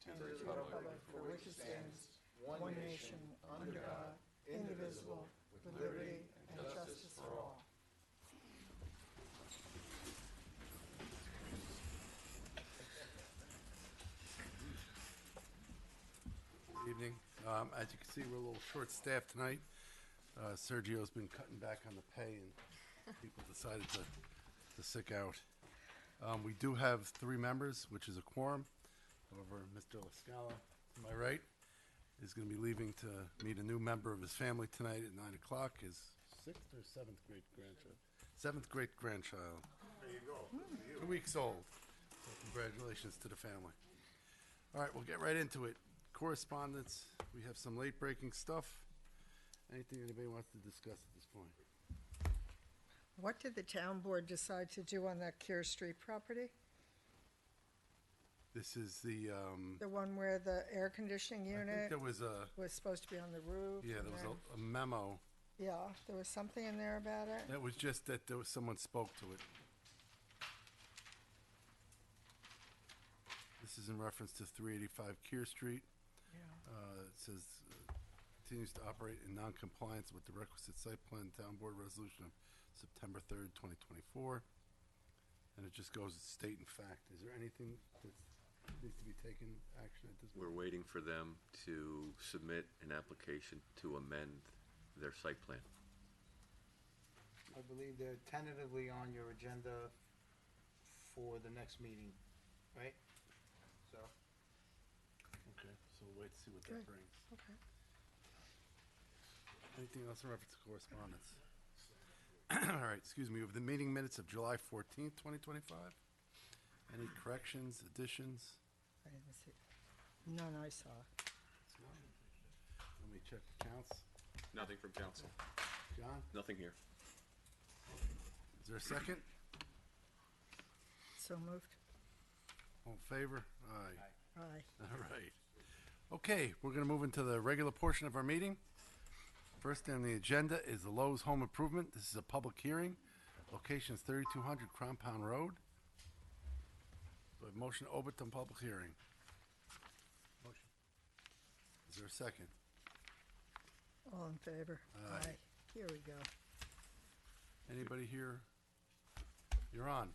and to the republic for which it stands, one nation, under God, indivisible, with liberty and justice for all. Good evening. As you can see, we're a little short-staffed tonight. Sergio's been cutting back on the pay, and people decided to sick out. We do have 3 members, which is a quorum. However, Mr. LaScala, to my right, is going to be leaving to meet a new member of his family tonight at 9 o'clock, his 6th or 7th great-grandchild? 7th great-grandchild. There you go. 2 weeks old. So congratulations to the family. All right, we'll get right into it. Correspondence, we have some late-breaking stuff. Anything anybody wants to discuss at this point? What did the town board decide to do on that Kear Street property? This is the, The one where the air conditioning I think unit there was a, was supposed to be on the roof? yeah, and there was then- a memo. Yeah, there was something in there about it? That was just that there was, someone spoke to it. This is in reference to 385 Kear Street. Yeah. It says, continues to operate in non-compliance with the requisite site plan town board resolution of September 3rd, 2024. And it just goes state and fact. Is there anything that needs to be taken action at this point? We're waiting for them to submit an application to amend their site plan. I believe they're tentatively on your agenda for the next meeting, right? So, Okay, so we'll wait to see what that Good. brings. Okay. Anything else in reference to correspondence? All right, excuse me, of the meeting minutes of July 14th, 2025? Any corrections, additions? I didn't see. None I saw. Let me check the counts. Nothing from council. John, Nothing here. is there a second? So moved. All in favor? Aye. Aye. All right. Okay, we're going to move into the regular portion of our meeting. First on the agenda is the Lowe's Home Improvement. This is a public hearing. Location is 3200 Crown Pound Road. Do I have a motion to open to public hearing? Motion. Is there a second? All in favor? Aye. Here we go. Anybody here? You're on.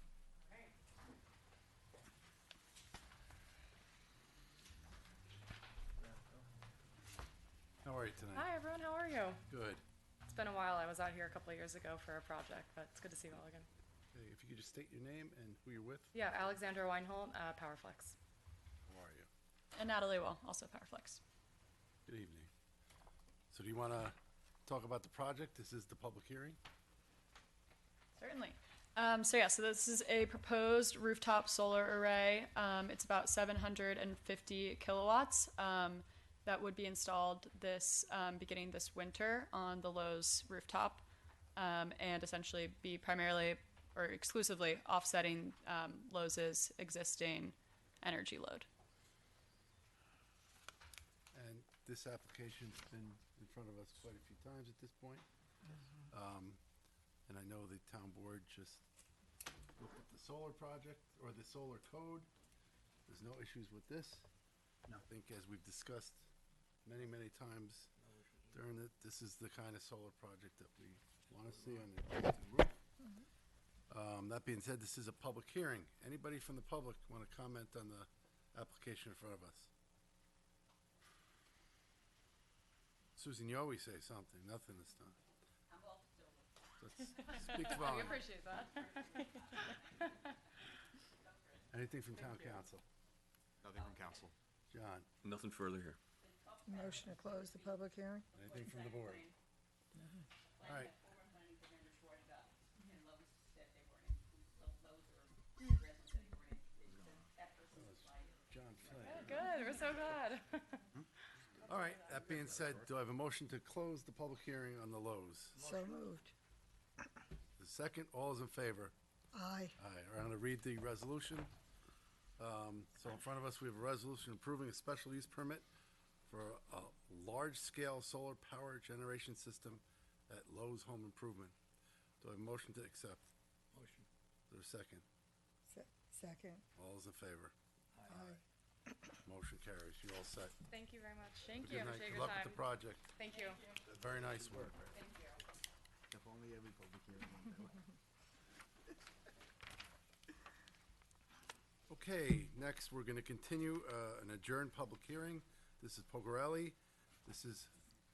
How are you tonight? Hi everyone, how are you? Good. It's been a while. I was out here a couple of years ago for a project, but it's good to see you all again. Hey, if you could just state your name and who you're with, Yeah, Alexandra Weinhold, Powerflex. how are you? And Natalie Will, also Powerflex. Good evening. So do you want to talk about the project? This is the public hearing? Certainly. So this is a proposed rooftop solar array. It's about 750 kilowatts. That would be installed beginning this winter on the Lowe's rooftop, and essentially be primarily or exclusively offsetting Lowe's existing energy load. And this application's been in front of us quite a few times at this point. And I know the town board just looked at the solar project or the solar code. There's no issues with this. No. I think as we've discussed many, many times during it, this is the kind of solar project that we want to see on the existing roof. That being said, this is a public hearing. Anybody from the public want to comment on the application in front of us? Susan, you always say something, nothing this time. I'm all still. Speaks We volume. appreciate that. Anything from town council? Nothing from council. John, Nothing further here. Motion to close the public hearing? anything from the board? All right, John Flynn. Good, we're so glad. All right, that being said, do I have a motion to close the public hearing on the Lowe's? So moved. The second, all is in favor? Aye. Aye, I'm gonna read the resolution. So in front of us, we have a resolution approving a special use permit for a large-scale solar power generation system at Lowe's Home Improvement. Do I have a motion to accept? Motion. Is there a second? Second. All is in favor? Aye. Motion carries. You all set. Thank you very much. Thank Good you. night. Appreciate Good your luck time. with the project. Thank you. Very nice work. Thank you. If only every public hearing went that way. Okay, next, we're gonna continue, an adjourned public hearing. This is Pogarelli. This is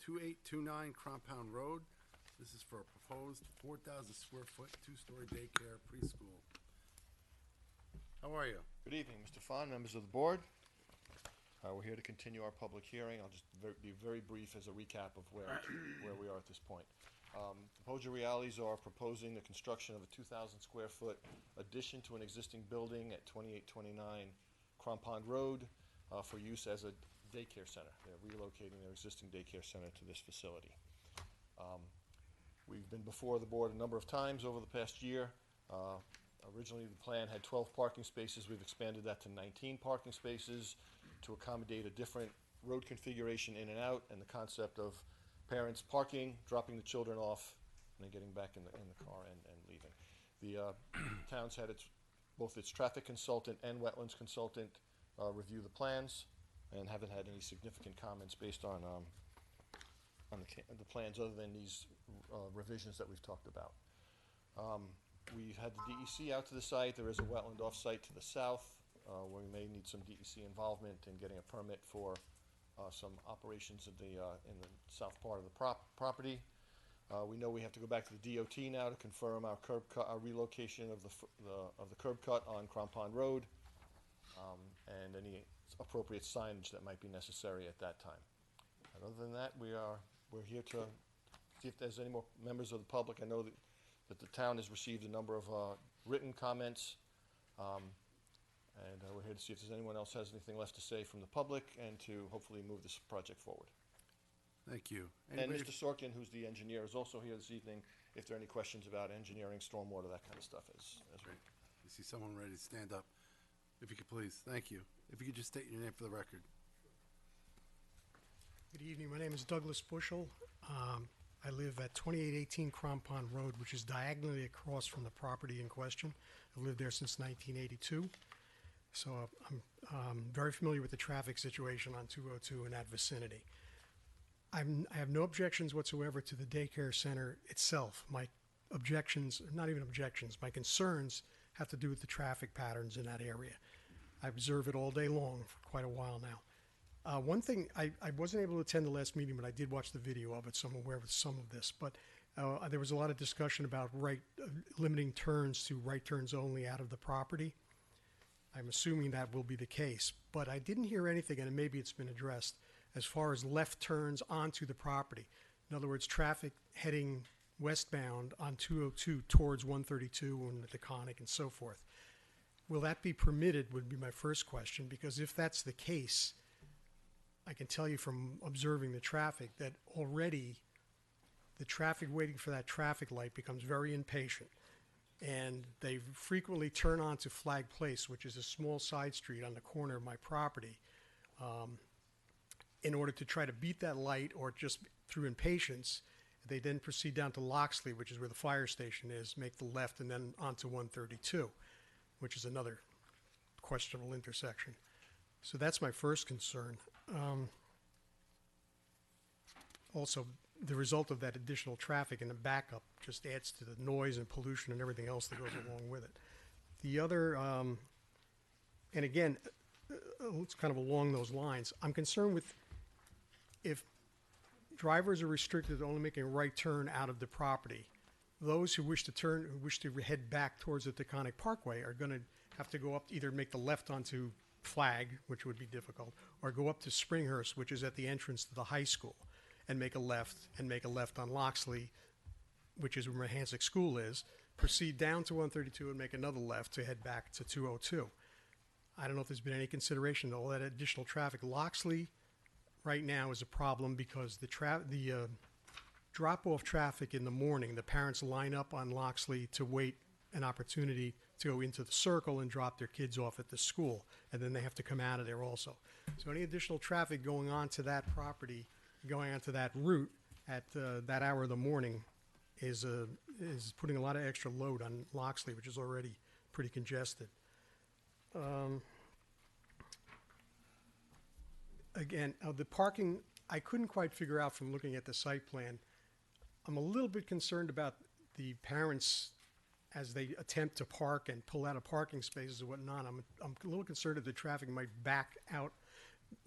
2829 Compound Road. This is for a proposed 4,000 square foot, two-story daycare preschool. How are you? Good evening, Mr. Fon, members of the board. We're here to continue our public hearing. I'll just be very brief as a recap of where we are at this point. The Poggio Reales are proposing the construction of a 2,000 square foot addition to an existing building at 2829 Crampon Road for use as a daycare center. They're relocating their existing daycare center to this facility. We've been before the board a number of times over the past year. Originally, the plan had 12 parking spaces. We've expanded that to 19 parking spaces to accommodate a different road configuration in and out, and the concept of parents parking, dropping the children off, and then getting back in the car and leaving. The town's had both its traffic consultant and wetlands consultant review the plans, and haven't had any significant comments based on the plans other than these revisions that we've talked about. We've had the DEC out to the site. There is a wetland off-site to the south, where we may need some DEC involvement in getting a permit for some operations in the south part of the property. We know we have to go back to the DOT now to confirm our our relocation of the curb cut on Crampon Road, and any appropriate signage that might be necessary at that time. And other than that, we're here to see if there's any more members of the public. I know that the town has received a number of written comments, and we're here to see if there's anyone else has anything left to say from the public, and to hopefully move this project forward. Thank you. And Anybody- Mr. Sorkin, who's the engineer, is also here this evening, if there are any questions about engineering, stormwater, that kind of stuff as well. Great. I see someone ready to stand up. If you could please, thank you. If you could just state your name for the record. Good evening. My name is Douglas Bushel. I live at 2818 Crampon Road, which is diagonally across from the property in question. I've lived there since 1982. So I'm very familiar with the traffic situation on 202 in that vicinity. I have no objections whatsoever to the daycare center itself. My objections, not even objections, my concerns have to do with the traffic patterns in that area. I observe it all day long for quite a while now. One thing, I wasn't able to attend the last meeting, but I did watch the video of it, so I'm aware of some of this. But there was a lot of discussion about limiting turns to right turns only out of the property. I'm assuming that will be the case. But I didn't hear anything, and maybe it's been addressed, as far as left turns onto the property. In other words, traffic heading westbound on 202 towards 132 and the Taconic and so forth. Will that be permitted would be my first question, because if that's the case, I can tell you from observing the traffic that already the traffic waiting for that traffic light becomes very impatient. And they frequently turn onto Flag Place, which is a small side street on the corner of my property, in order to try to beat that light, or just through impatience. They then proceed down to Loxley, which is where the fire station is, make the left, and then onto 132, which is another questionable intersection. So that's my first concern. Also, the result of that additional traffic and the backup just adds to the noise and pollution and everything else that goes along with it. The other, and again, it's kind of along those lines. I'm concerned with if drivers are restricted to only making a right turn out of the property, those who wish to head back towards the Taconic Parkway are going to have to go up, either make the left onto Flag, which would be difficult, or go up to Springhurst, which is at the entrance to the high school, and make a left on Loxley, which is where Mahansick School is, proceed down to 132 and make another left to head back to 202. I don't know if there's been any consideration to all that additional traffic. Loxley right now is a problem because the drop-off traffic in the morning, the parents line up on Loxley to wait an opportunity to go into the circle and drop their kids off at the school, and then they have to come out of there also. So any additional traffic going on to that property, going onto that route at that hour of the morning is putting a lot of extra load on Loxley, which is already pretty congested. again, the parking, I couldn't quite figure out from looking at the site plan. I'm a little bit concerned about the parents as they attempt to park and pull out of parking spaces and whatnot. I'm a little concerned that the traffic might back out,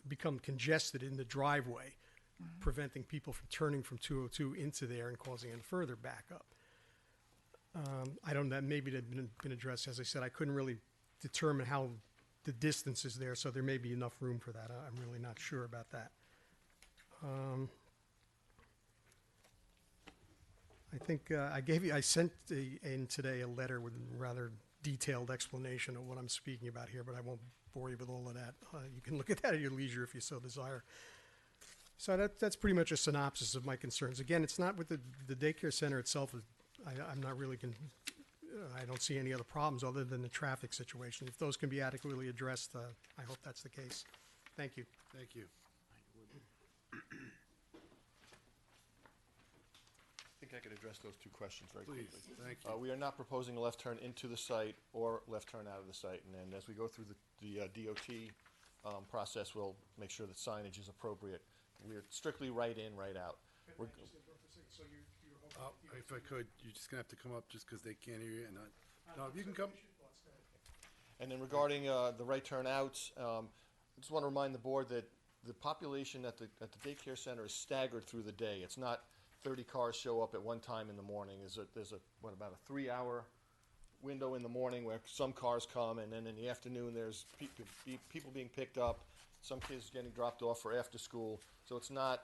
become congested in the driveway, preventing people from turning from 202 into there and causing a further backup. I don't know, maybe that been addressed. As I said, I couldn't really determine how the distance is there, so there may be enough room for that. I'm really not sure about that. I think I sent in today a letter with a rather detailed explanation of what I'm speaking about here, but I won't bore you with all of that. You can look at that at your leisure if you so desire. So that's pretty much a synopsis of my concerns. Again, it's not with the daycare center itself. I'm not really, I don't see any other problems other than the traffic situation. If those can be adequately addressed, I hope that's the case. Thank you. Thank you. I think I could address those two questions very Please, quickly. thank you. We are not proposing a left turn into the site or left turn out of the site, and then as we go through the DOT process, we'll make sure that signage is appropriate. We're strictly right in, right out. We're- If I could, you're just gonna have to come up just because they can't hear you and no, if you can come. And then regarding the right turn outs, I just want to remind the board that the population at the daycare center is staggered through the day. It's not 30 cars show up at one time in the morning. There's about a 3-hour window in the morning where some cars come, and then in the afternoon there's people being picked up, some kids getting dropped off for after school. So it's not,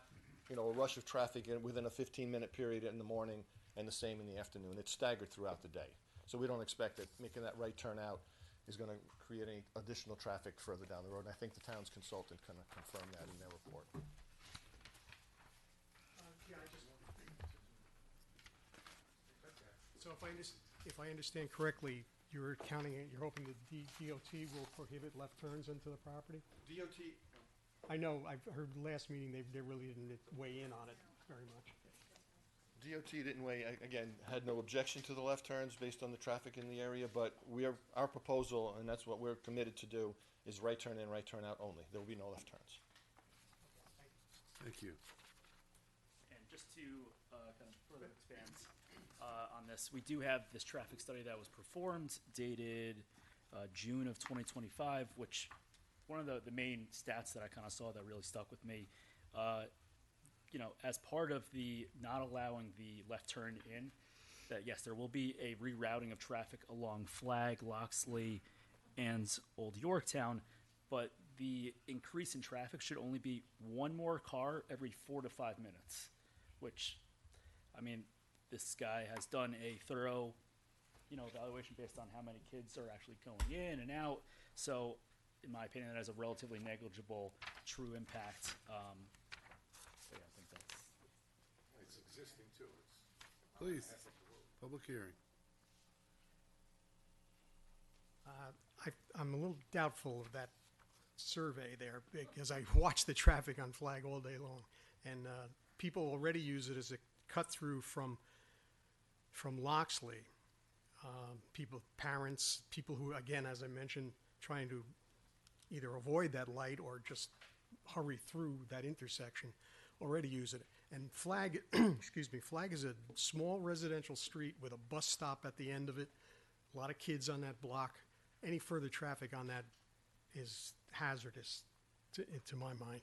a rush of traffic within a 15-minute period in the morning and the same in the afternoon. It's staggered throughout the day. So we don't expect that making that right turn out is going to create any additional traffic further down the road. And I think the town's consultant kind of confirmed that in their report. So if I understand correctly, you're hoping the DOT will prohibit left turns into the property? DOT, I know, I've heard last meeting, they really didn't weigh in on it very much. didn't again, had no objection to the left turns based on the traffic in the area, but our proposal, and that's what we're committed to do, is right turn in, right turn out only. There will be no left turns. Thank you. And just to kind of further expand on this, we do have this traffic study that was performed, dated June of 2025, which one of the main stats that I kind of saw that really stuck with me, as part of the not allowing the left turn in, that yes, there will be a rerouting of traffic along Flag, Loxley, and Old Yorktown, but the increase in traffic should only be one more car every 4 to 5 minutes, which, this guy has done a thorough, evaluation based on how many kids are actually going in and out. So, in my opinion, that has a relatively negligible true impact. So yeah, I think that's. It's existing too. Please, public hearing. I'm a little doubtful of that survey there because I watch the traffic on Flag all day long, and people already use it as a cut through from Loxley. Parents, people who, again, as I mentioned, trying to either avoid that light or just hurry through that intersection, already use it. And Flag, Flag is a small residential street with a bus stop at the end of it. A lot of kids on that block. Any further traffic on that is hazardous to my mind.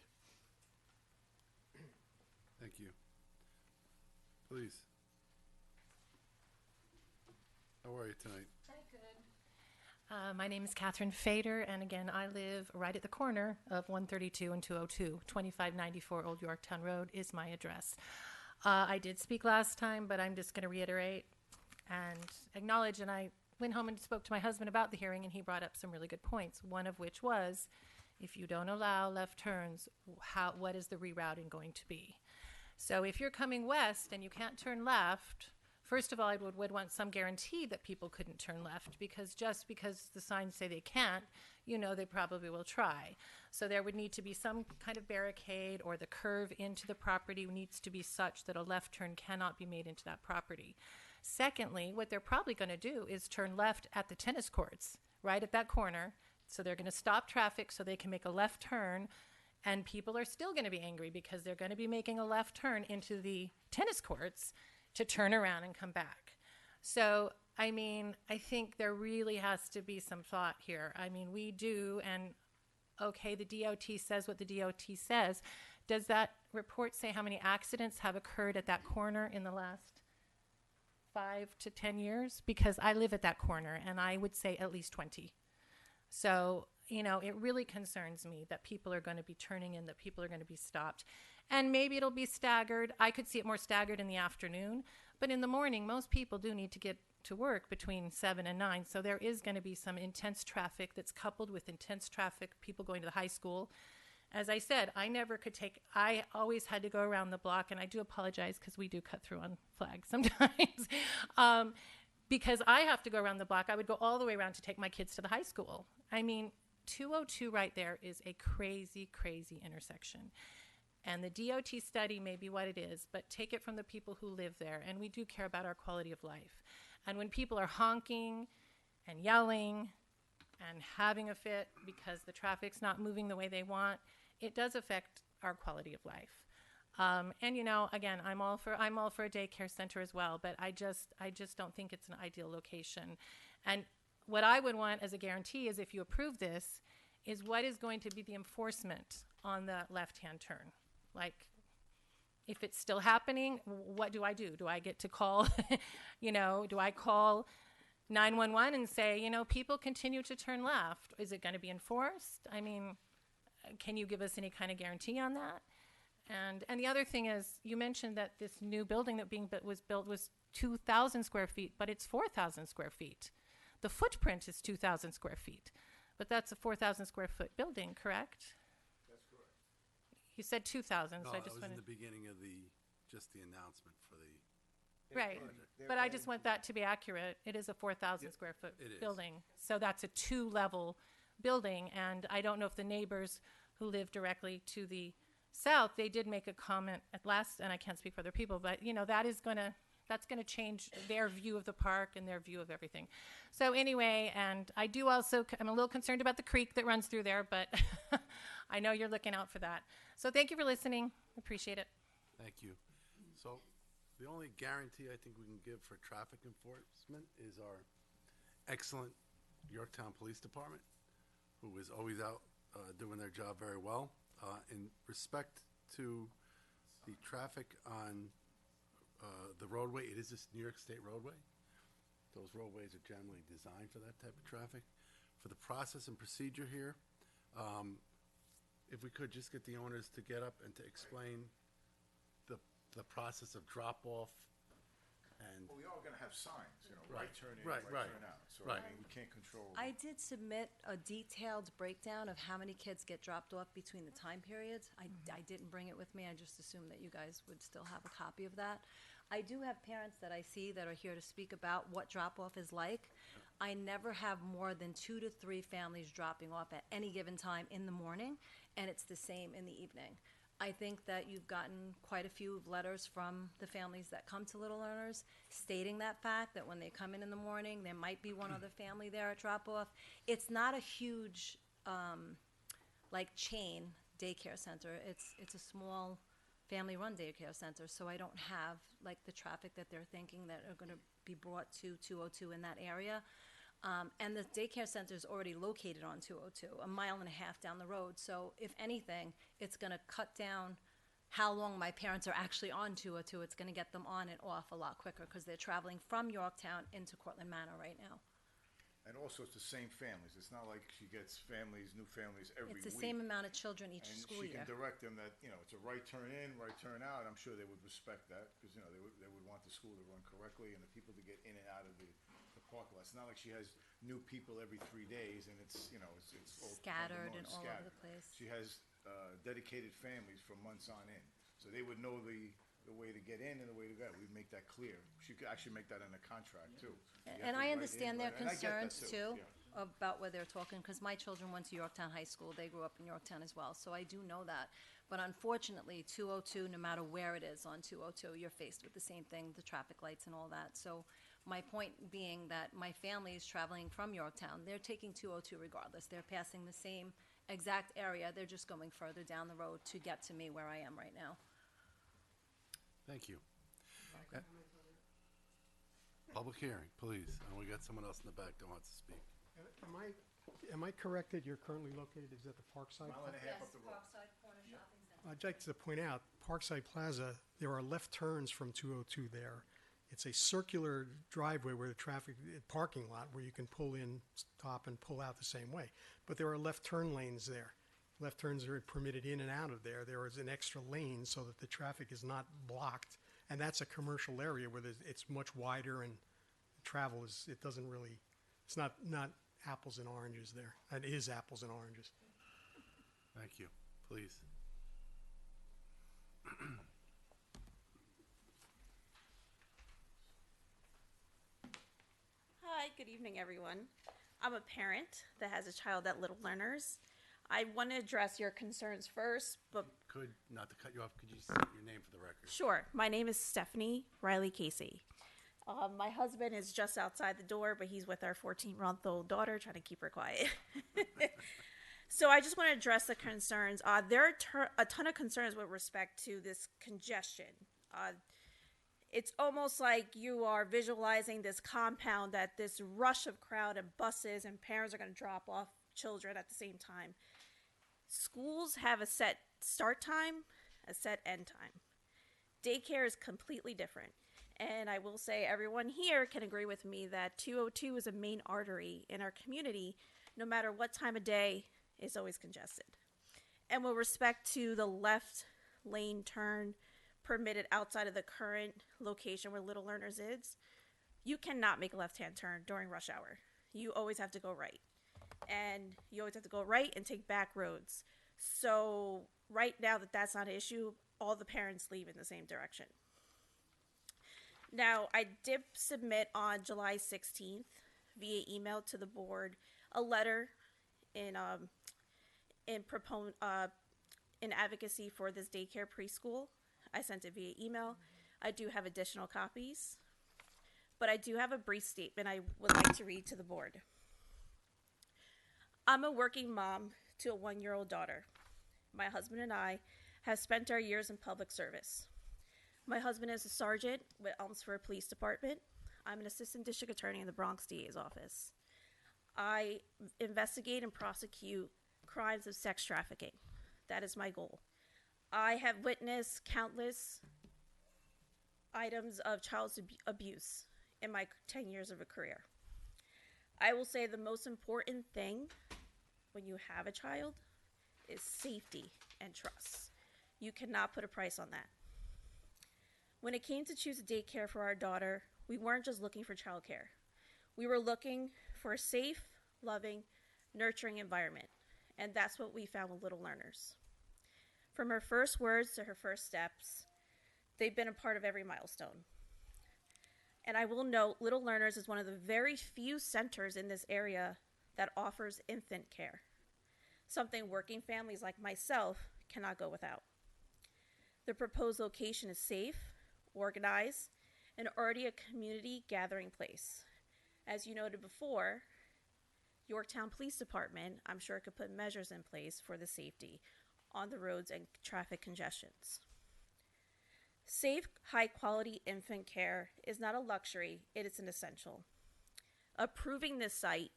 Thank you. Please. How are you tonight? My name is Catherine Fader, and again, I live right at the corner of 132 and 202. 2594 Old Yorktown Road is my address. I did speak last time, but I'm just going to reiterate and acknowledge, and I went home and spoke to my husband about the hearing, and he brought up some really good points, one of which was, if you don't allow left turns, what is the rerouting going to be? So if you're coming west and you can't turn left, first of all, I would want some guarantee that people couldn't turn left, because just because the signs say they can't, they probably will try. So there would need to be some kind of barricade, or the curve into the property needs to be such that a left turn cannot be made into that property. Secondly, what they're probably going to do is turn left at the tennis courts, right at that corner. So they're going to stop traffic so they can make a left turn And people are still going to be angry because they're going to be making a left turn into the tennis courts to turn around and come back. So, I mean, I think there really has to be some thought here. I mean, we do, and okay, the DOT says what the DOT says. Does that report say how many accidents have occurred at that corner in the last 5 to 10 years? Because I live at that corner, and I would say at least 20. So, you know, it really concerns me that people are going to be turning in, that people are going to be stopped. And maybe it'll be staggered. I could see it more staggered in the afternoon. But in the morning, most people do need to get to work between 7 and 9. So there is going to be some intense traffic that's coupled with intense traffic, people going to the high school. As I said, I always had to go around the block, and I do apologize because we do cut through on Flag sometimes. Because I have to go around the block, I would go all the way around to take my kids to the high school. I mean, 202 right there is a crazy, crazy intersection. And the DOT study may be what it is, but take it from the people who live there, and we do care about our quality of life. And when people are honking and yelling and having a fit because the traffic's not moving the way they want, it does affect our quality of life. And you know, again, I'm all for a daycare center as well, but I just don't think it's an ideal location. And what I would want as a guarantee is, if you approve this, is what is going to be the enforcement on the left-hand turn? Like, if it's still happening, what do I do? Do I get to call, do I call 911 and say, people continue to turn left? Is it going to be enforced? I mean, can you give us any kind of guarantee on that? And the other thing is, you mentioned that this new building that was built was 2,000 square feet, but it's 4,000 square feet. The footprint is 2,000 square feet, but that's a 4,000 square foot building, correct? That's correct. You said 2,000, No, so I that just was wanted. in the beginning of just the announcement for the. Right, but I just want that to be accurate. It is a 4,000 square foot it is. building. So that's a 2-level building, and I don't know if the neighbors who live directly to the south, they did make a comment at last, and I can't speak for other people, but that's gonna change their view of the park and their view of everything. So anyway, and I'm a little concerned about the creek that runs through there, but I know you're looking out for that. So thank you for listening. Appreciate it. Thank you. So the only guarantee I think we can give for traffic enforcement is our excellent Yorktown Police Department, who is always out doing their job very well. In respect to the traffic on the roadway, it is a New York State roadway. Those roadways are generally designed for that type of traffic. For the process and procedure here, if we could just get the owners to get up and to explain the process of drop-off and. Well, we are gonna have signs, Right, right turn in, right, right right, turn out. So, right. I mean, we can't control. I did submit a detailed breakdown of how many kids get dropped off between the time periods. I didn't bring it with me. I just assumed that you guys would still have a copy of that. I do have parents that I see that are here to speak about what drop-off is like. I never have more than 2 to 3 families dropping off at any given time in the morning, and it's the same in the evening. I think that you've gotten quite a few letters from the families that come to Little Learners stating that fact, that when they come in the morning, there might be one other family there at drop-off. It's not a huge, chain daycare center. It's a small family-run daycare center, so I don't have, the traffic that they're thinking that are gonna be brought to 202 in that area. And the daycare center is already located on 202, a mile and a half down the road. So if anything, it's going to cut down how long my parents are actually on 202. It's going to get them on and off a lot quicker because they're traveling from Yorktown into Cortland Manor right now. And also, it's the same families. It's not like she gets new families every week. It's the same amount of children each school year. And she can direct them that, it's a right turn in, right turn out. I'm sure they would respect that because, they would want the school to run correctly and the people to get in and out of the parking lot. It's not like she has new people every 3 days and it's all Scattered and all over scattered. the place. She has dedicated families for months on end. So they would know the way to get in and the way to go. We'd make that clear. She could actually make that in a contract too. You have And to I write understand in, their and I get that concerns too, yeah. about where they're talking, because my children went to Yorktown High School. They grew up in Yorktown as well, so I do know that. But unfortunately, 202, no matter where it is on 202, you're faced with the same thing, the traffic lights and all that. So My point being that my family is traveling from Yorktown. They're taking 202 regardless. They're passing the same exact area. They're just going further down the road to get to me where I am right now. Thank you. Public hearing, please. And we got someone else in the back that wants to speak. Am I correct that you're currently located, is that the Parkside? Mile and a half up the road. Parkside Corner Shopping Center. I'd like to point out, Parkside Plaza, there are left turns from 202 there. It's a circular driveway where the traffic, parking lot, where you can pull in, stop, and pull out the same way. But there are left turn lanes there. Left turns are permitted in and out of there. There is an extra lane so that the traffic is not blocked. And that's a commercial area where it's much wider and travel is, it doesn't really, it's not apples and oranges there. It is apples and oranges. Thank you. Please. Hi, good evening, everyone. I'm a parent that has a child at Little Learners. I want to address your concerns first, but Not to cut you off, could you state your name for the record? sure. My name is Stephanie Riley Casey. My husband is just outside the door, but he's with our 14-month-old daughter, trying to keep her quiet. So I just want to address the concerns. There are a ton of concerns with respect to this congestion. It's almost like you are visualizing this compound, that this rush of crowd and buses and parents are going to drop off children at the same time. Schools have a set start time, a set end time. Daycare is completely different. And I will say everyone here can agree with me that 202 is a main artery in our community. No matter what time of day, it's always congested. And with respect to the left lane turn permitted outside of the current location where Little Learners is, you cannot make a left-hand turn during rush hour. You always have to go right. And you always have to go right and take back roads. So right now that's not an issue, all the parents leave in the same direction. Now, I did submit on July 16th via email to the board a letter in advocacy for this daycare preschool. I sent it via email. I do have additional copies, but I do have a brief statement I would like to read to the board. I'm a working mom to a 1-year-old daughter. My husband and I have spent our years in public service. My husband is a sergeant with Elmsford Police Department. I'm an assistant district attorney in the Bronx DA's office. I investigate and prosecute crimes of sex trafficking. That is my goal. I have witnessed countless items of child abuse in my 10 years of a career. I will say the most important thing when you have a child is safety and trust. You cannot put a price on that. When it came to choose a daycare for our daughter, we weren't just looking for childcare. We were looking for a safe, loving, nurturing environment. And that's what we found with Little Learners. From her first words to her first steps, they've been a part of every milestone. And I will note, Little Learners is one of the very few centers in this area that offers infant care, something working families like myself cannot go without. The proposed location is safe, organized, and already a community gathering place. As you noted before, Yorktown Police Department, I'm sure, could put measures in place for the safety on the roads and traffic congestions. Safe, high-quality infant care is not a luxury, it is an essential. Approving this site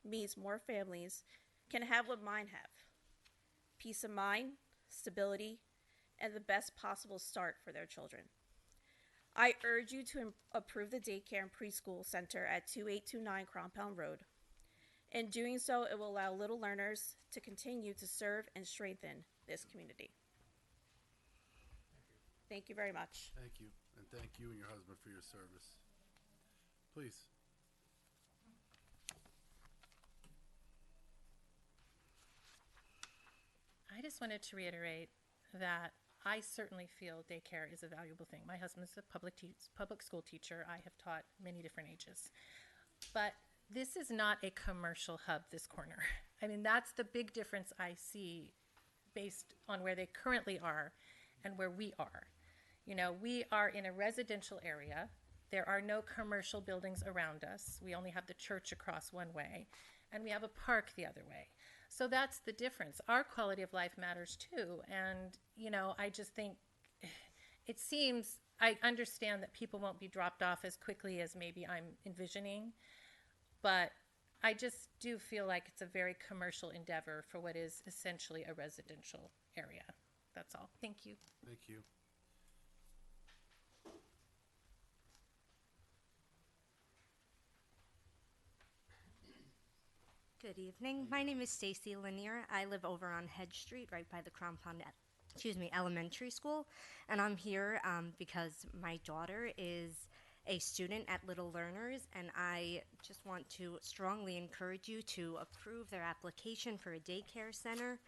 means more families can have what mine have: peace of mind, stability, and the best possible start for their children. I urge you to approve the daycare and preschool center at 2829 Compound Road. In doing so, it will allow Little Learners to continue to serve and strengthen this community. Thank you very much. Thank you. And thank you and your husband for your service. Please. I just wanted to reiterate that I certainly feel daycare is a valuable thing. My husband is a public school teacher. I have taught many different ages. But this is not a commercial hub, this corner. I mean, that's the big difference I see based on where they currently are and where we are. You know, we are in a residential area There are no commercial buildings around us. We only have the church across one way, and we have a park the other way. So that's the difference. Our quality of life matters too. And, you know, I just think it seems, I understand that people won't be dropped off as quickly as maybe I'm envisioning, but I just do feel like it's a very commercial endeavor for what is essentially a residential area. That's all. Thank you. Thank you. Good evening. My name is Stacy Lanier. I live over on Hedge Street, right by the Crampon, Elementary School, and I'm here because my daughter is a student at Little Learners, and I just want to strongly encourage you to approve their application for a daycare center.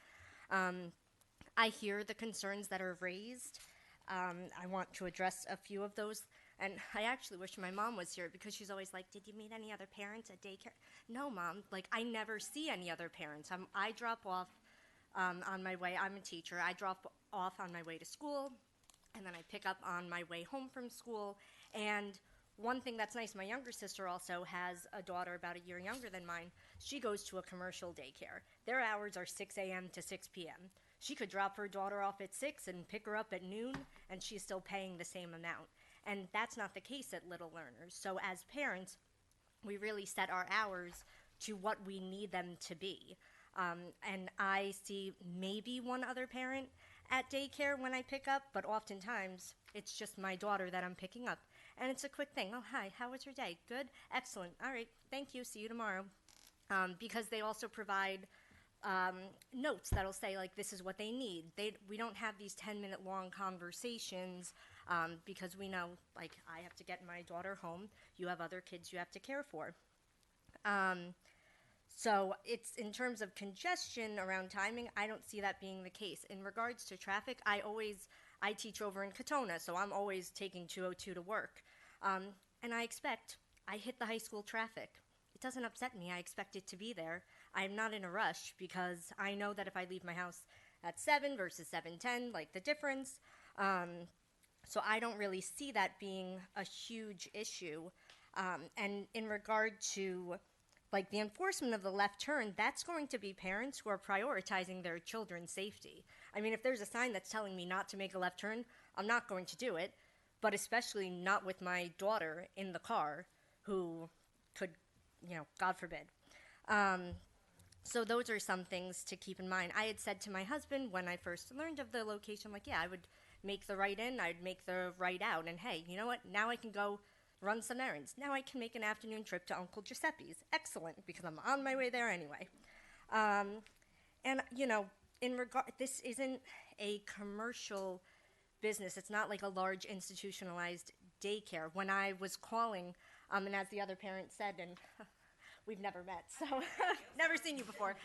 I hear the concerns that are raised. I want to address a few of those. And I actually wish my mom was here because she's always like, did you meet any other parents at daycare? No, Mom. Like, I never see any other parents. I drop off on my way. I'm a teacher. I drop off on my way to school, and then I pick up on my way home from school. And one thing that's nice, my younger sister also has a daughter about a year younger than mine. She goes to a commercial daycare. Their hours are 6 a.m. to 6 p.m. She could drop her daughter off at 6 and pick her up at noon, and she's still paying the same amount. And that's not the case at Little Learners. So as parents, we really set our hours to what we need them to be. And I see maybe one other parent at daycare when I pick up, but oftentimes it's just my daughter that I'm picking up. And it's a quick thing. Oh, hi, how was your day? Good? Excellent. All right, thank you. See you tomorrow. Because they also provide notes that'll say, like, this is what they need. We don't have these 10-minute long conversations because we know, like, I have to get my daughter home. You have other kids you have to care for. So it's in terms of congestion around timing, I don't see that being the case. In regards to traffic, I teach over in Katona, so I'm always taking 202 to work. And I hit the high school traffic. It doesn't upset me. I expect it to be there. I'm not in a rush because I know that if I leave my house at 7 versus 7:10, like the difference. So I don't really see that being a huge issue. And in regard to like the enforcement of the left turn, that's going to be parents who are prioritizing their children's safety. I mean, if there's a sign that's telling me not to make a left turn, I'm not going to do it, but especially not with my daughter in the car who could, God forbid. So those are some things to keep in mind. I had said to my husband when I first learned of the location, like, yeah, I would make the right in, I'd make the right out, and hey, you know what? Now I can go run some errands. Now I can make an afternoon trip to Uncle Giuseppe's. Excellent, because I'm on my way there anyway. And, this isn't a commercial business. It's not like a large institutionalized daycare. When I was calling, and as the other parent said, and we've never met, so never seen you before.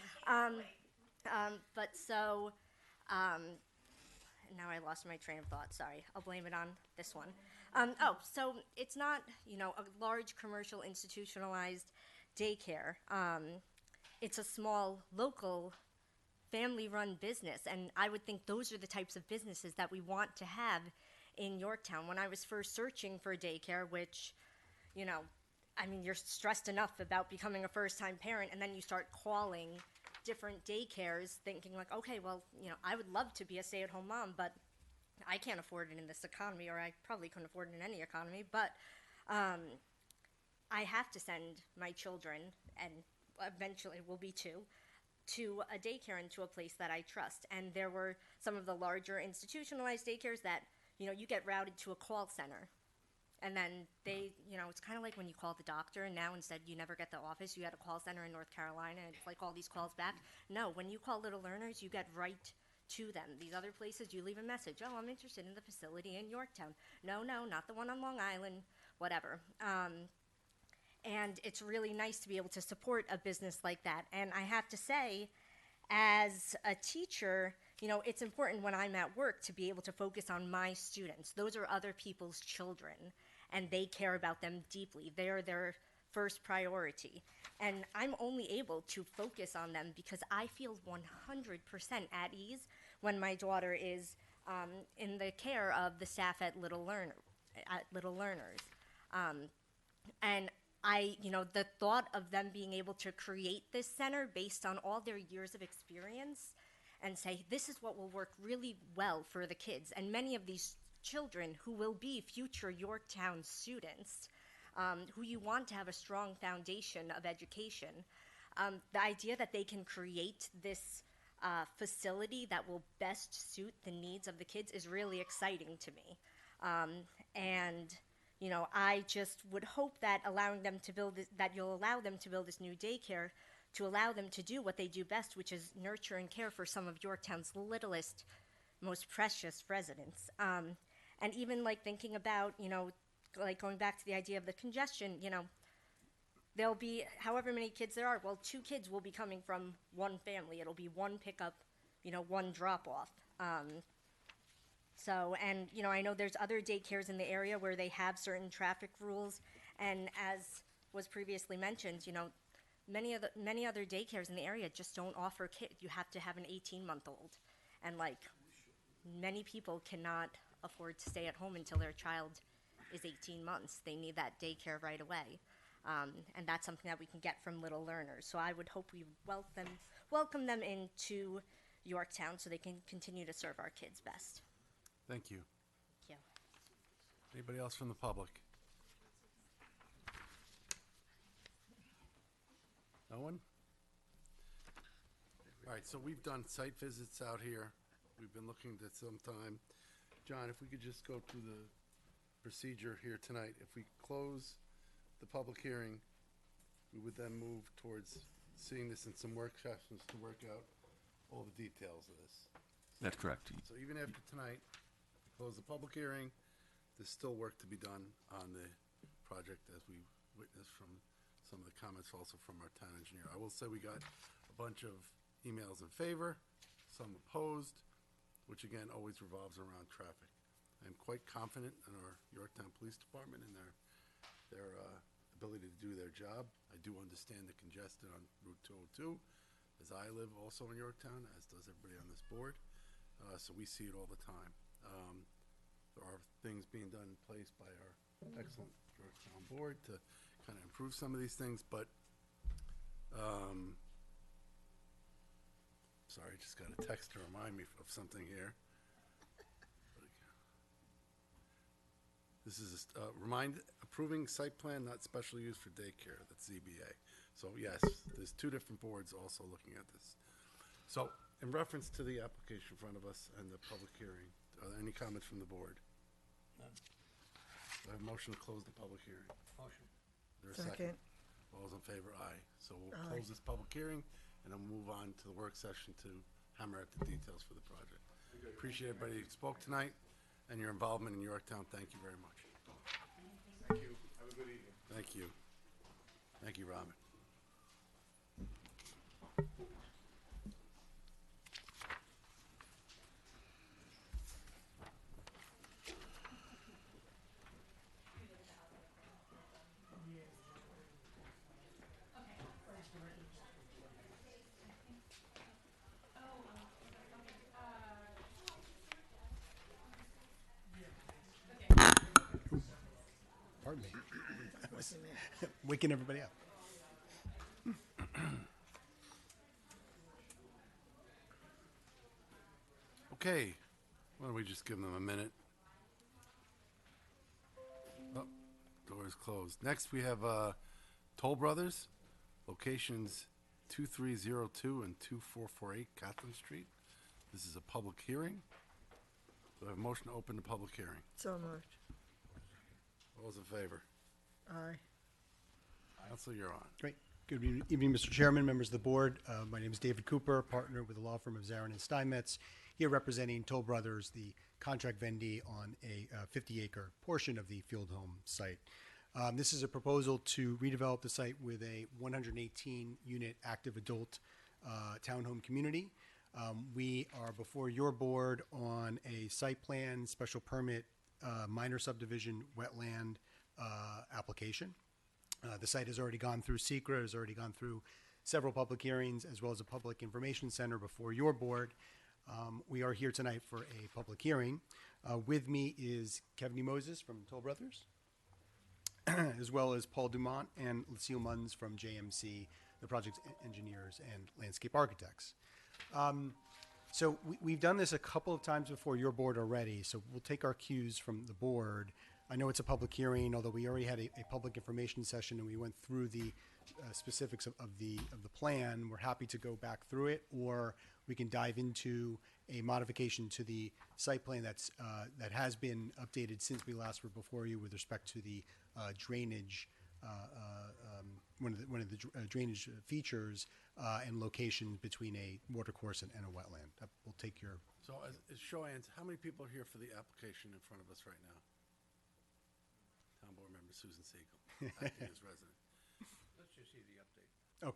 Now I lost my train of thought. Sorry. I'll blame it on this one. So it's not, a large commercial institutionalized daycare. It's a small local family-run business, and I would think those are the types of businesses that we want to have in Yorktown. When I was first searching for daycare, which, you're stressed enough about becoming a first-time parent, and then you start calling different daycares thinking like, okay, well, I would love to be a stay-at-home mom, but I can't afford it in this economy, or I probably couldn't afford it in any economy, but I have to send my children, and eventually will be two, to a daycare and to a place that I trust. And there were some of the larger institutionalized daycares that, you get routed to a call center. And then they, it's kind of like when you call the doctor, and now instead you never get the office, you get a call center in North Carolina, and it's like all these calls back. No, when you call Little Learners, you get right to them. These other places, you leave a message. Oh, I'm interested in the facility in Yorktown. No, not the one on Long Island, whatever. And it's really nice to be able to support a business like that. And I have to say, as a teacher, it's important when I'm at work to be able to focus on my students. Those are other people's children, and they care about them deeply. They are their first priority. And I'm only able to focus on them because I feel 100% at ease when my daughter is in the care of the staff at Little Learners. And the thought of them being able to create this center based on all their years of experience and say, this is what will work really well for the kids. And many of these children who will be future Yorktown students, who you want to have a strong foundation of education, the idea that they can create this facility that will best suit the needs of the kids is really exciting to me. I just would hope that you'll allow them to build this new daycare to allow them to do what they do best, which is nurture and care for some of Yorktown's littlest, most precious residents. And even like thinking about, like going back to the idea of the congestion, there'll be however many kids there are. Well, 2 kids will be coming from one family. It'll be one pickup, one drop off. I know there's other daycares in the area where they have certain traffic rules. And as was previously mentioned, many other daycares in the area just don't offer kids. You have to have an 18-month-old. And many people cannot afford to stay at home until their child is 18 months. They need that daycare right away. And that's something that we can get from Little Learners. So I would hope we welcome them into Yorktown so they can continue to serve our kids best. Thank you. Thank you. Anybody else from the public? No one? All right, so we've done site visits out here. We've been looking at some time. John, if we could just go through the procedure here tonight. If we close the public hearing, we would then move towards seeing this in some work sessions to work out all the details of this. That's correct. So even after tonight, we close the public hearing, there's still work to be done on the project, as we witnessed from some of the comments also from our town engineer. I will say we got a bunch of emails in favor, some opposed, which again always revolves around traffic. I'm quite confident in our Yorktown Police Department and their ability to do their job. I do understand the congestion on Route 202, as I live also in Yorktown, as does everybody on this board. So we see it all the time. There are things being done in place by our excellent Yorktown board to kind of improve some of these things, but sorry, just got a text to remind me of something here. This is approving site plan, not special use for daycare. That's ZBA. So yes, there's 2 different boards also looking at this. So in reference to the application in front of us and the public hearing, are there any comments from the board? None. I have a motion to close the public hearing. Motion. Is there a second? All those in favor, aye. So we'll close this public hearing and then move on to the work session to hammer out the details for the project. Appreciate everybody who spoke tonight and your involvement in Yorktown. Thank you very much. Thank you. Have a good evening. Thank you. Thank you, Robin. Pardon me. I was waking everybody up. Okay, why don't we just give them a minute? Oh, door is closed. Next, we have Toll Brothers, locations 2302 and 2448 Catherine Street. This is a public hearing. Do I have a motion to open the public hearing? So moved. All those in favor? Aye. Council, you're on. Great. Good evening, Mr. Chairman, members of the board. My name is David Cooper, partner with the law firm of Zarin and Steinmetz, here representing Toll Brothers, the contract vendee on a 50-acre portion of the Field Home site. This is a proposal to redevelop the site with a 118-unit active adult townhome community. We are before your board on a site plan, special permit, minor subdivision, wetland application. The site has already gone through SECRA, has already gone through several public hearings, as well as a public information center before your board. We are here tonight for a public hearing. With me is Kevin E. Moses from Toll Brothers, as well as Paul Dumont and Lucille Munns from JMC, the project's engineers and landscape architects. So we've done this a couple of times before your board already, so we'll take our cues from the board. I know it's a public hearing, although we already had a public information session and we went through the specifics of the plan. We're happy to go back through it, or we can dive into a modification to the site plan that has been updated since we last were before you with respect to the drainage, one of the drainage features and location between a watercourse and a wetland. We'll take your. So, as show of hands, how many people are here for the application in front of us right now? Town Board Member Susan Siegel, acting as resident. Let's just see the update. Oh,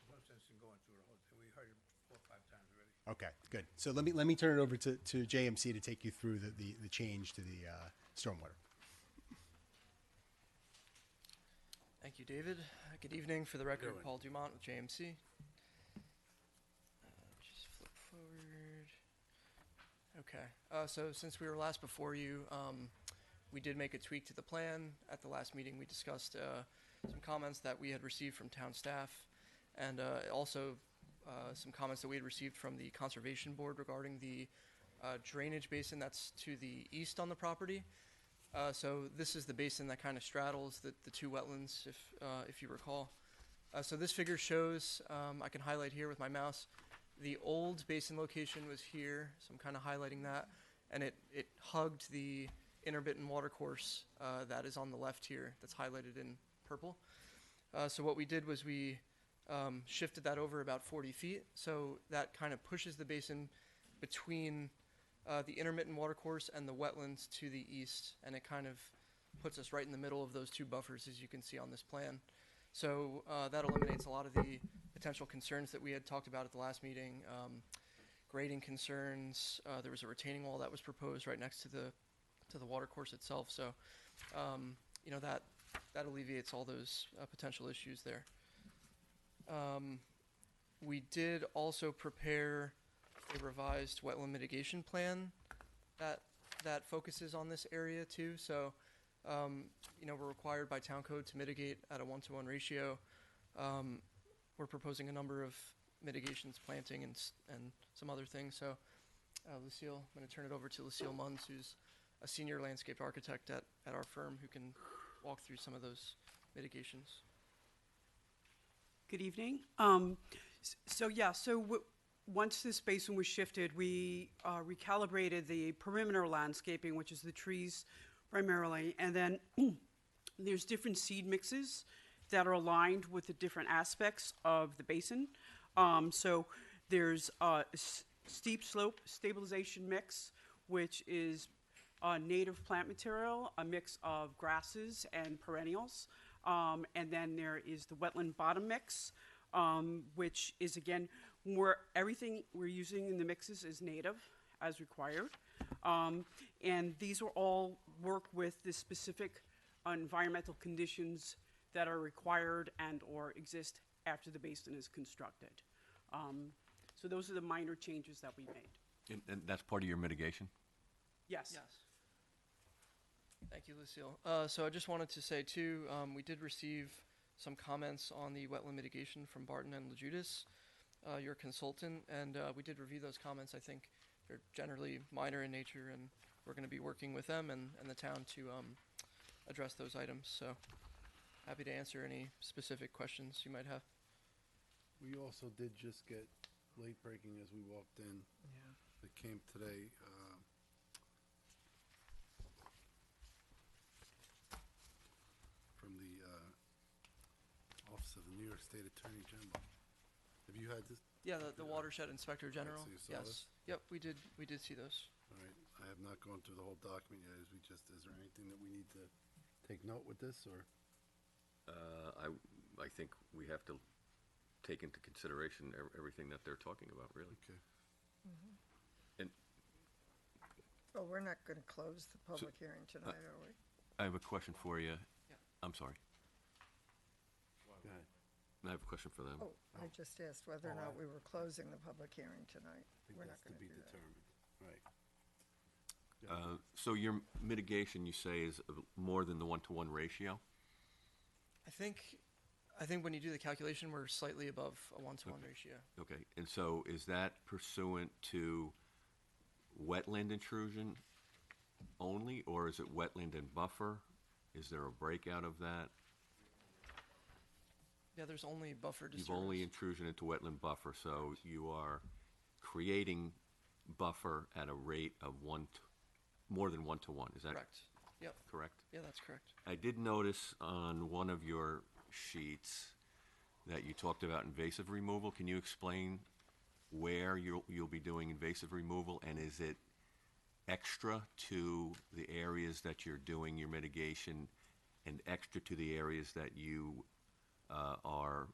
No sense in going through the whole thing. We heard it 4 or 5 times already. okay, good. So let me turn it over to JMC to take you through the change to the stormwater. Thank you, David. Good evening. For the record, Good. Paul Dumont with JMC. Just flip forward. Okay. So since we were last before you, we did make a tweak to the plan. At the last meeting, we discussed some comments that we had received from town staff, and also some comments that we had received from the Conservation Board regarding the drainage basin that's to the east on the property. So this is the basin that kind of straddles the two wetlands, if you recall. So this figure shows, I can highlight here with my mouse, the old basin location was here, so I'm kind of highlighting that, and it hugged the intermittent watercourse that is on the left here, that's highlighted in purple. So what we did was we shifted that over about 40 feet, so that kind of pushes the basin between the intermittent watercourse and the wetlands to the east, and it kind of puts us right in the middle of those two buffers, as you can see on this plan. So that eliminates a lot of the potential concerns that we had talked about at the last meeting. Grading concerns. There was a retaining wall that was proposed right next to the watercourse itself. So you know, that alleviates all those potential issues there. We did also prepare a revised wetland mitigation plan that focuses on this area too. So, you know, we're required by town code to mitigate at a 1-to-1 ratio. We're proposing a number of mitigations, planting and some other things. So, Lucille, I'm going to turn it over to Lucille Munns, who's a senior landscape architect at our firm, who can walk through some of those mitigations. Good evening. Once this basin was shifted, we recalibrated the perimeter landscaping, which is the trees primarily, and then there's different seed mixes that are aligned with the different aspects of the basin. So there's a steep slope stabilization mix, which is native plant material, a mix of grasses and perennials. And then there is the wetland bottom mix, which is, again, everything we're using in the mixes is native as required. And these will all work with the specific environmental conditions that are required and or exist after the basin is constructed. So those are the minor changes that we made. And that's part of your mitigation? Yes. Yes. Thank you, Lucille. So I just wanted to say, too, we did receive some comments on the wetland mitigation from Barton and LeJudas, your consultant, and we did review those comments. I think they're generally minor in nature, and we're going to be working with them and the town to address those items. So happy to answer any specific questions you might have. We also did just get late breaking as we walked in. Yeah. It came today. From the Office of the New York State Attorney General. Have you had this? Yeah, the Watershed Inspector General. so you saw Yes. this? Yep, we did see those. All right. I have not gone through the whole document yet. Is there anything that we need to take note with this, or? I think we have to take into consideration everything that they're talking about, really. Okay. And Well, we're not going to close the public hearing tonight, are we? I have a question for you. Yeah. I'm sorry. Go ahead. I have a question for them. Oh, I just asked whether or not we were closing the public hearing tonight. I think We're not that's to going to be do that. determined. Right. So your mitigation, you say, is more than the 1-to-1 ratio? I think when you do the calculation, we're slightly above a 1-to-1 ratio. Okay, and so is that pursuant to wetland intrusion only, or is it wetland and buffer? Is there a breakout of that? Yeah, there's only buffer disturbance. You've only intrusion into wetland buffer, so you are creating buffer at a rate of more than 1-to-1. Is that Correct. Yep. correct? Yeah, that's correct. I did notice on one of your sheets that you talked about invasive removal. Can you explain where you'll be doing invasive removal, and is it extra to the areas that you're doing your mitigation and extra to the areas that you are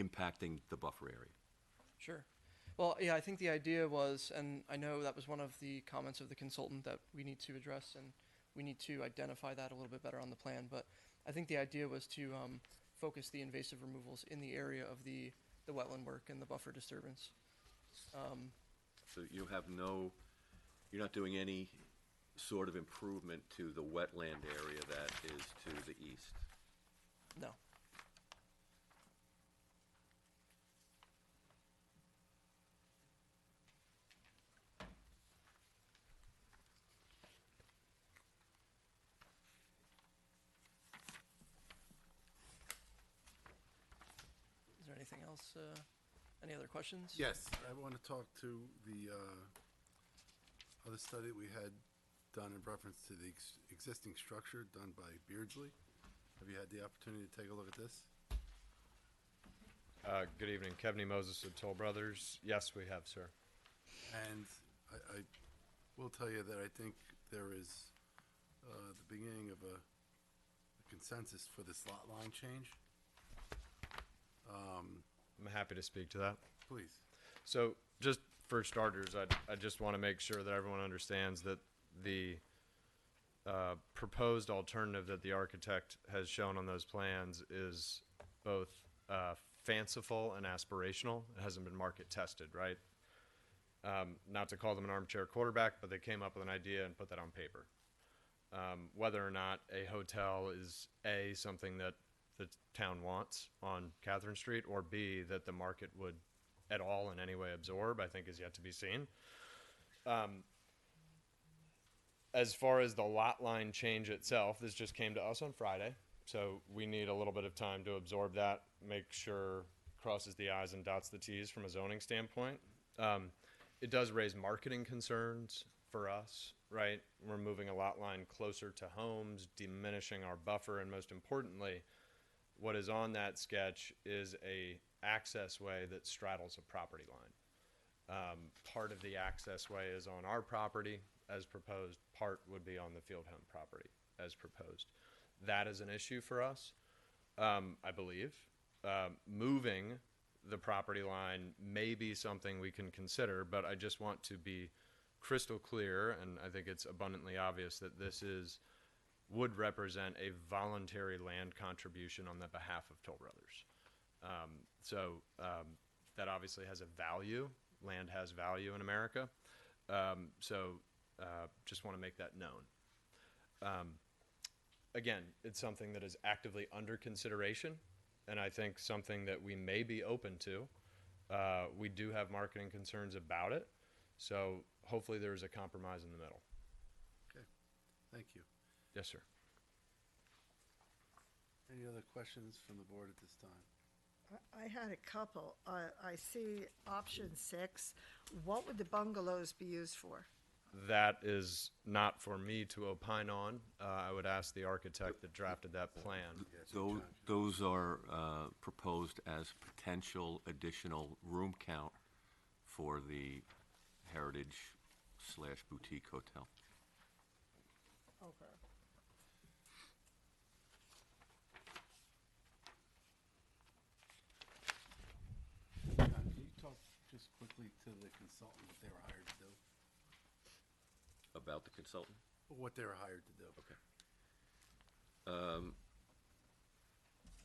impacting the buffer area? Sure. Well, yeah, I think the idea was, and I know that was one of the comments of the consultant that we need to address, and we need to identify that a little bit better on the plan. But I think the idea was to focus the invasive removals in the area of the wetland work and the buffer disturbance. So you're not doing any sort of improvement to the wetland area that is to the east? No. Is there anything else? Any other questions? Yes, I want to talk to the other study we had done in reference to the existing structure done by Beardsley. Have you had the opportunity to take a look at this? Good evening, Kevin E. Moses of Toll Brothers. Yes, we have, sir. And I will tell you that I think there is the beginning of a consensus for this lot line change. I'm happy to speak to that. Please. So, just for starters, I just want to make sure that everyone understands that the proposed alternative that the architect has shown on those plans is both fanciful and aspirational. It hasn't been market tested, right? Not to call them an armchair quarterback, but they came up with an idea and put that on paper. Whether or not a hotel is A, something that the town wants on Catherine Street, or B, that the market would at all in any way absorb, I think is yet to be seen. As far as the lot line change itself, this just came to us on Friday, so we need a little bit of time to absorb that, make sure crosses the I's and dots the T's from a zoning standpoint. It does raise marketing concerns for us, right? We're moving a lot line closer to homes, diminishing our buffer, and most importantly, what is on that sketch is a access way that straddles a property line. Part of the access way is on our property as proposed, part would be on the field home property as proposed. That is an issue for us, I believe. Moving the property line may be something we can consider, but I just want to be crystal clear, and I think it's abundantly obvious that this would represent a voluntary land contribution on the behalf of Toll Brothers. That obviously has a value. Land has value in America. Just want to make that known. Again, it's something that is actively under consideration, and I think something that we may be open to. We do have marketing concerns about it, so hopefully there is a compromise in the middle. Okay, thank you. Yes, sir. Any other questions from the board at this time? I had a couple. I see option 6. What would the bungalows be used for? That is not for me to opine on. I would ask the architect that drafted that plan. Those are proposed as potential additional room count for the Heritage/Boutique Hotel. Okay. Can you talk just quickly to the consultant what they were hired to do? About the consultant? What they were hired to do. Okay.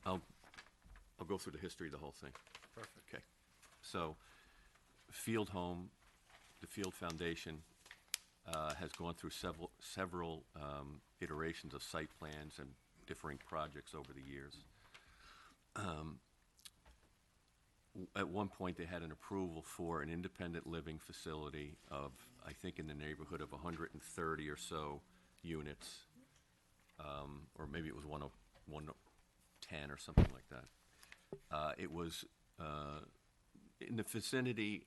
I'll go through the history of the whole thing. Perfect. Okay. So, Field Home the Field Foundation has gone through several iterations of site plans and differing projects over the years. At one point, they had an approval for an independent living facility of, I think, in the neighborhood of 130 or so units, or maybe it was 110 or something like that. It was in the vicinity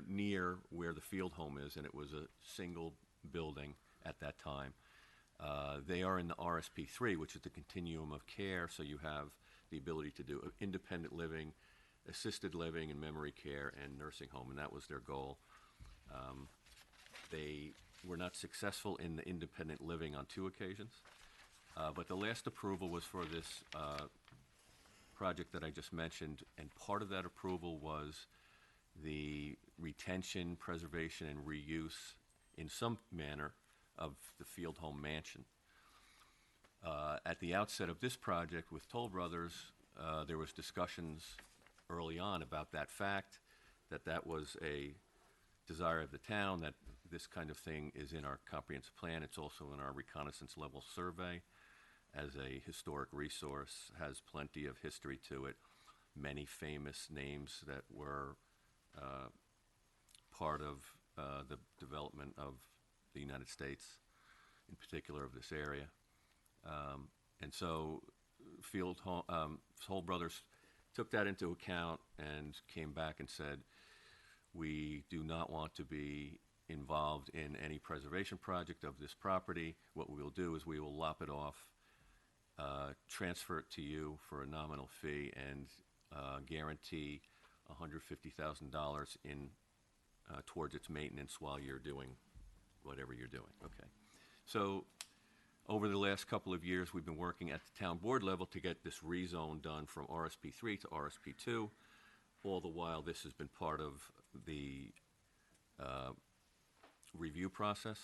near where the field home is, and it was a single building at that time. They are in the RSP3, which is the continuum of care, so you have the ability to do independent living, assisted living, and memory care, and nursing home, and that was their goal. They were not successful in the independent living on 2 occasions, but the last approval was for this project that I just mentioned, and part of that approval was the retention, preservation, and reuse in some manner of the field home mansion. At the outset of this project with Toll Brothers, there was discussions early on about that fact, that was a desire of the town, that this kind of thing is in our comprehensive plan. It's also in our reconnaissance level survey as a historic resource, has plenty of history to it, many famous names that were part of the development of the United States, in particular of this area. And so Toll Brothers took that into account and came back and said, we do not want to be involved in any preservation project of this property. What we will do is we will lop it off, transfer it to you for a nominal fee, and guarantee $150,000 in towards its maintenance while you're doing whatever you're doing. Okay. So over the last couple of years, we've been working at the town board level to get this rezone done from RSP3 to RSP2. All the while, this has been part of the review process.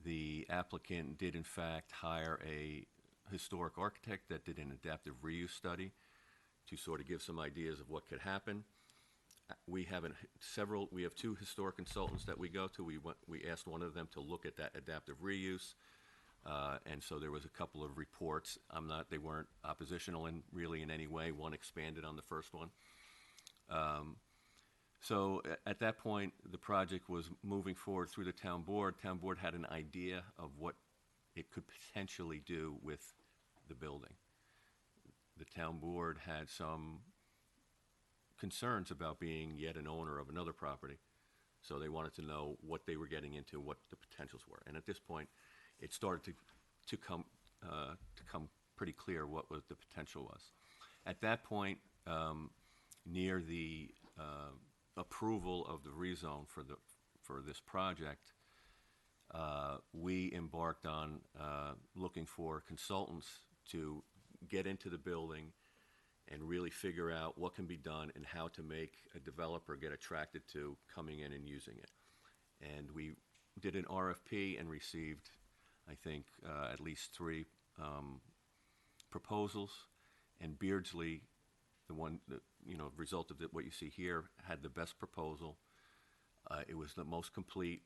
The applicant did, in fact, hire a historic architect that did an adaptive reuse study to sort of give some ideas of what could happen. We have 2 historic consultants that we go to. We asked one of them to look at that adaptive reuse. And so there was a couple of reports. They weren't oppositional really in any way. One expanded on the first one. So at that point, the project was moving forward through the town board. Town board had an idea of what it could potentially do with the building. The town board had some concerns about being yet an owner of another property. So they wanted to know what they were getting into, what the potentials were. And at this point, it started to come pretty clear what the potential was. At that point, near the approval of the rezone for this project, we embarked on looking for consultants to get into the building and really figure out what can be done and how to make a developer get attracted to coming in and using it. And we did an RFP and received, I think, at least 3 proposals, and Beardsley, the one that, result of what you see here, had the best proposal. It was the most complete.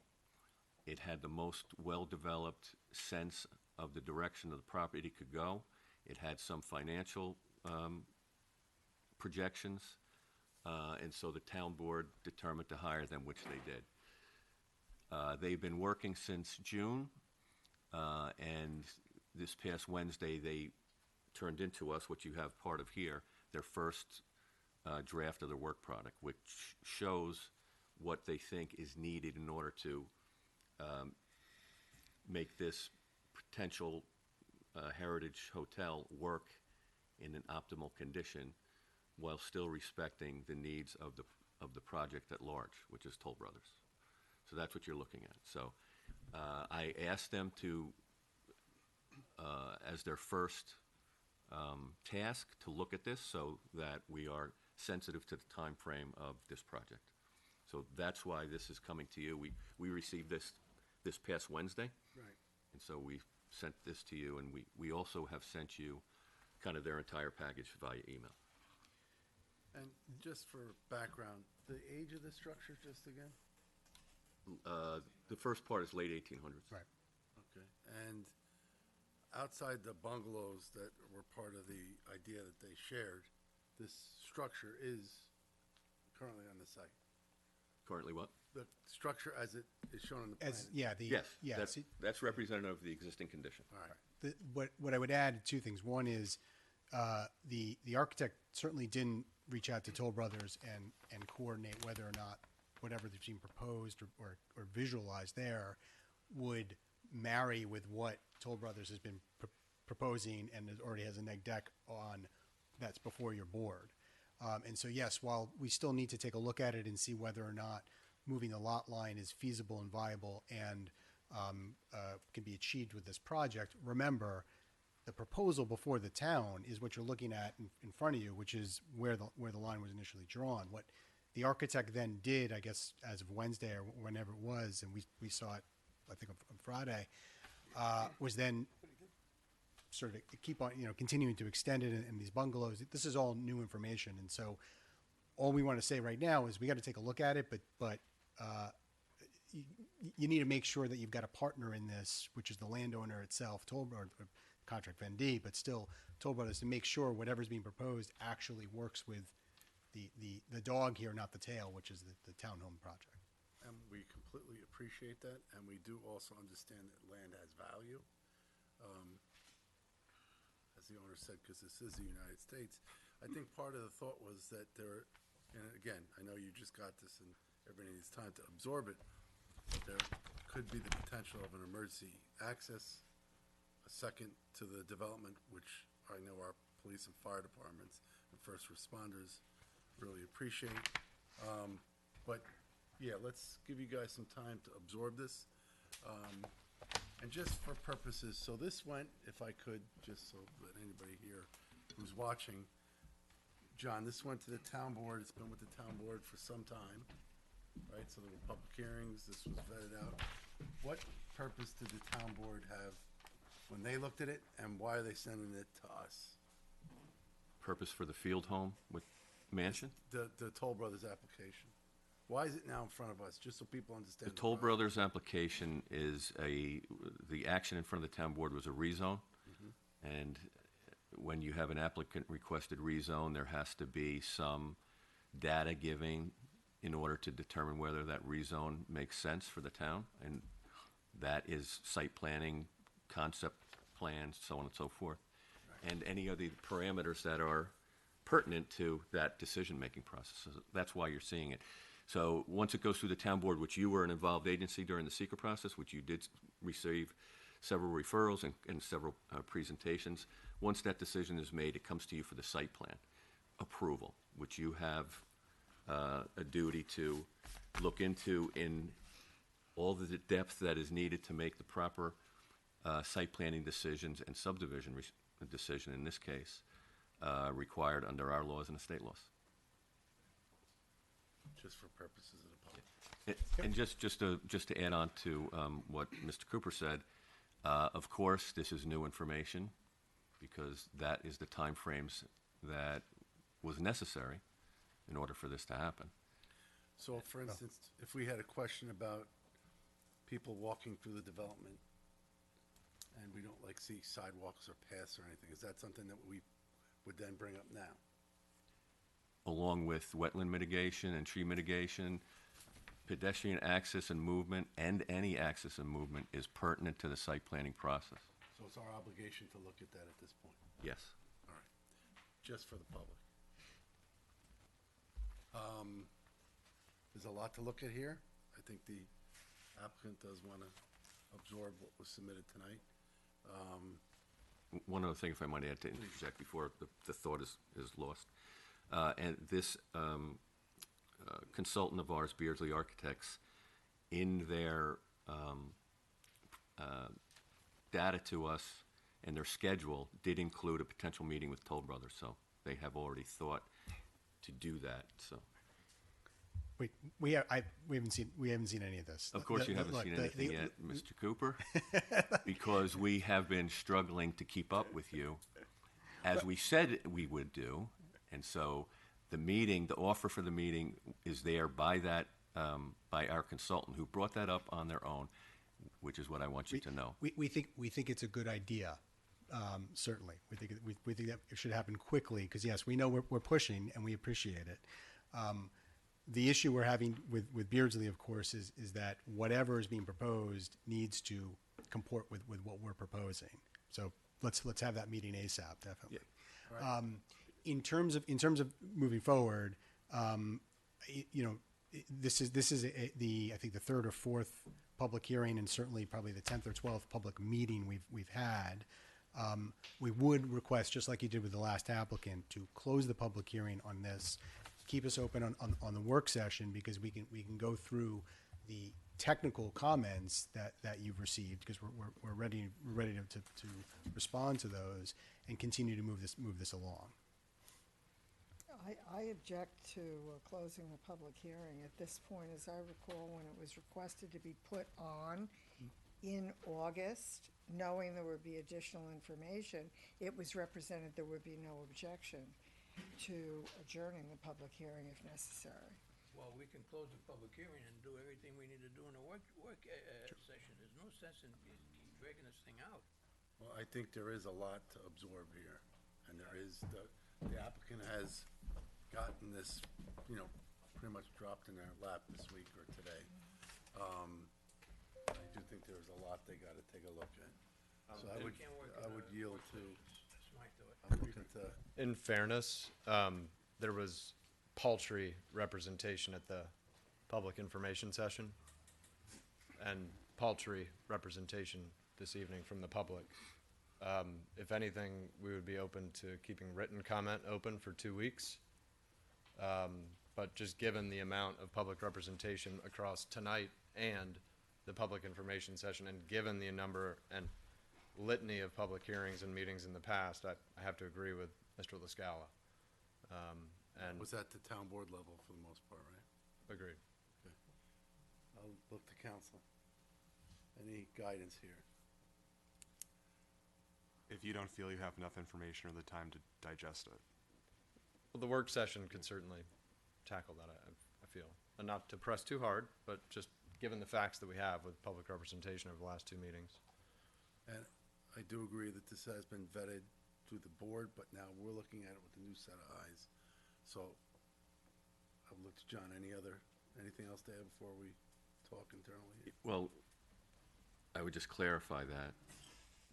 It had the most well-developed sense of the direction of the property could go. It had some financial projections, and so the town board determined to hire them, which they did. They've been working since June, and this past Wednesday they turned into us, what you have part of here, their first draft of the work product, which shows what they think is needed in order to make this potential heritage hotel work in an optimal condition while still respecting the needs of the project at large, which is Toll Brothers. So that's what you're looking at. So I asked them to, as their first task, to look at this so that we are sensitive to the time frame of this project. So that's why this is coming to you. We received this past Wednesday. Right. And so we sent this to you, and we also have sent you kind of their entire package via email. And just for background, the age of the structure, just again? The first part is late 1800s. Right. Okay. And outside the bungalows that were part of the idea that they shared, this structure is currently on the site. Currently what? The structure as it is shown on the plan. Yes, that's representative of the existing condition. All right. What I would add, two things. One is the architect certainly didn't reach out to Toll Brothers and coordinate whether or not whatever's being proposed or visualized there would marry with what Toll Brothers has been proposing and already has a neg deck on that's before your board. And so, yes, while we still need to take a look at it and see whether or not moving the lot line is feasible and viable and can be achieved with this project, remember, the proposal before the town is what you're looking at in front of you, which is where the line was initially drawn. What the architect then did, I guess, as of Wednesday or whenever it was, and we saw it, I think, on Friday, was then sort of keep on, continuing to extend it in these bungalows. This is all new information, and so all we want to say right now is we got to take a look at it, but you need to make sure that you've got a partner in this, which is the landowner itself, or contract vendee, but still Toll Brothers, to make sure whatever's being proposed actually works with the dog here, not the tail, which is the townhome project. And we completely appreciate that, and we do also understand that land has value. As the owner said, because this is the United States, I think part of the thought was that and again, I know you just got this and everybody needs time to absorb it, but there could be the potential of an emergency access, a second to the development, which I know our police and fire departments and first responders really appreciate. But yeah, let's give you guys some time to absorb this. And just for purposes, so this went, if I could, just so that anybody here who's watching, John, this went to the town board. It's been with the town board for some time, right? So there were public hearings. This was vetted out. What purpose did the town board have when they looked at it, and why are they sending it to us? Purpose for the field home with mansion? The Toll Brothers application. Why is it now in front of us, just so people understand? The Toll Brothers application is the action in front of the town board was a rezone. And when you have an applicant requested rezone, there has to be some data giving in order to determine whether that rezone makes sense for the town. And that is site planning, concept plans, so on and so forth. And any of the parameters that are pertinent to that decision-making process. So that's why you're seeing it. So once it goes through the town board, which you were an involved agency during the secret process, which you did receive several referrals and several presentations, once that decision is made, it comes to you for the site plan approval, which you have a duty to look into in all the depth that is needed to make the proper site planning decisions and subdivision decision, in this case, required under our laws and the state laws. Just for purposes of the public. And just to add on to what Mr. Cooper said, of course, this is new information because that is the timeframes that was necessary in order for this to happen. So, for instance, if we had a question about people walking through the development and we don't see sidewalks or paths or anything, is that something that we would then bring up now? Along with wetland mitigation and tree mitigation, pedestrian access and movement, and any access and movement is pertinent to the site planning process. So it's our obligation to look at that at this point? Yes. All right. Just for the public. There's a lot to look at here. I think the applicant does want to absorb what was submitted tonight. One other thing, if I might add, to interject before the thought is lost. And this consultant of ours, Beardsley Architects, in their data to us and their schedule did include a potential meeting with Toll Brothers, so they have already thought to do that. So, Wait, we haven't seen any of this. of course, you haven't seen anything yet, Mr. Cooper, because we have been struggling to keep up with you, as we said we would do. And so the offer for the meeting is there by that by our consultant, who brought that up on their own, which is what I want you to know. We think it's a good idea. Certainly, we think that it should happen quickly because yes, we know we're pushing and we appreciate it. The issue we're having with Beardsley, of course, is that whatever is being proposed needs to comport with what we're proposing. So let's have that meeting ASAP, definitely. Yeah. Right. In terms of moving forward, this is I think the third or fourth public hearing, and certainly probably the 10th or 12th public meeting we've had. We would request, just like you did with the last applicant, to close the public hearing on this, keep us open on the work session, because we can go through the technical comments that you've received, because we're ready to respond to those and continue to move this along. I object to closing the public hearing at this point. As I recall, when it was requested to be put on in August, knowing there would be additional information, it was represented there would be no objection to adjourning the public hearing if necessary. Well, we can close the public hearing and do everything we need to do in a work session. There's no sense in keep dragging this thing out. Well, I think there is a lot to absorb here, and there is, the applicant has gotten this, pretty much dropped in their lap this week or today. I do think there's a lot they gotta take a look at. So I would yield to, I'm looking to. In fairness, there was paltry representation at the public information session and paltry representation this evening from the public. If anything, we would be open to keeping written comment open for 2 weeks. But just given the amount of public representation across tonight and the public information session, and given the number and litany of public hearings and meetings in the past, I have to agree with Mr. LaScala. And Was at the town board level for the most part, right? agreed. Okay. I'll look to council. Any guidance here? If you don't feel you have enough information or the time to digest it. Well, the work session could certainly tackle that, I feel. And not to press too hard, but just given the facts that we have with public representation over the last 2 meetings. And I do agree that this has been vetted through the board, but now we're looking at it with a new set of eyes. So I've looked to John. Anything else to add before we talk internally? Well, I would just clarify that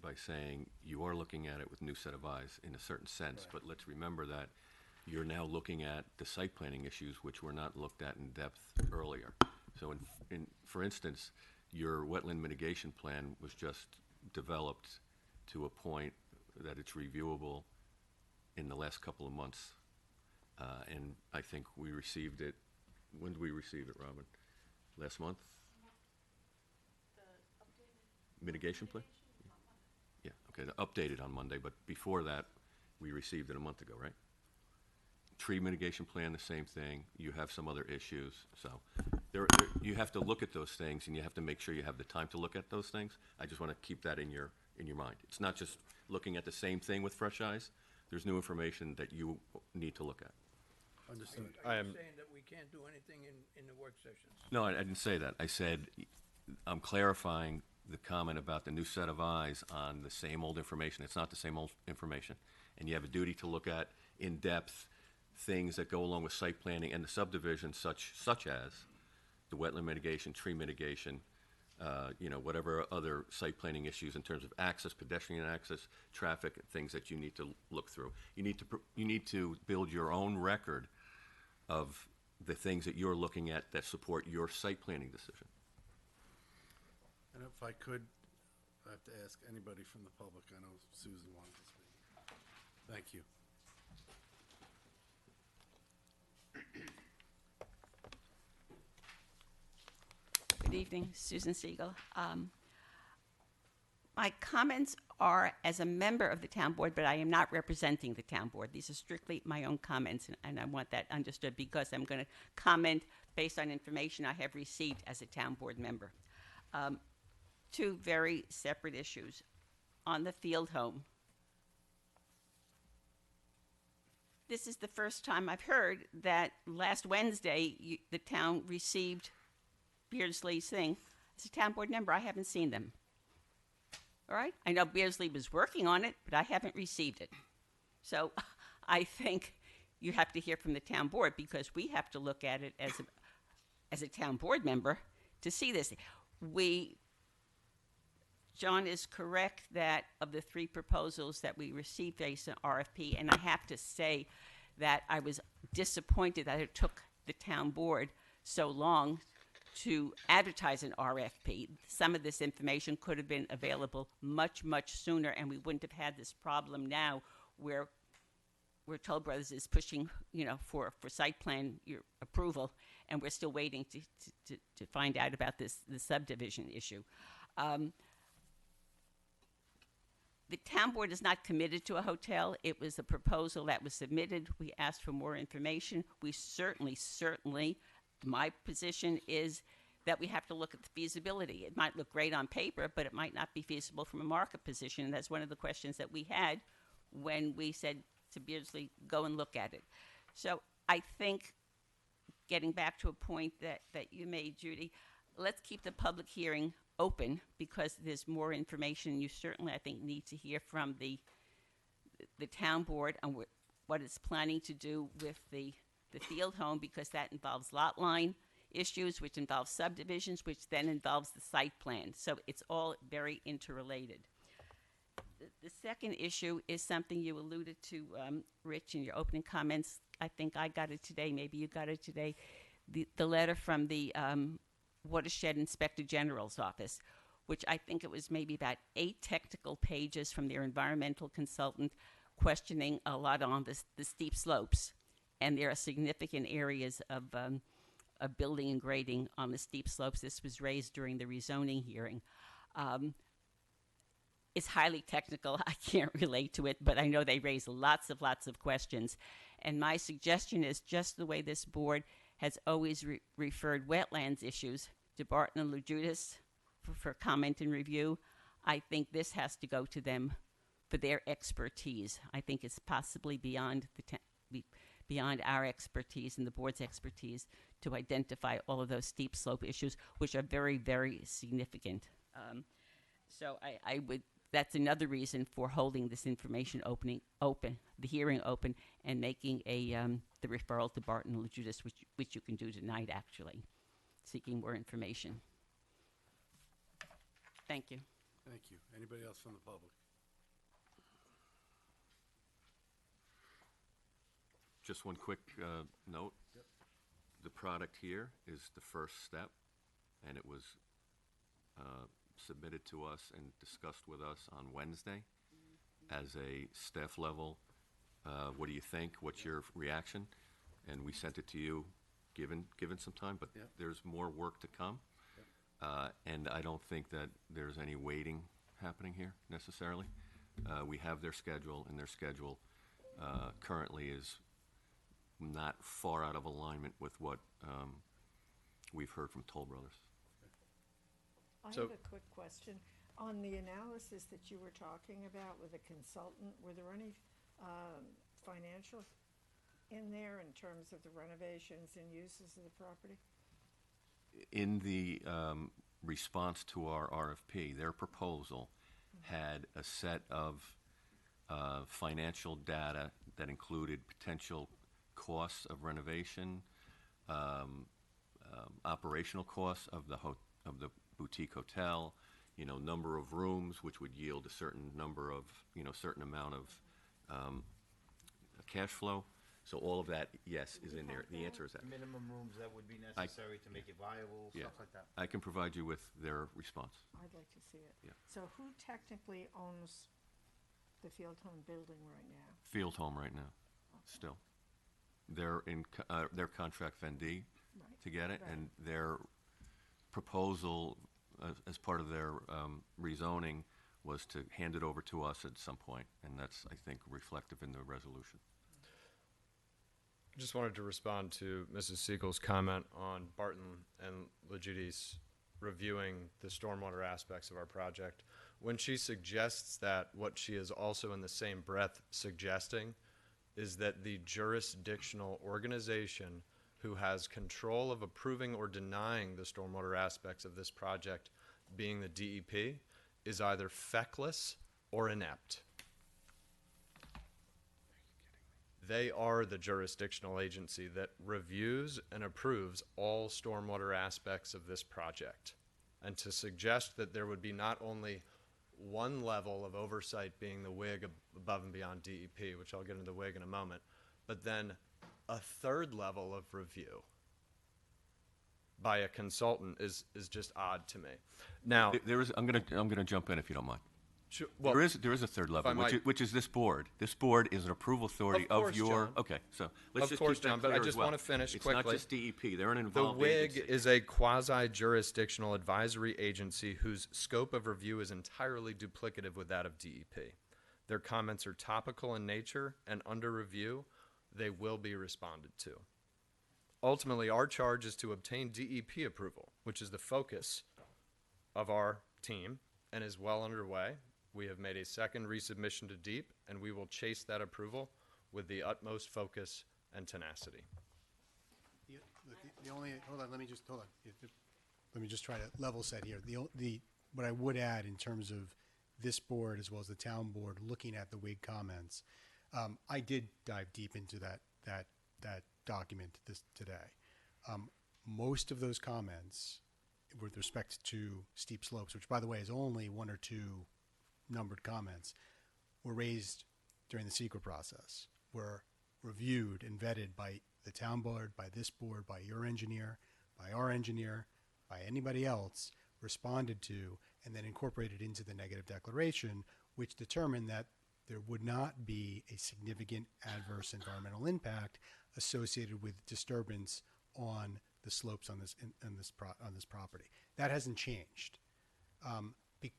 by saying you are looking at it with a new set of eyes in a certain sense, Right. but let's remember that you're now looking at the site planning issues which were not looked at in depth earlier. So for instance, your wetland mitigation plan was just developed to a point that it's reviewable in the last couple of months. And I think we received it, when did we receive it, Robin? Last month? Mitigation plan? Yeah, okay, updated on Monday, but before that, we received it a month ago, right? Tree mitigation plan, the same thing. You have some other issues, so you have to look at those things, and you have to make sure you have the time to look at those things. I just want to keep that in your mind. It's not just looking at the same thing with fresh eyes. There's new information that you need to look at. Understood. Are you saying that we can't do anything in the work sessions? No, I didn't say that. I said I'm clarifying the comment about the new set of eyes on the same old information. It's not the same old information. And you have a duty to look at in depth things that go along with site planning and the subdivision, such as the wetland mitigation, tree mitigation, whatever other site planning issues in terms of access, pedestrian access, traffic, things that you need to look through. You need to build your own record of the things that you're looking at that support your site planning decision. And if I could, I have to ask anybody from the public. I know Susan wanted to speak. Thank you. Good evening, Susan Siegel. My comments are as a member of the town board, but I am not representing the town board. These are strictly my own comments, and I want that understood because I'm going to comment based on information I have received as a town board member. Two very separate issues. On the field home, this is the first time I've heard that last Wednesday the town received Beardsley's thing. As a town board member, I haven't seen them. All right? I know Beardsley was working on it, but I haven't received it. So I think you have to hear from the town board, because we have to look at it as a town board member to see this. John is correct that of the 3 proposals that we received based on RFP, and I have to say that I was disappointed that it took the town board so long to advertise an RFP. Some of this information could have been available much, much sooner, and we wouldn't have had this problem now where Toll Brothers is pushing, for site plan approval, and we're still waiting to find out about the subdivision issue. The town board is not committed to a hotel. It was a proposal that was submitted. We asked for more information. We certainly, my position is that we have to look at the feasibility. It might look great on paper, but it might not be feasible from a market position. And that's one of the questions that we had when we said to Beardsley, go and look at it. So I think, getting back to a point that you made, Judy, let's keep the public hearing open, because there's more information. You certainly, I think, need to hear from the town board on what it's planning to do with the field home, because that involves lot line issues, which involves subdivisions, which then involves the site plan. So it's all very interrelated. The second issue is something you alluded to, Rich, in your opening comments. I think I got it today. Maybe you got it today. The letter from the Watershed Inspector General's office, which I think it was maybe about 8 technical pages from their environmental consultant, questioning a lot on the steep slopes. And there are significant areas of building and grading on the steep slopes. This was raised during the rezoning hearing. It's highly technical. I can't relate to it, but I know they raise lots of questions. And my suggestion is, just the way this board has always referred wetlands issues to Barton and Lujudas for comment and review, I think this has to go to them for their expertise. I think it's possibly beyond our expertise and the board's expertise to identify all of those steep slope issues, which are very, very significant. So I would. That's another reason for holding this information the hearing open, and making the referral to Barton and Lujudas, which you can do tonight, actually, seeking more information. Thank you. Thank you. Anybody else from the public? Just one quick note. Yep. The product here is the first step, and it was submitted to us and discussed with us on Wednesday as a staff level. What do you think? What's your reaction? And we sent it to you, given some time, but Yep. there's more work to come. And I don't think that there's any waiting happening here necessarily. We have their schedule, and their schedule currently is not far out of alignment with what we've heard from Toll Brothers. I So- have a quick question. On the analysis that you were talking about with a consultant, were there any financials in there in terms of the renovations and uses of the property? In the response to our RFP, their proposal had a set of financial data that included potential costs of renovation, operational costs of the boutique hotel, number of rooms, which would yield a certain number of, certain amount of cash flow. So all of that, yes, is in there. The answer is that. Minimum rooms that would be necessary to make it viable, Yeah. stuff like that. I can provide you with their response. I'd like to see it. Yeah. So who technically owns the Field Home building right now? Field Home right now, still. They're in their contract Vendee Right. to get it, Right. and their proposal as part of their rezoning was to hand it over to us at some point, and that's, I think, reflective in the resolution. I just wanted to respond to Mrs. Siegel's comment on Barton and Lujudi's reviewing the stormwater aspects of our project. When she suggests that, what she is also in the same breath suggesting is that the jurisdictional organization who has control of approving or denying the stormwater aspects of this project, being the DEP, is either feckless or inept. They are the jurisdictional agency that reviews and approves all stormwater aspects of this project. And to suggest that there would be not only one level of oversight being the WIG above and beyond DEP, which I'll get into the WIG in a moment, but then a third level of review by a consultant is just odd to me. Now, I'm gonna jump in if you don't mind. Sure, well, there is a third level, I might- which is this board. This board is an approval authority Of course, of your. John. Okay, so let's Of just course, keep that John, but I clear just as well. want to finish it's quickly. It's not just DEP; they're an The involved WIG agency. is a quasi-jurisdictional advisory agency whose scope of review is entirely duplicative with that of DEP. Their comments are topical in nature, and under review, they will be responded to. Ultimately, our charge is to obtain DEP approval, which is the focus of our team and is well underway. We have made a second resubmission to DEEP, and we will chase that approval with the utmost focus and tenacity. The only, hold on, let me just try to level set here. What I would add in terms of this board as well as the town board looking at the WIG comments, I did dive deep into that document today. Most of those comments with respect to steep slopes, which by the way is only one or two numbered comments, were raised during the secret process, were reviewed and vetted by the town board, by this board, by your engineer, by our engineer, by anybody else, responded to, and then incorporated into the negative declaration, which determined that there would not be a significant adverse environmental impact associated with disturbance on the slopes on this property. That hasn't changed.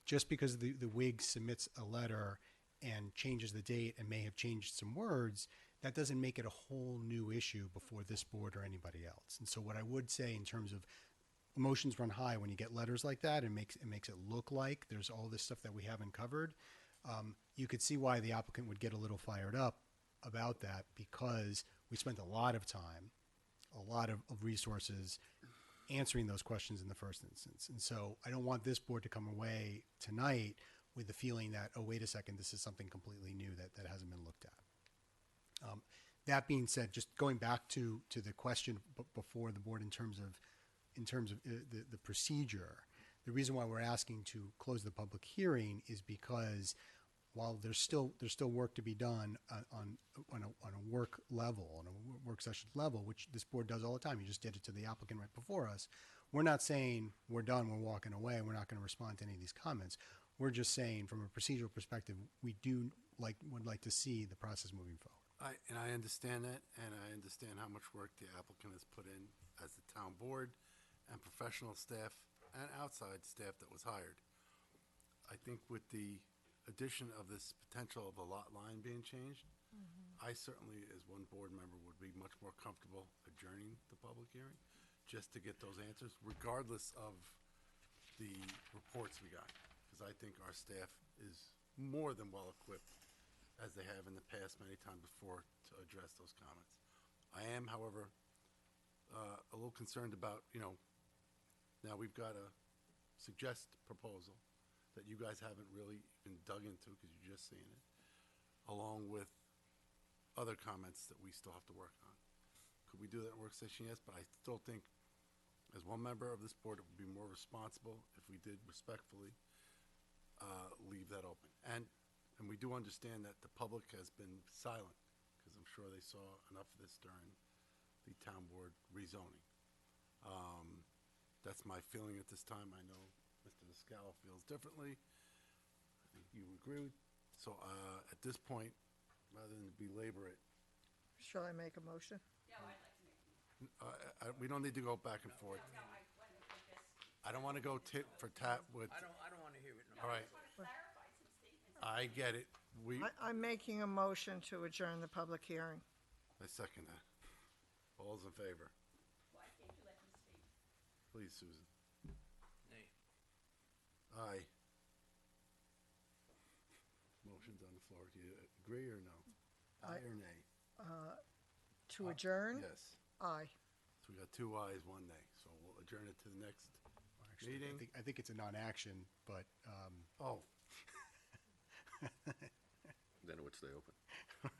Just because the WIG submits a letter and changes the date and may have changed some words, that doesn't make it a whole new issue before this board or anybody else. And so what I would say in terms of emotions run high when you get letters like that, it makes it look like there's all this stuff that we haven't covered. You could see why the applicant would get a little fired up about that, because we spent a lot of time, a lot of resources answering those questions in the first instance. And so I don't want this board to come away tonight with the feeling that, oh, wait a second, this is something completely new that hasn't been looked at. That being said, just going back to the question before the board in terms of the procedure, the reason why we're asking to close the public hearing is because while there's still work to be done on a work level, on a work session level, which this board does all the time. You just did it to the applicant right before us. We're not saying we're done, we're walking away, we're not going to respond to any of these comments. We're just saying from a procedural perspective, we would like to see the process moving forward. I understand that, and I understand how much work the applicant has put in as the town board and professional staff and outside staff that was hired. I think with the addition of this potential of a lot line being changed, I certainly, as one board member, would be much more comfortable adjourning the public hearing just to get those answers, regardless of the reports we got, because I think our staff is more than well equipped, as they have in the past many times before, to address those comments. I am, however, a little concerned about, now we've got a suggest proposal that you guys haven't really even dug into because you're just seeing it, along with other comments that we still have to work on. Could we do that in work session? Yes, but I still think as one member of this board, it would be more responsible if we did respectfully leave that open. And we do understand that the public has been silent, because I'm sure they saw enough of this during the town board rezoning. That's my feeling at this time. I know Mr. Niscala feels differently. I think you agree with. So at this point, rather than belabor it, Shall I make a motion? we don't need to go back and forth. I don't want to go tit for tat with. I don't want to hear it. No. All right. I get it. I'm making a motion to adjourn the public hearing. I second that. All's in favor? Please, Susan. Nay. Aye. Motion's on the floor. Do you agree or no? Aye or nay? To adjourn? Yes. Aye. So we got 2 ayes, 1 nay. So we'll adjourn it to the next Actually, meeting. I think it's a non-action, but, Oh, Then it would stay open.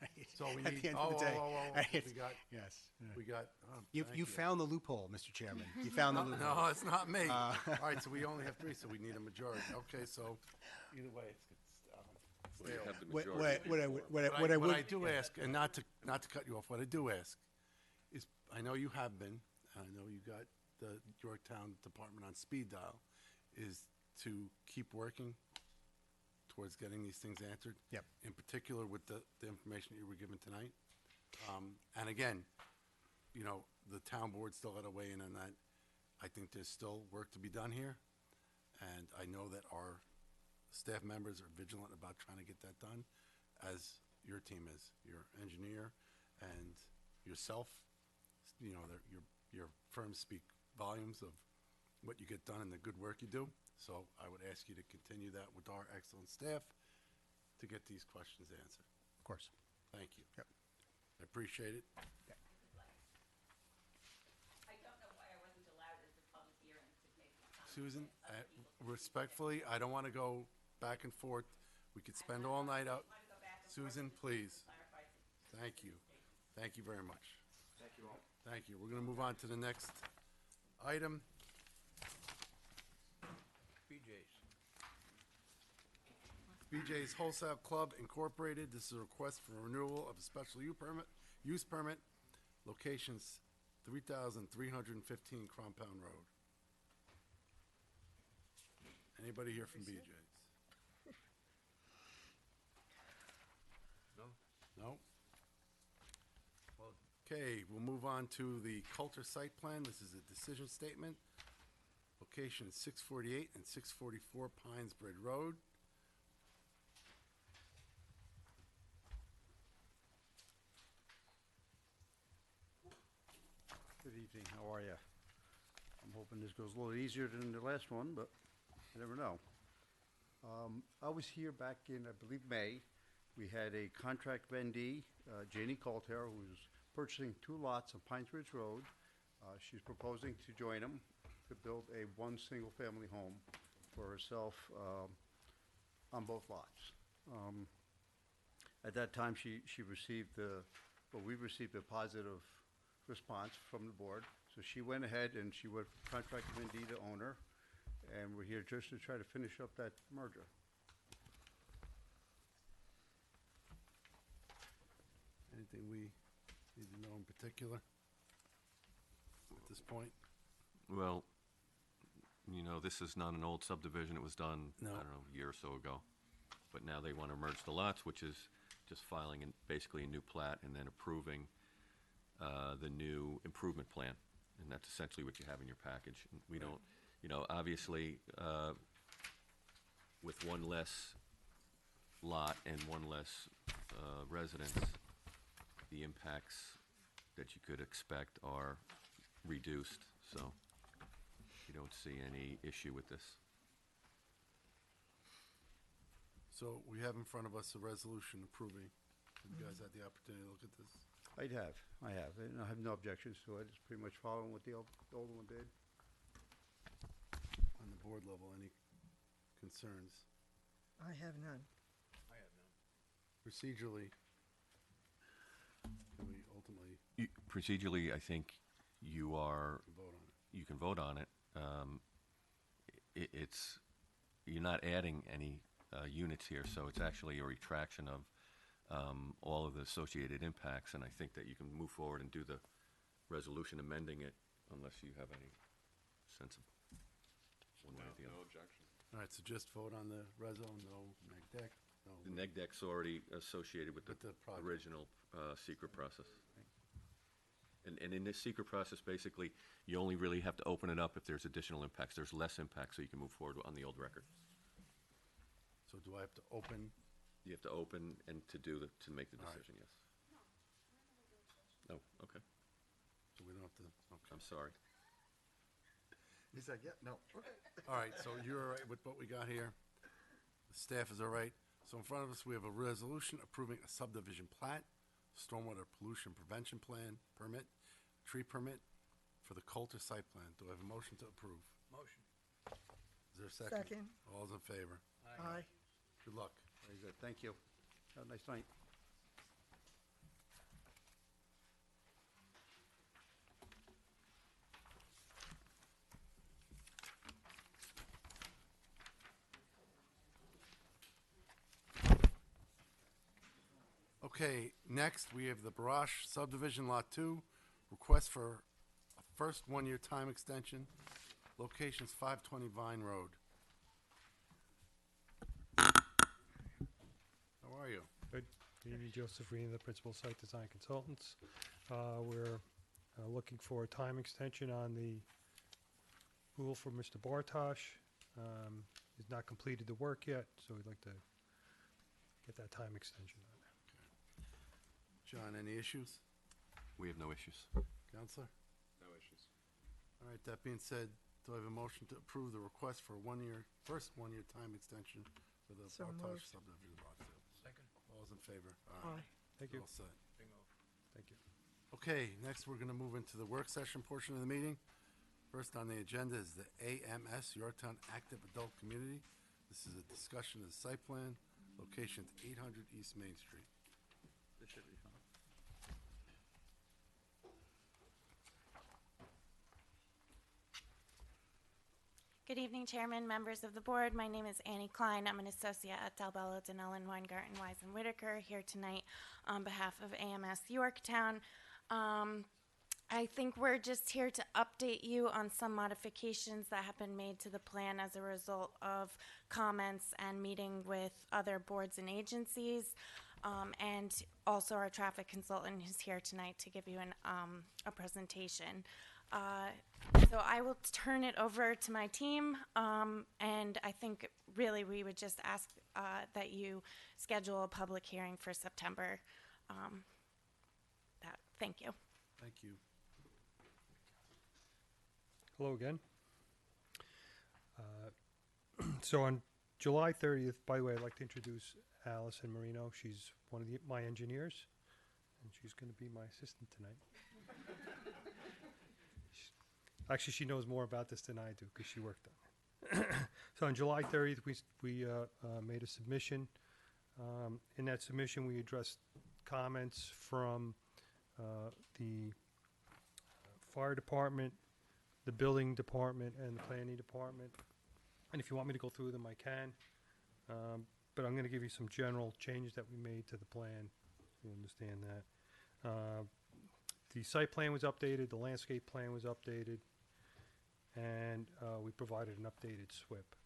right. so we At need, the end of the day. we got, Yes. we got, You thank found the loophole, Mr. Chairman. You found the loophole. No, it's not me. All right, so we only have 3, so we need a majority. Okay, so either way, it's Well, you have the What- majority. what I would- what I What I would- do ask, and not to cut you off, what I do ask is, I know you have been, and I know you got the Yorktown Department on speed dial, is to keep working towards getting these things answered. Yep. In particular with the information that you were given tonight. And again, you know, the town board still got to weigh in on that. I think there's still work to be done here. And I know that our staff members are vigilant about trying to get that done, as your team is, your engineer and yourself. You know, your firms speak volumes of what you get done and the good work you do. So I would ask you to continue that with our excellent staff to get these questions answered. Of course. Thank you. Yep. I appreciate it. I don't know why I wasn't allowed at the public hearing to make a comment. Susan, respectfully, I don't want to go back and forth. We could spend all night out. Susan, please. Thank you. Thank you very much. Thank you all. Thank you. We're going to move on to the next item. BJ's Wholesale Club Incorporated. This is a request for renewal of a special use permit, locations 3,315 Compound Road. Anybody here from BJ's? No? Okay, we'll move on to the Coulter site plan. This is a decision statement. Location is 648 and 644 Pines Bridge Road. Good evening, how are you? I'm hoping this goes a little easier than the last one, but you never know. I was here back in, I believe, May. We had a contract vendee, Janie Coulter, who's purchasing 2 lots on Pines Ridge Road. She's proposing to join them to build one single-family home for herself on both lots. At that time, she received we received a positive response from the board. So she went ahead and she went from contract vendee to owner, and we're here just to try to finish up that merger. Anything we need to know in particular at this point? Well, you know, this is not an old subdivision. It was done, No. I don't know, a year or so ago. But now they want to merge the lots, which is just filing basically a new plat and then approving the new improvement plan. And that's essentially what you have in your package. And we don't, you know, obviously, with one less lot and one less residence, the impacts that you could expect are reduced. So you don't see any issue with this. So we have in front of us a resolution approving. Have you guys had the opportunity to look at this? I have, and I have no objections to it. It's pretty much following what the old one did. On the board level, any concerns? I have none. Procedurally, can we ultimately Procedurally, I think you are, vote on it? you can vote on it. It's, you're not adding any units here, so it's actually a retraction of all of the associated impacts, and I think that you can move forward and do the resolution amending it unless you have any sense of one way or the other. objection. All right, so just vote on the reso, no neg deck, no. The neg deck's already associated with the With the project. original secret process. And in this secret process, basically, you only really have to open it up if there's additional impacts. There's less impacts, so you can move forward on the old record. So do I have to open? You have to open and to make the All right. decision, yes. Oh, okay. So we don't have to, okay. I'm sorry. He's like, yeah, no. All right, so you're all right with what we got here? The staff is all right? So in front of us, we have a resolution approving a subdivision plat, stormwater pollution prevention plan permit, tree permit for the Coulter site plan. Do I have a motion to approve? Motion. Is there a second? Second. All those in favor? Aye. Good luck. Very good, thank you. Have a nice night. Okay, next, we have the Barash subdivision Lot 2, request for a first one-year time extension. Location's 520 Vine Road. How are you? Good. Good evening, Joseph Reed, the Principal Site Design Consultants. We're looking for a time extension on the rule for Mr. Bartosh. He's not completed the work yet, so we'd like to get that time extension on. John, any issues? We have no issues. Counselor? No issues. All right, that being said, do I have a motion to approve the request for a first one-year time extension for the So Bartosh moved. subdivision Lot 2? Second. All those in favor? Aye. Thank you. All set. Bingo. Thank you. Okay, next we're going to move into the work session portion of the meeting. First on the agenda is the AMS, Yorktown Active Adult Community. This is a discussion of the site plan, location 800 East Main Street. This should be fine. Good evening, Chairman, members of the board. My name is Annie Klein. I'm an associate at Dalbello, Denellen, Weingarten, Wise, and Whitaker here tonight on behalf of AMS Yorktown. I think we're just here to update you on some modifications that have been made to the plan as a result of comments and meeting with other boards and agencies. And also our traffic consultant who's here tonight to give you a presentation. So I will turn it over to my team, and I think really we would just ask that you schedule a public hearing for September. Thank you. Thank you. Hello again. So on July 30th, by the way, I'd like to introduce Allison Marino. She's one of my engineers, and she's going to be my assistant tonight. Actually, she knows more about this than I do because she worked on it. So on July 30th, we made a submission. In that submission, we addressed comments from the fire department, the building department, and the planning department. And if you want me to go through them, I can. But I'm going to give you some general changes that we made to the plan, so you understand that. The site plan was updated, the landscape plan was updated, and we provided an updated SWIP.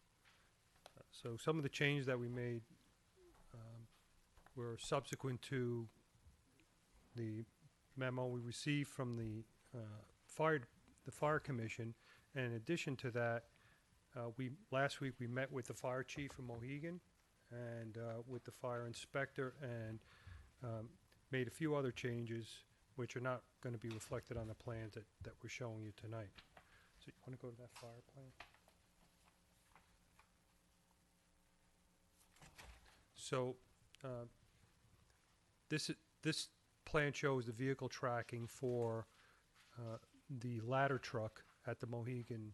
So some of the changes that we made were subsequent to the memo we received from the fire commission. And in addition to that, last week we met with the fire chief in Mohegan and with the fire inspector and made a few other changes which are not going to be reflected on the plans that we're showing you tonight. So you want to go to that fire plan? So this plan shows the vehicle tracking for the ladder truck at the Mohegan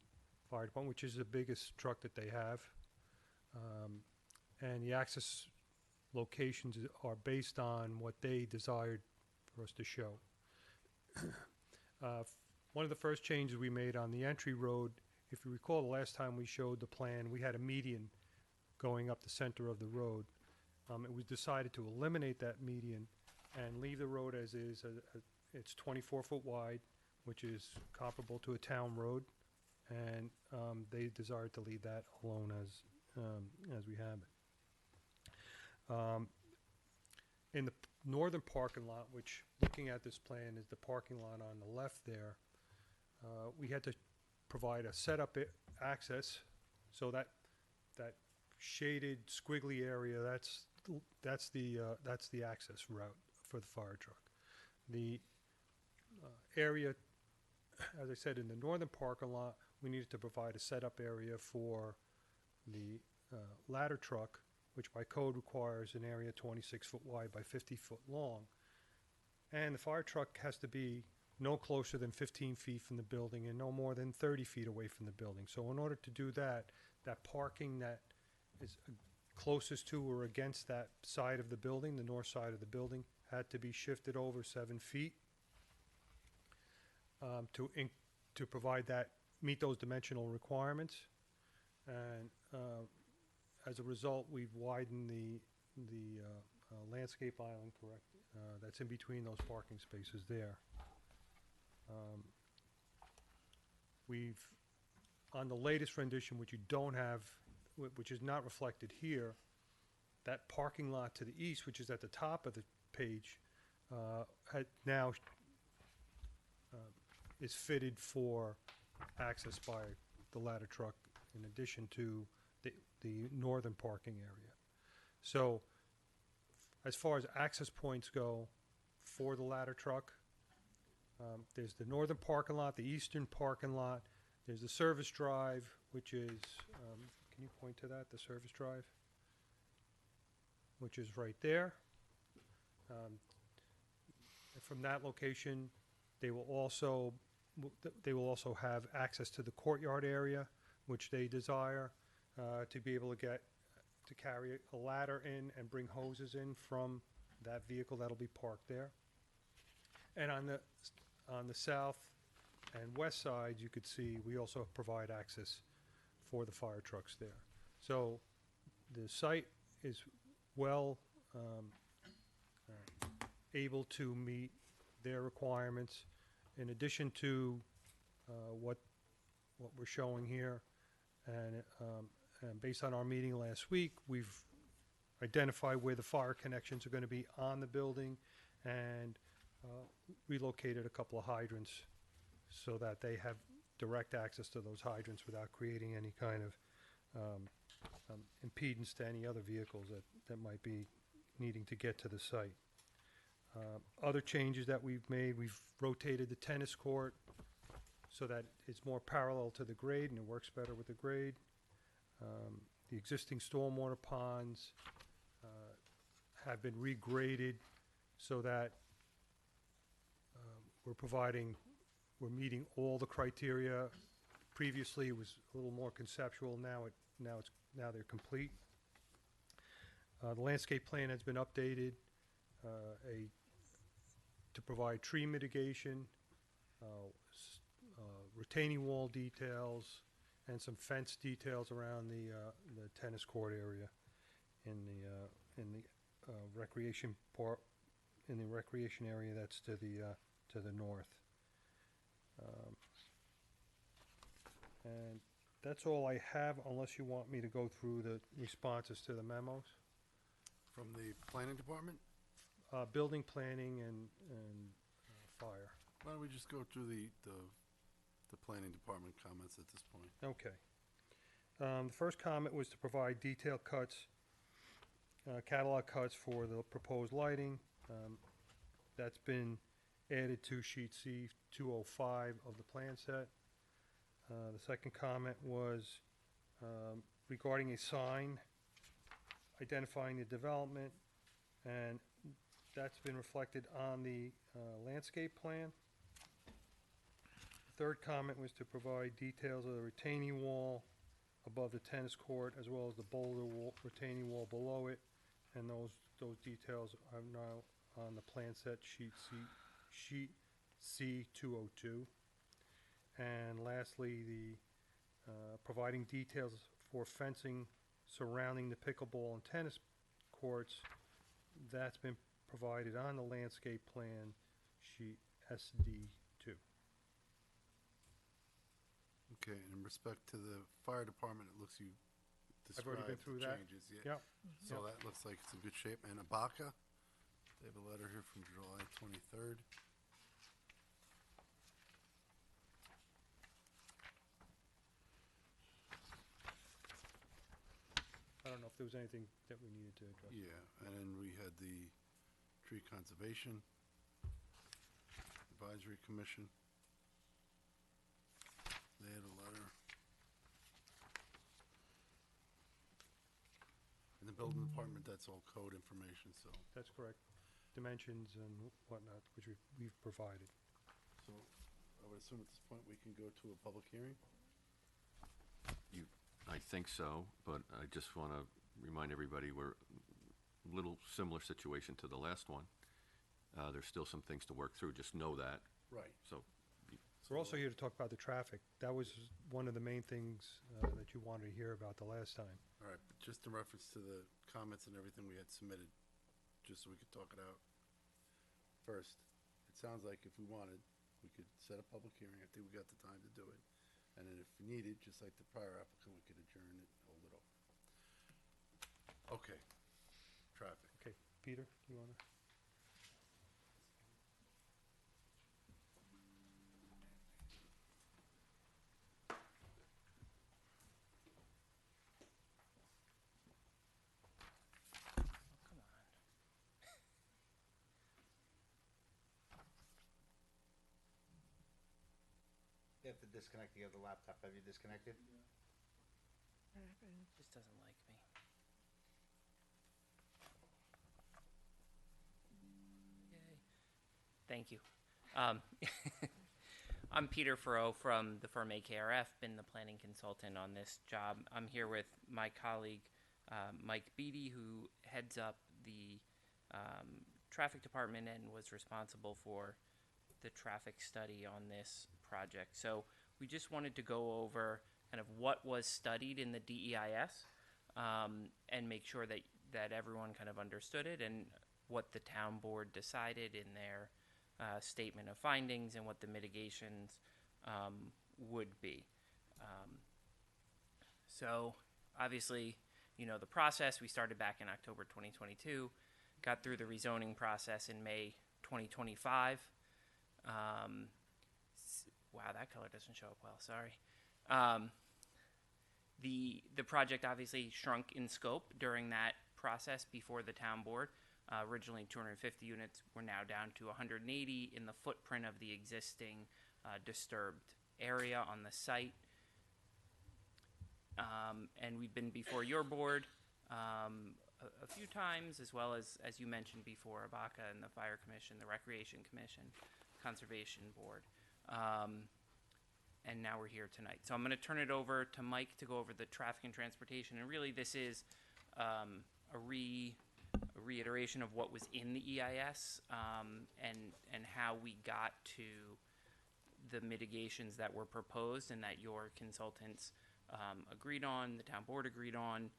Fire Department, which is the biggest truck that they have. And the access locations are based on what they desired for us to show. One of the first changes we made on the entry road, if you recall the last time we showed the plan, we had a median going up the center of the road. It was decided to eliminate that median and leave the road as is. It's 24 foot wide, which is comparable to a town road, and they desired to leave that alone as we have it. In the northern parking lot, which looking at this plan is the parking lot on the left there, we had to provide a setup access, so that shaded squiggly area, that's the access route for the fire truck. The area, as I said, in the northern parking lot, we needed to provide a setup area for the ladder truck, which by code requires an area 26 foot wide by 50 foot long. And the fire truck has to be no closer than 15 feet from the building and no more than 30 feet away from the building. So in order to do that, that parking that is closest to or against that side of the building, the north side of the building, had to be shifted over 7 feet to provide that, meet those dimensional requirements. And as a result, we've widened the landscape island, correct? That's in between those parking spaces there. We've, on the latest rendition, which you don't have, which is not reflected here, that parking lot to the east, which is at the top of the page, now is fitted for access by the ladder truck in addition to the northern parking area. So as far as access points go for the ladder truck, there's the northern parking lot, the eastern parking lot, there's the service drive, which is, can you point to that, the service drive? Which is right there. And from that location, they will also have access to the courtyard area, which they desire to be able to carry a ladder in and bring hoses in from that vehicle that'll be parked there. And on the south and west sides, you could see we also provide access for the fire trucks there. So the site is well able to meet their requirements. In addition to what we're showing here, and based on our meeting last week, we've identified where the fire connections are going to be on the building and relocated a couple of hydrants so that they have direct access to those hydrants without creating any kind of impedance to any other vehicles that might be needing to get to the site. Other changes that we've made, we've rotated the tennis court so that it's more parallel to the grade and it works better with the grade. The existing stormwater ponds have been regraded so that we're meeting all the criteria. Previously, it was a little more conceptual. Now they're complete. The landscape plan has been updated to provide tree mitigation, retaining wall details, and some fence details around the tennis court area in the recreation part, in the recreation area that's to the north. And that's all I have, unless you want me to go through the responses to the memos. From the planning department? Building, planning, and fire. Why don't we just go through the planning department comments at this point? Okay. The first comment was to provide detailed cuts, catalog cuts for the proposed lighting. That's been added to sheet C 205 of the plan set. The second comment was regarding a sign identifying the development, and that's been reflected on the landscape plan. The third comment was to provide details of the retaining wall above the tennis court as well as the boulder wall, retaining wall below it, and those details are now on the plan set sheet C 202. And lastly, the providing details for fencing surrounding the pickleball and tennis courts, that's been provided on the landscape plan sheet SD2. Okay, and in respect to the fire department, it looks you I've already been described through the that. changes. Yeah. Yep. So Yep. that looks like it's in good shape. And Abaca, they have a letter here from July 23rd. I don't know if there was anything that we needed to address. Yeah, and then we had the Tree Conservation Advisory Commission. They had a letter. And the building department, that's all code information, so. That's correct. dimensions and whatnot, which we've provided. So I would assume at this point we can go to a public hearing? I think so, but I just want to remind everybody we're a little similar situation to the last one. There's still some things to work through, just know that. Right. So, We're also here to talk about the traffic. That was one of the main things that you wanted to hear about the last time. all right, but just in reference to the comments and everything we had submitted, just so we could talk it out. First, it sounds like if we wanted, we could set a public hearing. I think we got the time to do it. And then if needed, just like the prior applicant, we could adjourn it, hold it over. Okay, traffic. Okay, Peter, you want to? You have to disconnect the other laptop. Have you disconnected? Just doesn't like me. Yay. Thank you. I'm Peter Furrow from the firm AKRF, been the planning consultant on this job. I'm here with my colleague, Mike Beatty, who heads up the traffic department and was responsible for the traffic study on this project. So we just wanted to go over kind of what was studied in the DEIS and make sure that everyone kind of understood it and what the town board decided in their statement of findings and what the mitigations would be. So obviously, you know, the process, we started back in October 2022, got through the rezoning process in May 2025. Wow, that color doesn't show up well, sorry. The project obviously shrunk in scope during that process before the town board. Originally 250 units, we're now down to 180 in the footprint of the existing disturbed area on the site. And we've been before your board a few times, as well as you mentioned before, ABACA and the Fire Commission, the Recreation Commission, Conservation Board. And now we're here tonight. So I'm going to turn it over to Mike to go over the traffic and transportation. And really this is a reiteration of what was in the EIS and how we got to the mitigations that were proposed and that your consultants agreed on, the town board agreed on,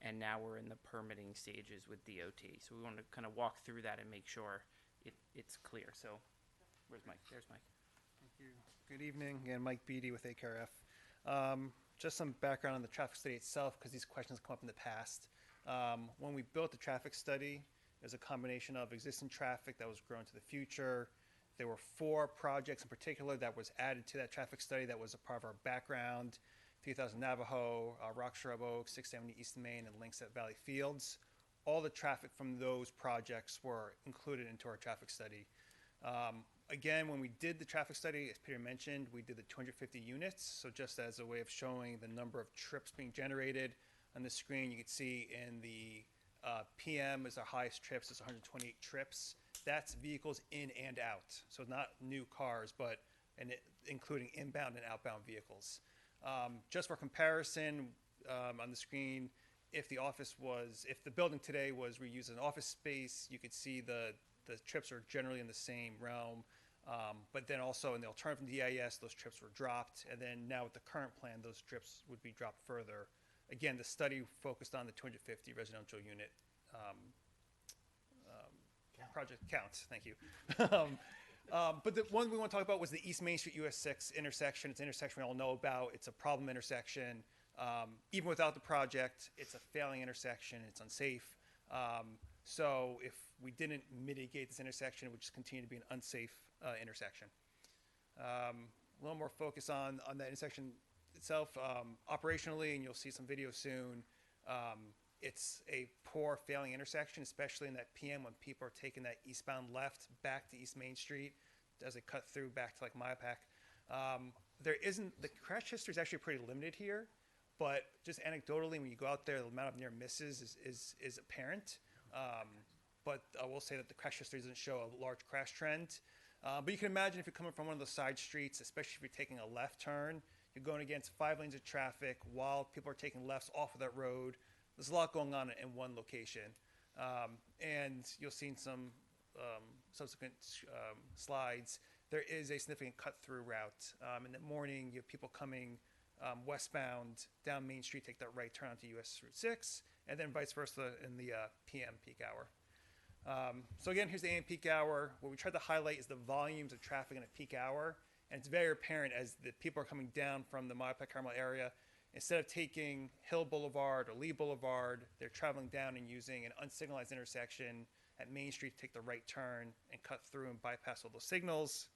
and now we're in the permitting stages with DOT. So we want to kind of walk through that and make sure it's clear. So where's Mike? There's Mike. Thank you. Good evening. Again, Mike Beatty with AKRF. Just some background on the traffic study itself, because these questions come up in the past. When we built the traffic study, there's a combination of existing traffic that was grown to the future. There were 4 projects in particular that was added to that traffic study that was a part of our background: 3000 Navajo, Rock Shrub Oak, 670 East Main, and Links at Valley Fields. All the traffic from those projects were included into our traffic study. Again, when we did the traffic study, as Peter mentioned, we did the 250 units. So just as a way of showing the number of trips being generated, on the screen you can see in the PM is our highest trips, it's 128 trips. That's vehicles in and out. So not new cars, but including inbound and outbound vehicles. Just for comparison, on the screen, if the building today was reused as an office space, you could see the trips are generally in the same realm. But then also in the alternative from DIS, those trips were dropped. And then now with the current plan, those trips would be dropped further. Again, the study focused on the 250 residential unit project count. Thank you. But the one we want to talk about was the East Main Street US 6 intersection. It's an intersection we all know about. It's a problem intersection. Even without the project, it's a failing intersection. It's unsafe. So if we didn't mitigate this intersection, it would just continue to be an unsafe intersection. A little more focus on that intersection itself. Operationally, and you'll see some video soon, it's a poor failing intersection, especially in that PM when people are taking that eastbound left back to East Main Street as they cut through back to like Mayapack. The crash history is actually pretty limited here, but just anecdotally, when you go out there, the amount of near misses is apparent. but I will say that the crash history doesn't show a large crash trend. But you can imagine if you're coming from one of those side streets, especially if you're taking a left turn, you're going against 5 lanes of traffic while people are taking lefts off of that road. There's a lot going on in one location. And you'll see in some subsequent slides, there is a significant cut-through route. In the morning, you have people coming westbound down Main Street, take that right turn onto US Route 6, and then vice versa in the PM peak hour. So again, here's the AM peak hour. What we tried to highlight is the volumes of traffic in a peak hour, and it's very apparent as the people are coming down from the Mahopac Carmel area. Instead of taking Hill Boulevard or Lee Boulevard, they're traveling down and using an unsignalized intersection at Main Street to take the right turn and cut through and bypass all those signals.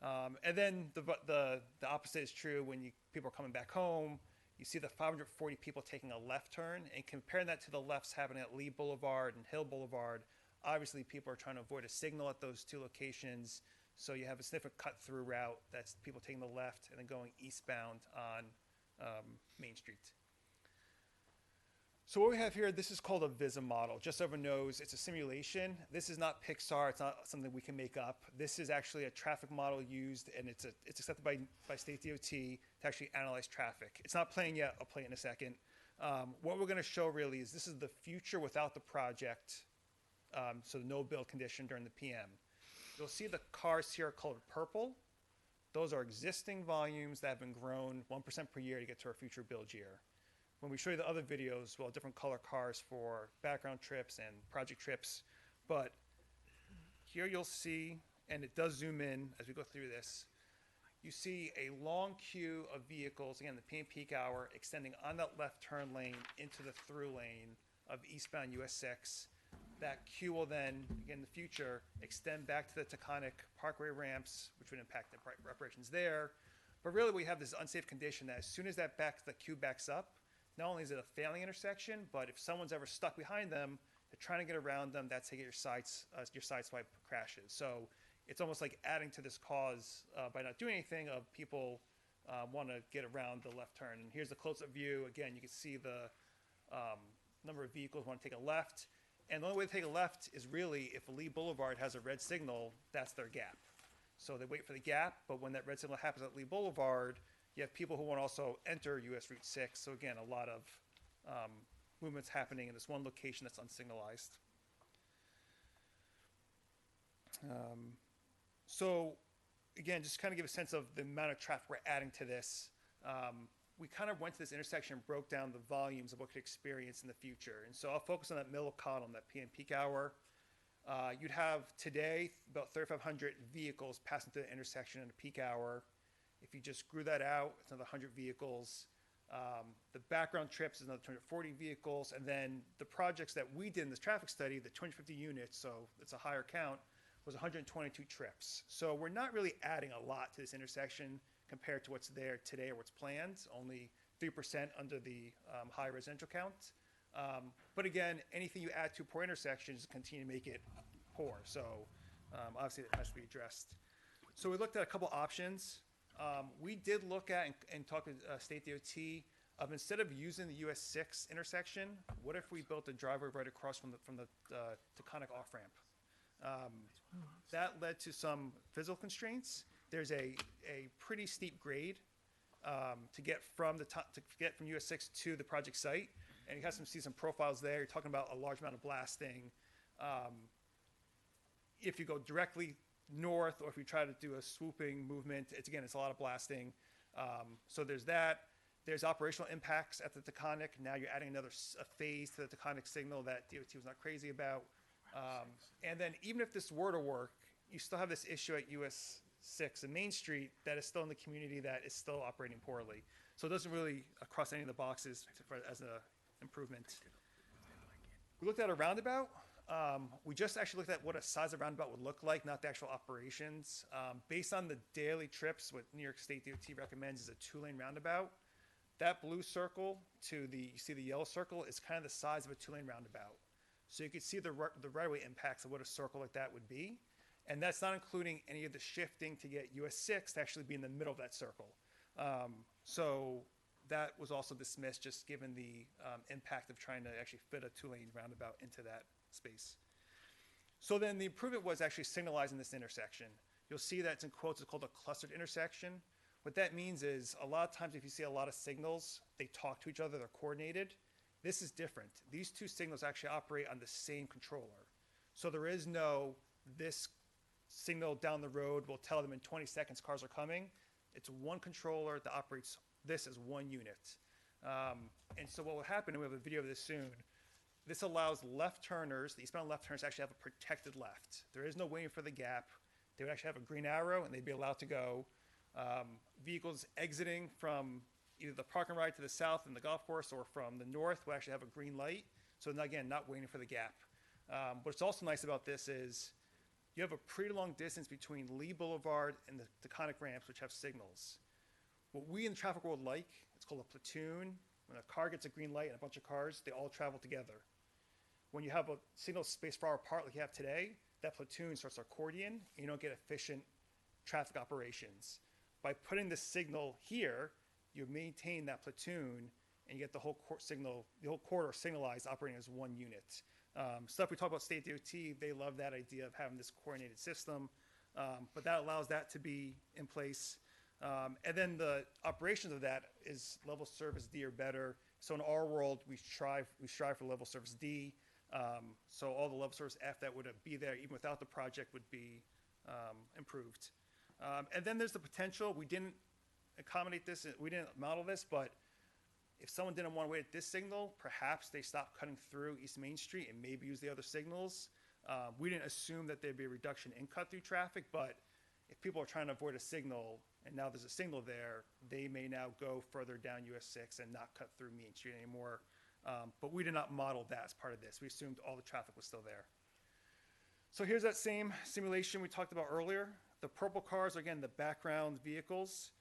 And then the opposite is true when people are coming back home. You see the 540 people taking a left turn, and comparing that to the lefts happening at Lee Boulevard and Hill Boulevard, obviously people are trying to avoid a signal at those two locations. So you have a significant cut-through route. That's people taking the left and then going eastbound on Main Street. So what we have here, this is called a VISM model. Just so everyone knows, it's a simulation. This is not Pixar. It's not something we can make up. This is actually a traffic model used, and it's accepted by State DOT to actually analyze traffic. It's not playing yet. I'll play it in a second. What we're going to show really is this is the future without the project, so no build condition during the PM. You'll see the cars here are colored purple. Those are existing volumes that have been grown 1% per year to get to our future build year. When we show you the other videos, we'll have different color cars for background trips and project trips. But here you'll see, and it does zoom in as we go through this, you see a long queue of vehicles, again, the PM peak hour, extending on that left turn lane into the through lane of eastbound US 6. That queue will then, again, in the future, extend back to the Taconic Parkway ramps, which would impact the operations there. But really, we have this unsafe condition that as soon as that queue backs up, not only is it a failing intersection, but if someone's ever stuck behind them, they're trying to get around them, that's how your sideswipe crashes. So it's almost like adding to this cause by not doing anything of people want to get around the left turn. And here's the close-up view. Again, you can see the number of vehicles want to take a left. And the only way to take a left is really if Lee Boulevard has a red signal, that's their gap. So they wait for the gap, but when that red signal happens at Lee Boulevard, you have people who want to also enter US Route 6. So again, a lot of movements happening in this one location that's unsignalized. So again, just kind of give a sense of the amount of traffic we're adding to this. We kind of went to this intersection and broke down the volumes of what could experience in the future. And so I'll focus on that middle column, that PM peak hour. You'd have today about 3,500 vehicles passing through the intersection in a peak hour. If you just grew that out, it's another 100 vehicles. The background trips is another 240 vehicles. And then the projects that we did in this traffic study, the 250 units, so it's a higher count, was 122 trips. So we're not really adding a lot to this intersection compared to what's there today or what's planned, only 3% under the high residential count. But again, anything you add to a poor intersection is continue to make it poor. So obviously that has to be addressed. So we looked at a couple options. We did look at and talk to State DOT of instead of using the US 6 intersection, what if we built a driveway right across from the Taconic off-ramp? That led to some physical constraints. There's a pretty steep grade to get from US 6 to the project site, and you have see some profiles there. You're talking about a large amount of blasting. If you go directly north, or if you try to do a swooping movement, it's a lot of blasting. So there's that. There's operational impacts at the Taconic. Now you're adding another phase to the Taconic signal that DOT was not crazy about. And then even if this were to work, you still have this issue at US 6 and Main Street that is still in the community that is still operating poorly. So it doesn't really cross any of the boxes as an improvement. We looked at a roundabout. We just actually looked at what a size of roundabout would look like, not the actual operations. Based on the daily trips, what New York State DOT recommends is a 2-lane roundabout. That blue circle to you see the yellow circle is kind of the size of a 2-lane roundabout. So you can see the right-of-way impacts of what a circle like that would be. And that's not including any of the shifting to get US 6 to actually be in the middle of that circle. So that was also dismissed just given the impact of trying to actually fit a 2-lane roundabout into that space. So then the improvement was actually signalizing this intersection. You'll see that it's in quotes, it's called a clustered intersection. What that means is a lot of times if you see a lot of signals, they talk to each other, they're coordinated. This is different. These two signals actually operate on the same controller. So there is no, this signal down the road will tell them in 20 seconds cars are coming. It's one controller that operates this as one unit. And so what will happen, and we have a video of this soon, this allows left turners, the eastbound left turners actually have a protected left. There is no waiting for the gap. They would actually have a green arrow and they'd be allowed to go. Vehicles exiting from either the parking ride to the south in the golf course or from the north will actually have a green light. So again, not waiting for the gap. What's also nice about this is you have a pretty long distance between Lee Boulevard and the Taconic ramps, which have signals. What we in the traffic world like, it's called a platoon. When a car gets a green light and a bunch of cars, they all travel together. When you have a signal spaced far apart like you have today, that platoon starts to accordion and you don't get efficient traffic operations. By putting the signal here, you maintain that platoon and you get the whole corridor signalized operating as one unit. Stuff we talk about state DOT, they love that idea of having this coordinated system, but that allows that to be in place. And then the operations of that is level service D or better. So in our world, we strive for level service D. So all the level service F that would be there even without the project would be improved. And then there's the potential. We didn't accommodate this. We didn't model this, but if someone didn't want to wait at this signal, perhaps they stopped cutting through East Main Street and maybe use the other signals. We didn't assume that there'd be a reduction in cut-through traffic, but if people are trying to avoid a signal and now there's a signal there, they may now go further down US 6 and not cut through Main Street anymore. But we did not model that as part of this. We assumed all the traffic was still there. So here's that same simulation we talked about earlier. The purple cars are, again, the background vehicles.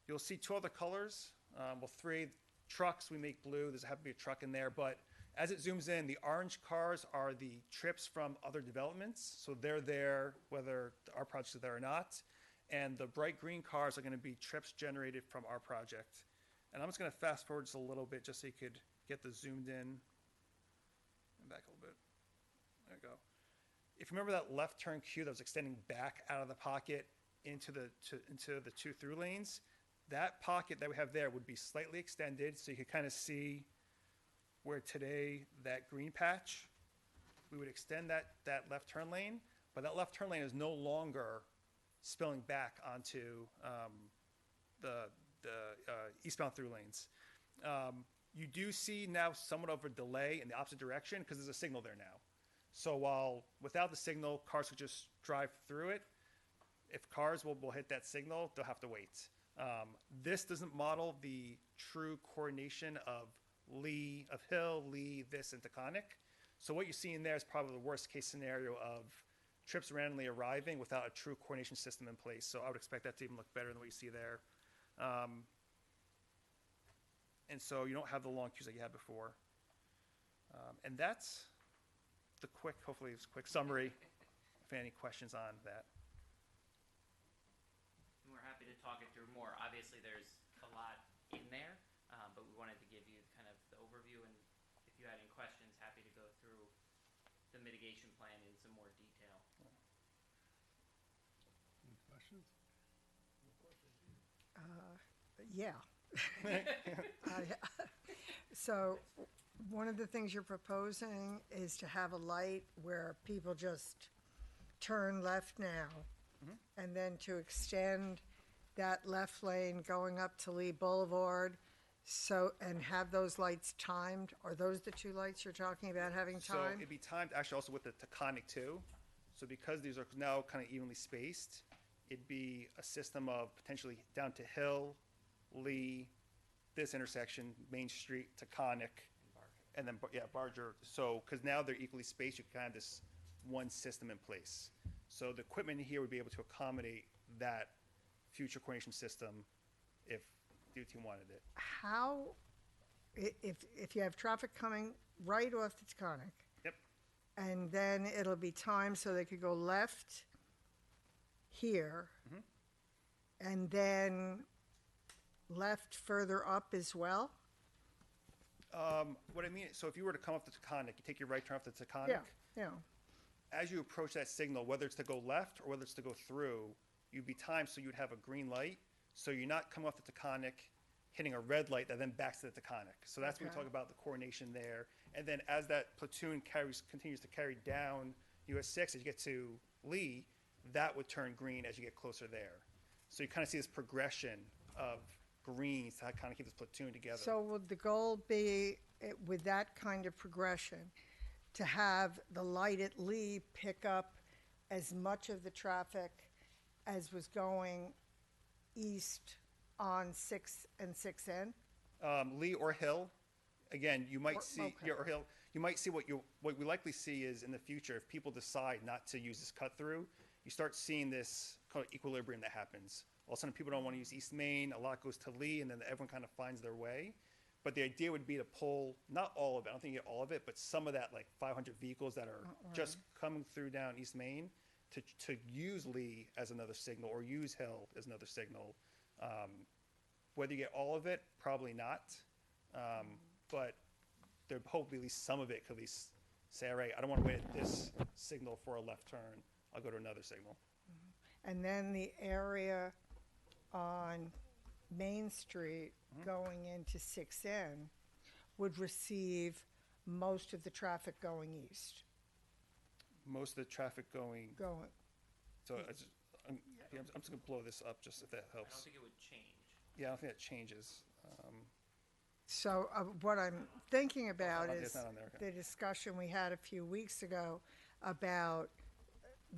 You'll see two other colors. Well, three trucks, we make blue. There's have to be a truck in there. But as it zooms in, the orange cars are the trips from other developments. So they're there whether our project is there or not. And the bright green cars are going to be trips generated from our project. And I'm just going to fast forward just a little bit just so you could get the zoomed in. And back a little bit. There you go. If you remember that left turn queue that was extending back out of the pocket into the two through lanes, that pocket that we have there would be slightly extended so you could kind of see where today that green patch, we would extend that left turn lane, but that left turn lane is no longer spilling back onto the eastbound through lanes. You do see now somewhat of a delay in the opposite direction because there's a signal there now. So while without the signal, cars could just drive through it, if cars will hit that signal, they'll have to wait. This doesn't model the true coordination of Hill, Lee, this, and Taconic. So what you see in there is probably the worst case scenario of trips randomly arriving without a true coordination system in place. So I would expect that to even look better than what you see there. And so you don't have the long queues like you had before. And that's the hopefully it's a quick summary. If any questions on that. And we're happy to talk it through more. Obviously, there's a lot in there, but we wanted to give you kind of the overview. And if you had any questions, happy to go through the mitigation plan in some more detail. Any questions? Yeah. So one of the things you're proposing is to have a light where people just turn left now, and then to extend that left lane going up to Lee Boulevard, and have those lights timed. Are those the two lights you're talking about having So timed? it'd be timed actually also with the Taconic too. So because these are now kind of evenly spaced, it'd be a system of potentially down to Hill, Lee, this intersection, Main Street, Taconic, and then Barger. So because now they're equally spaced, you can have this one system in place. So the equipment here would be able to accommodate that future coordination system if DOT wanted it. How, if you have traffic coming right off the Taconic? Yep. And then it'll be timed so they could go left here, and then left further up as well? What I mean, so if you were to come up the Taconic, you take your right turn off the Taconic. Yeah. as you approach that signal, whether it's to go left or whether it's to go through, you'd be timed so you'd have a green light, so you're not coming off the Taconic, hitting a red light that then backs to the Taconic. So that's when we Okay. talk about the coordination there. And then as that platoon continues to carry down US 6, as you get to Lee, that would turn green as you get closer there. So you kind of see this progression of greens to kind of keep this platoon together. So would the goal be, with that kind of progression, to have the light at Lee pick up as much of the traffic as was going east on 6 and 6N? Lee or Hill, again, you might Or- see, okay. yeah, or Hill, you might see what we likely see is in the future, if people decide not to use this cut through, you start seeing this kind of equilibrium that happens. All of a sudden, people don't want to use East Main, a lot goes to Lee, and then everyone kind of finds their way. But the idea would be to pull, not all of it, I don't think you get all of it, but some of that, like 500 vehicles that are just coming through down East Main to use Lee as another signal or use Hill as another signal. Whether you get all of it, probably not. But there hopefully at least some of it could at least say, all right, I don't want to wait at this signal for a left turn. I'll go to another signal. And then the area on Main Street going into 6N would receive most of the traffic going east. Most of the traffic going, Going, so I'm just gonna blow this up just if that I helps. don't think it would change. Yeah, I don't think that changes. so what I'm thinking about It's is not on there, okay. the discussion we had a few weeks ago about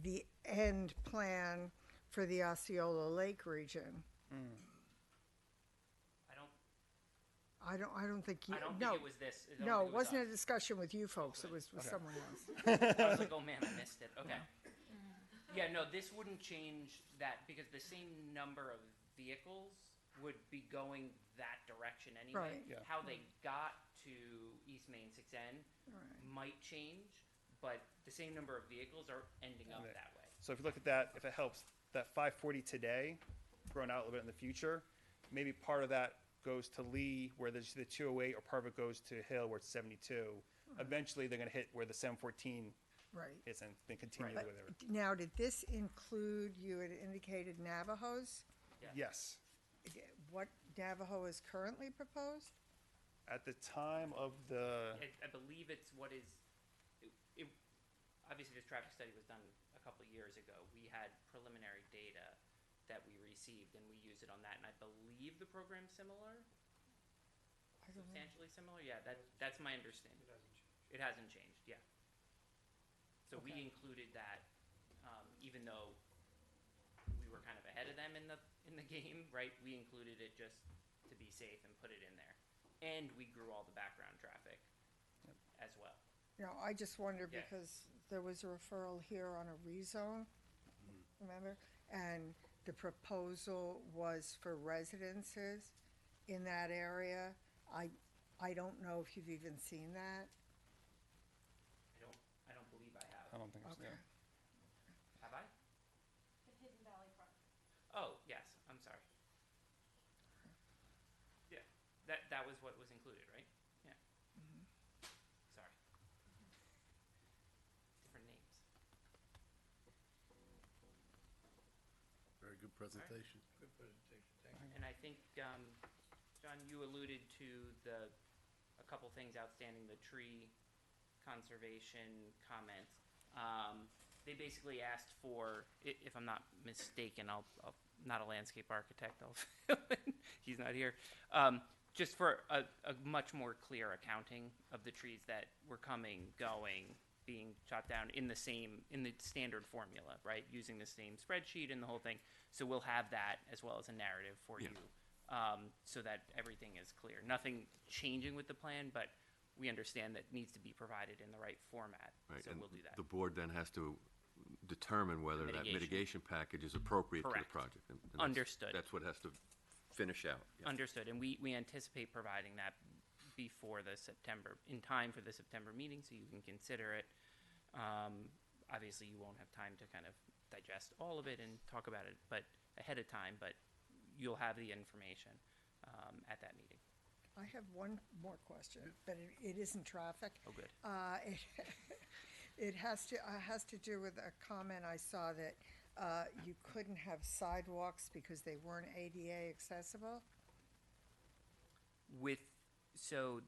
the end plan for the Osceola Lake region. I I don't think you, don't think no. it was this. I don't No, think it wasn't a us. discussion with you folks, it was with Okay. someone else. I was like, oh man, I missed it. Okay. Yeah, no, this wouldn't change that because the same number of vehicles would be going that direction anyway. Right. Yeah. How they got to East Main 6N might change, but the same number of vehicles are ending up Okay. that way. So if you look at that, if it helps, that 540 today, grown out a little bit in the future, maybe part of that goes to Lee where there's the 208 or part of it goes to Hill where it's 72. Eventually, they're going to hit where the 714 Right. is and then continue But with it. now, did this include, you had indicated Navajos? Yes. What Navajo is currently proposed? At the time of the, I believe it's what is. Obviously, this traffic study was done a couple of years ago. We had preliminary data that we received, and we used it on that. And I believe the program's similar, I don't know. substantially similar. Yeah, that's my understanding. It hasn't changed. Yeah. So we Okay. included that, even though we were kind of ahead of them in the game, right? We included it just to be safe and put it in there, and we grew all the background traffic as well. No, I just wondered Yeah. because there was a referral here on a rezone, remember? And the proposal was for residences in that area. I don't know if you've even seen that. I don't believe I have. I don't think it's Okay. there. Have I? Oh, yes, I'm sorry. Yeah, that was what was included, right? Yeah. Sorry. Different names. Very good presentation. Good presentation, thank you. And I think, John, you alluded to a couple things outstanding, the tree conservation comments. They basically asked for, if I'm not mistaken, I'll not a landscape architect, I'll fill in, he's not here, just for a much more clear accounting of the trees that were coming, going, being shot down in the standard formula, right? Using the same spreadsheet and the whole thing. So we'll have that as well as a narrative for Yeah. you, so that everything is clear. Nothing changing with the plan, but we understand that needs to be provided in the right format. Right, So and we'll do that. the board then has to determine whether that Mitigation. mitigation package is appropriate to the Correct. project. And that's- Understood. That's what has to finish out. Yeah. Understood, and we anticipate providing that before in time for the September meeting, so you can consider it. Obviously, you won't have time to kind of digest all of it and talk about it, but ahead of time, but you'll have the information at that meeting. I have one more question, but it isn't traffic. Oh, good. It has to do with a comment I saw that you couldn't have sidewalks because they weren't ADA accessible. So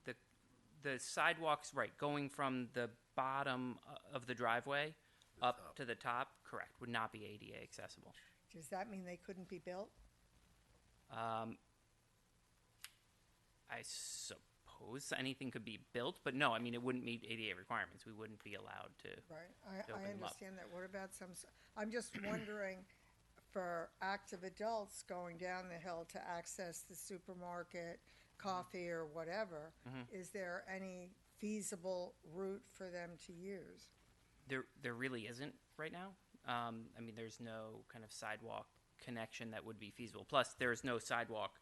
the sidewalks, right, going from the bottom of the driveway up to the top, correct, would not be ADA accessible. Does that mean they couldn't be built? I suppose anything could be built, but no, I mean, it wouldn't meet ADA requirements. We wouldn't be allowed to. Right, to I open them up. understand that. What about I'm just wondering, for active adults going down the hill to access the supermarket, coffee or whatever, is there any feasible route for them to use? There really isn't right now. I mean, there's no kind of sidewalk connection that would be feasible. Plus, there's no sidewalk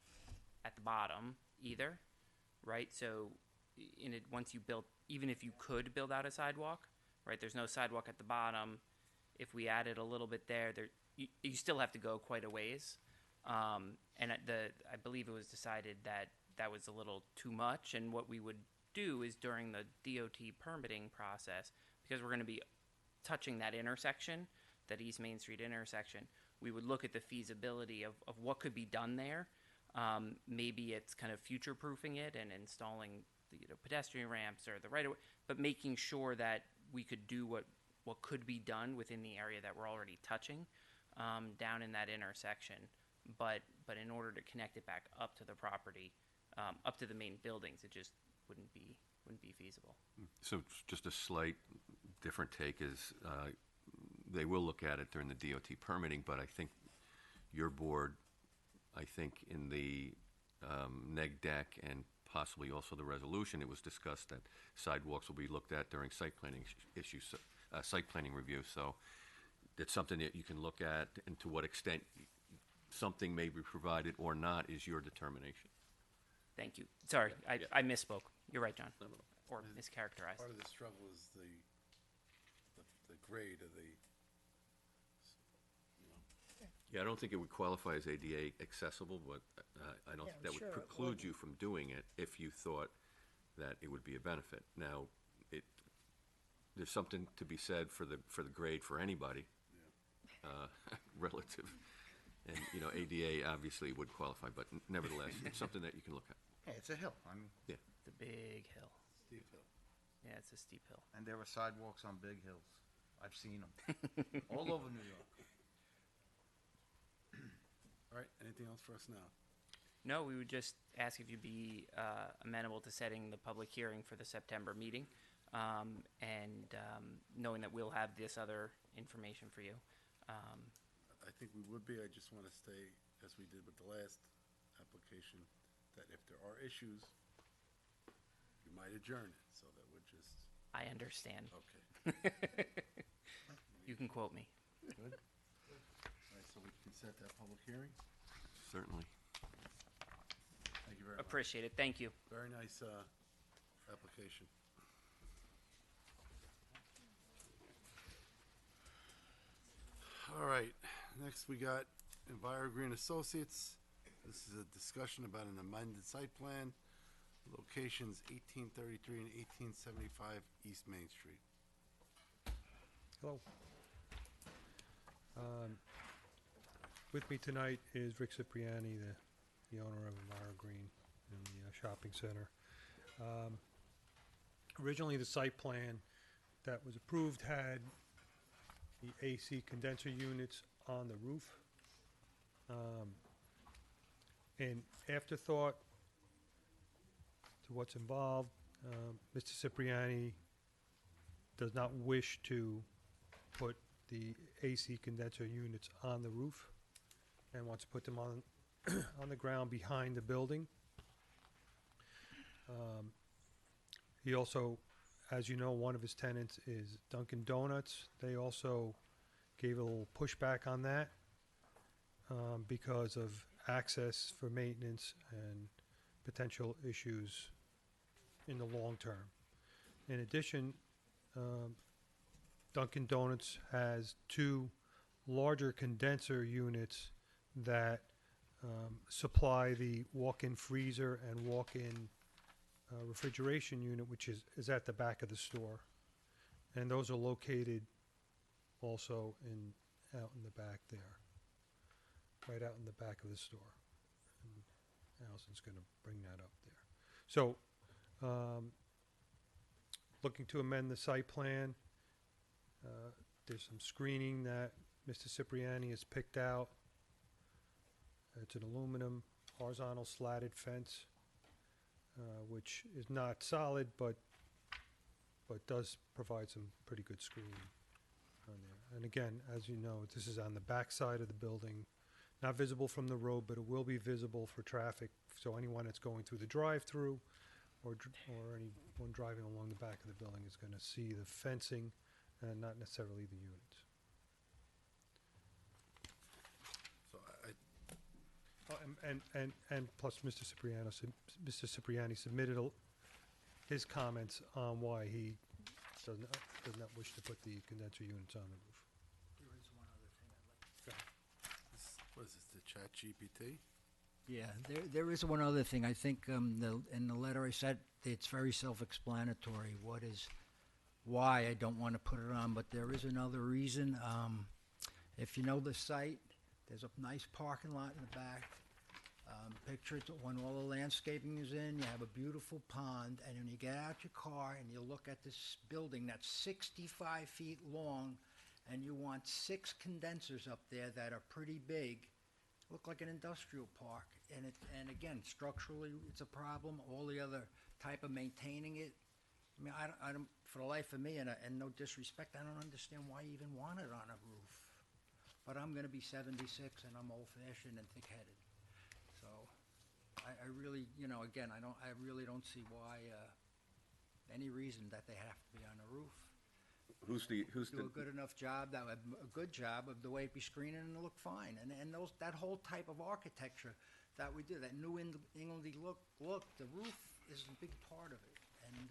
at the bottom either, right? So, once you build, even if you could build out a sidewalk, right? There's no sidewalk at the bottom. If we added a little bit there, you still have to go quite a ways. And I believe it was decided that was a little too much. And what we would do is during the DOT permitting process, because we're going to be touching that intersection, that East Main Street intersection, we would look at the feasibility of what could be done there. Maybe it's kind of future-proofing it and installing pedestrian ramps or the right-of-way, but making sure that we could do what could be done within the area that we're already touching down in that intersection. But in order to connect it back up to the property, up to the main buildings, it just wouldn't be feasible. So just a slight different take is they will look at it during the DOT permitting, but I think your board, I think in the neg deck and possibly also the resolution, it was discussed that sidewalks will be looked at during site planning issues, site planning review. So it's something that you can look at, and to what extent something may be provided or not is your determination. Thank you. Sorry, I misspoke. You're right, John. Or mischaracterized. Part of the struggle is the grade of the. Yeah, I don't think it would qualify as ADA accessible, but I don't Yeah, think that sure would it preclude you from doing it if you thought that it would be a benefit. Now, there's something to be said for the grade for anybody, relative, and ADA obviously would qualify, but nevertheless, it's something that you can look at. Hey, it's a hill. It's a big hill. Steep hill. Yeah, it's a steep hill. And there are sidewalks on big hills. I've seen them all over New York. All right, anything else for us now? No, we would just ask if you'd be amenable to setting the public hearing for the September meeting, and knowing that we'll have this other information for you. I think we would be. I just want to stay, as we did with the last application, that if there are issues, you might adjourn it, so that we're just. I understand. Okay. You can quote me. Good. All right, so we can set that public hearing? Certainly. Thank you very much. Appreciate it. Thank you. Very nice application. All right, next we got EnviroGreen Associates. This is a discussion about an amended site plan, locations 1833 and 1875 East Main Street. Hello. With me tonight is Rick Cipriani, the owner of EnviroGreen in the shopping center. Originally, the site plan that was approved had the AC condenser units on the roof. In afterthought to what's involved, Mr. Cipriani does not wish to put the AC condenser units on the roof and wants to put them on on the ground behind the building. He also, as you know, one of his tenants is Dunkin' Donuts. They also gave a little pushback on that because of access for maintenance and potential issues in the long term. In addition, Dunkin' Donuts has two larger condenser units that supply the walk-in freezer and walk-in refrigeration unit, which is at the back of the store. And those are located also out in the back there, right out in the back of the store. And Allison's gonna bring that up there. So, looking to amend the site plan. There's some screening that Mr. Cipriani has picked out. It's an aluminum horizontal slatted fence, which is not solid, but does provide some pretty good screening on there. And again, as you know, this is on the back side of the building, not visible from the road, but it will be visible for traffic. So anyone that's going through the drive-through or anyone driving along the back of the building is going to see the fencing and not necessarily the units. So And plus, Mr. Cipriani submitted his comments on why he does not wish to put the condenser units on the roof. There is one other thing I'd like. What is this, the Chat GPT? Yeah, there is one other thing. I think in the letter I said it's very self-explanatory why I don't want to put it on, but there is another reason. If you know the site, there's a nice parking lot in the back. Picture it when all the landscaping is in, you have a beautiful pond, and when you get out your car and you look at this building that's 65 feet long, and you want 6 condensers up there that are pretty big, look like an industrial park. And again, structurally, it's a problem. All the other type of maintaining it. I mean, I don't, for the life of me, and no disrespect, I don't understand why you even want it on a roof. But I'm going to be 76, and I'm old-fashioned and thick-headed. So, I really, again, I really don't see why any reason that they have to be on a roof. Do a good enough job, a good job of the way it be screening and it look fine. And that whole type of architecture that we do, that New Englandy look, the roof is a big part of it. And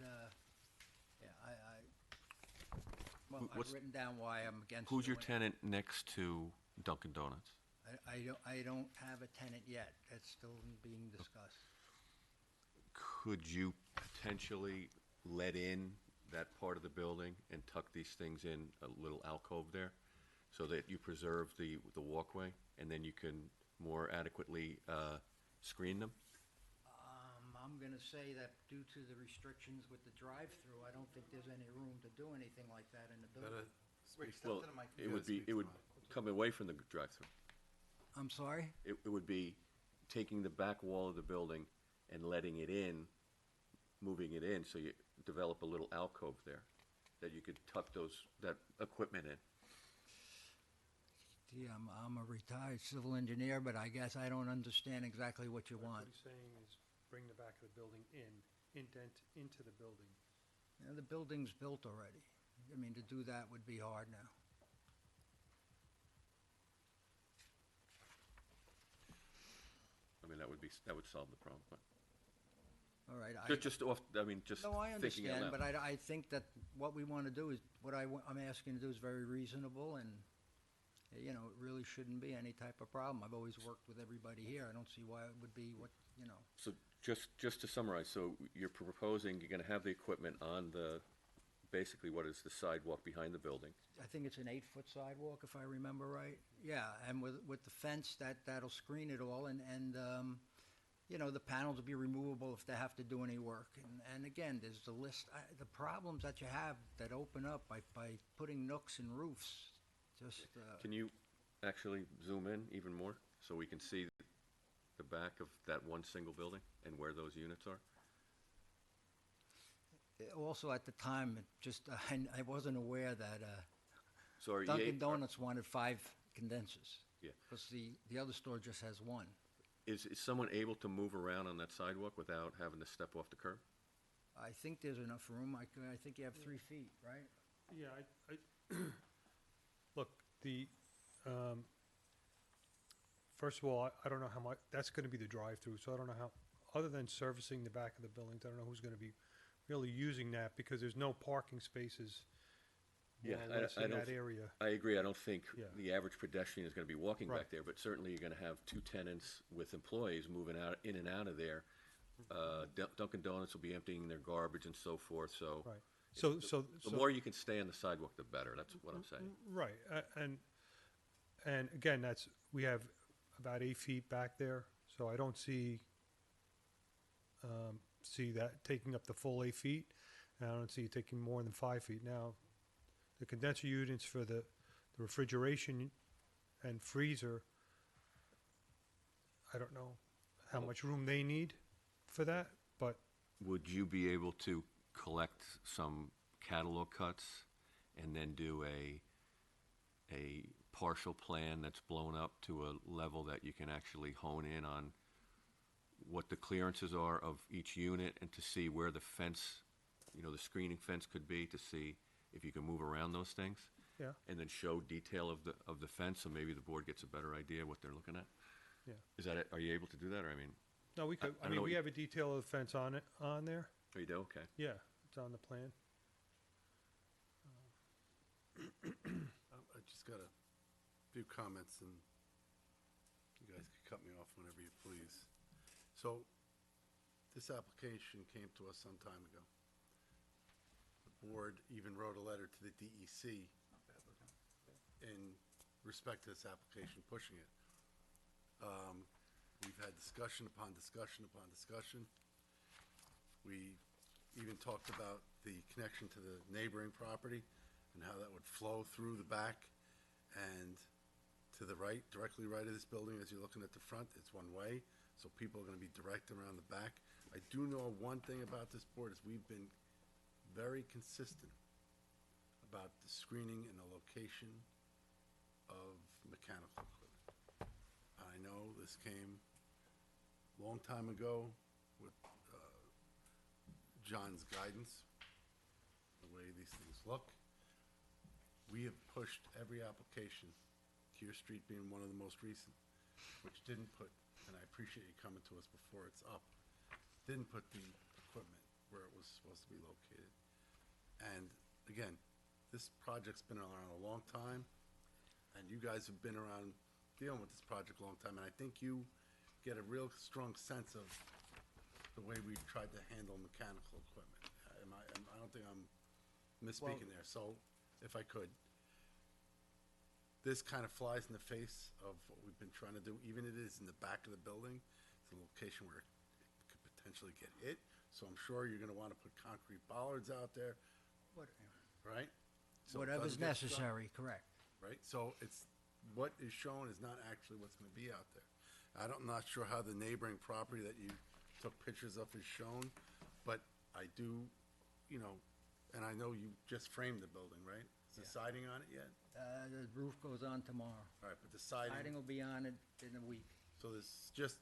I've written down why I'm against. Who's your tenant next to Dunkin' Donuts? I don't have a tenant yet. That's still being discussed. Could you potentially let in that part of the building and tuck these things in a little alcove there so that you preserve the walkway and then you can more adequately screen them? I'm going to say that due to the restrictions with the drive-through, I don't think there's any room to do anything like that in the building. Well, it would come away from the drive-through. I'm sorry? It would be taking the back wall of the building and letting it in, moving it in, so you develop a little alcove there that you could tuck that equipment in. Gee, I'm a retired civil engineer, but I guess I don't understand exactly what you want. What he's saying is bring the back of the building indent into the building. The building's built already. I mean, to do that would be hard now. I mean, that would solve the problem. But all right. just No, I thinking out understand, loud. but I think that what we want to do is, I'm asking to do is very reasonable, and, it really shouldn't be any type of problem. I've always worked with everybody here. I don't see why it would be So just to summarize, so you're proposing you're going to have the equipment on basically what is the sidewalk behind the building. I think it's an 8-foot sidewalk, if I remember right. Yeah, and with the fence, that'll screen it all, and the panels will be removable if they have to do any work. And again, there's the list, the problems that you have that open up by putting nooks and roofs. Can you actually zoom in even more so we can see the back of that one single building and where those units are? Also, at the time, I wasn't aware that So Dunkin' Donuts wanted 5 condensers. Yeah. Because the other store just has 1. Is someone able to move around on that sidewalk without having to step off the curb? I think there's enough room. I think you have 3 feet, right? Yeah, look, first of all, I don't know how much, that's going to be the drive-through, so I don't know how, other than servicing the back of the buildings, I don't know who's going to be really using that, because there's no parking spaces more or less in that area. I agree. I don't think Yeah. the average pedestrian is going to be walking Right. back there, but certainly you're going to have 2 tenants with employees moving in and out of there. Dunkin' Donuts will be emptying their garbage and so forth, so Right. So The more you can stay on the sidewalk, the better, that's what I'm saying. Right, and again, we have about 8 feet back there, so I don't see that taking up the full 8 feet, and I don't see it taking more than 5 feet. Now, the condenser units for the refrigeration and freezer, I don't know how much room they need for that, but Would you be able to collect some catalog cuts and then do a partial plan that's blown up to a level that you can actually hone in on what the clearances are of each unit and to see where the fence, the screening fence could be, to see if you can move around those things? Yeah. And then show detail of the fence, so maybe the board gets a better idea what they're looking at? Yeah. Is that it? Are you able to do that, or no, we could, I don't know what we you- have a detail of the fence on there. Oh, you do? Okay. Yeah, it's on the plan. I just got a few comments, and you guys can cut me off whenever you please. So, this application came to us some time ago. The board even wrote a letter to the DEC in respect to this application, pushing it. We've had discussion upon discussion upon discussion. We even talked about the connection to the neighboring property and how that would flow through the back and to the right, directly right of this building as you're looking at the front. It's one way, so people are gonna be direct around the back. I do know one thing about this board is we've been very consistent about the screening and the location of mechanical equipment. I know this came a long time ago with John's guidance, the way these things look. We have pushed every application, Kear Street being one of the most recent, which didn't put, and I appreciate you coming to us before it's up, didn't put the equipment where it was supposed to be located. And again, this project's been around a long time, and you guys have been around dealing with this project a long time, and I think you get a real strong sense of the way we've tried to handle mechanical equipment. I don't think I'm misspeaking there, so if I could. This kind of flies in the face of what we've been trying to do, even it is in the back of the building. It's a location where it could potentially get hit, so I'm sure you're gonna wanna put concrete bollards out there, right? So it Whatever's doesn't get stuck. necessary, correct. Right, so it's, what is shown is not actually what's gonna be out there. I'm not sure how the neighboring property that you took pictures of is shown, but I do, and I know you just framed the building, right? Is the siding on it yet? The roof goes on tomorrow. All right, but the siding. Siding will be on it in a week. So this is just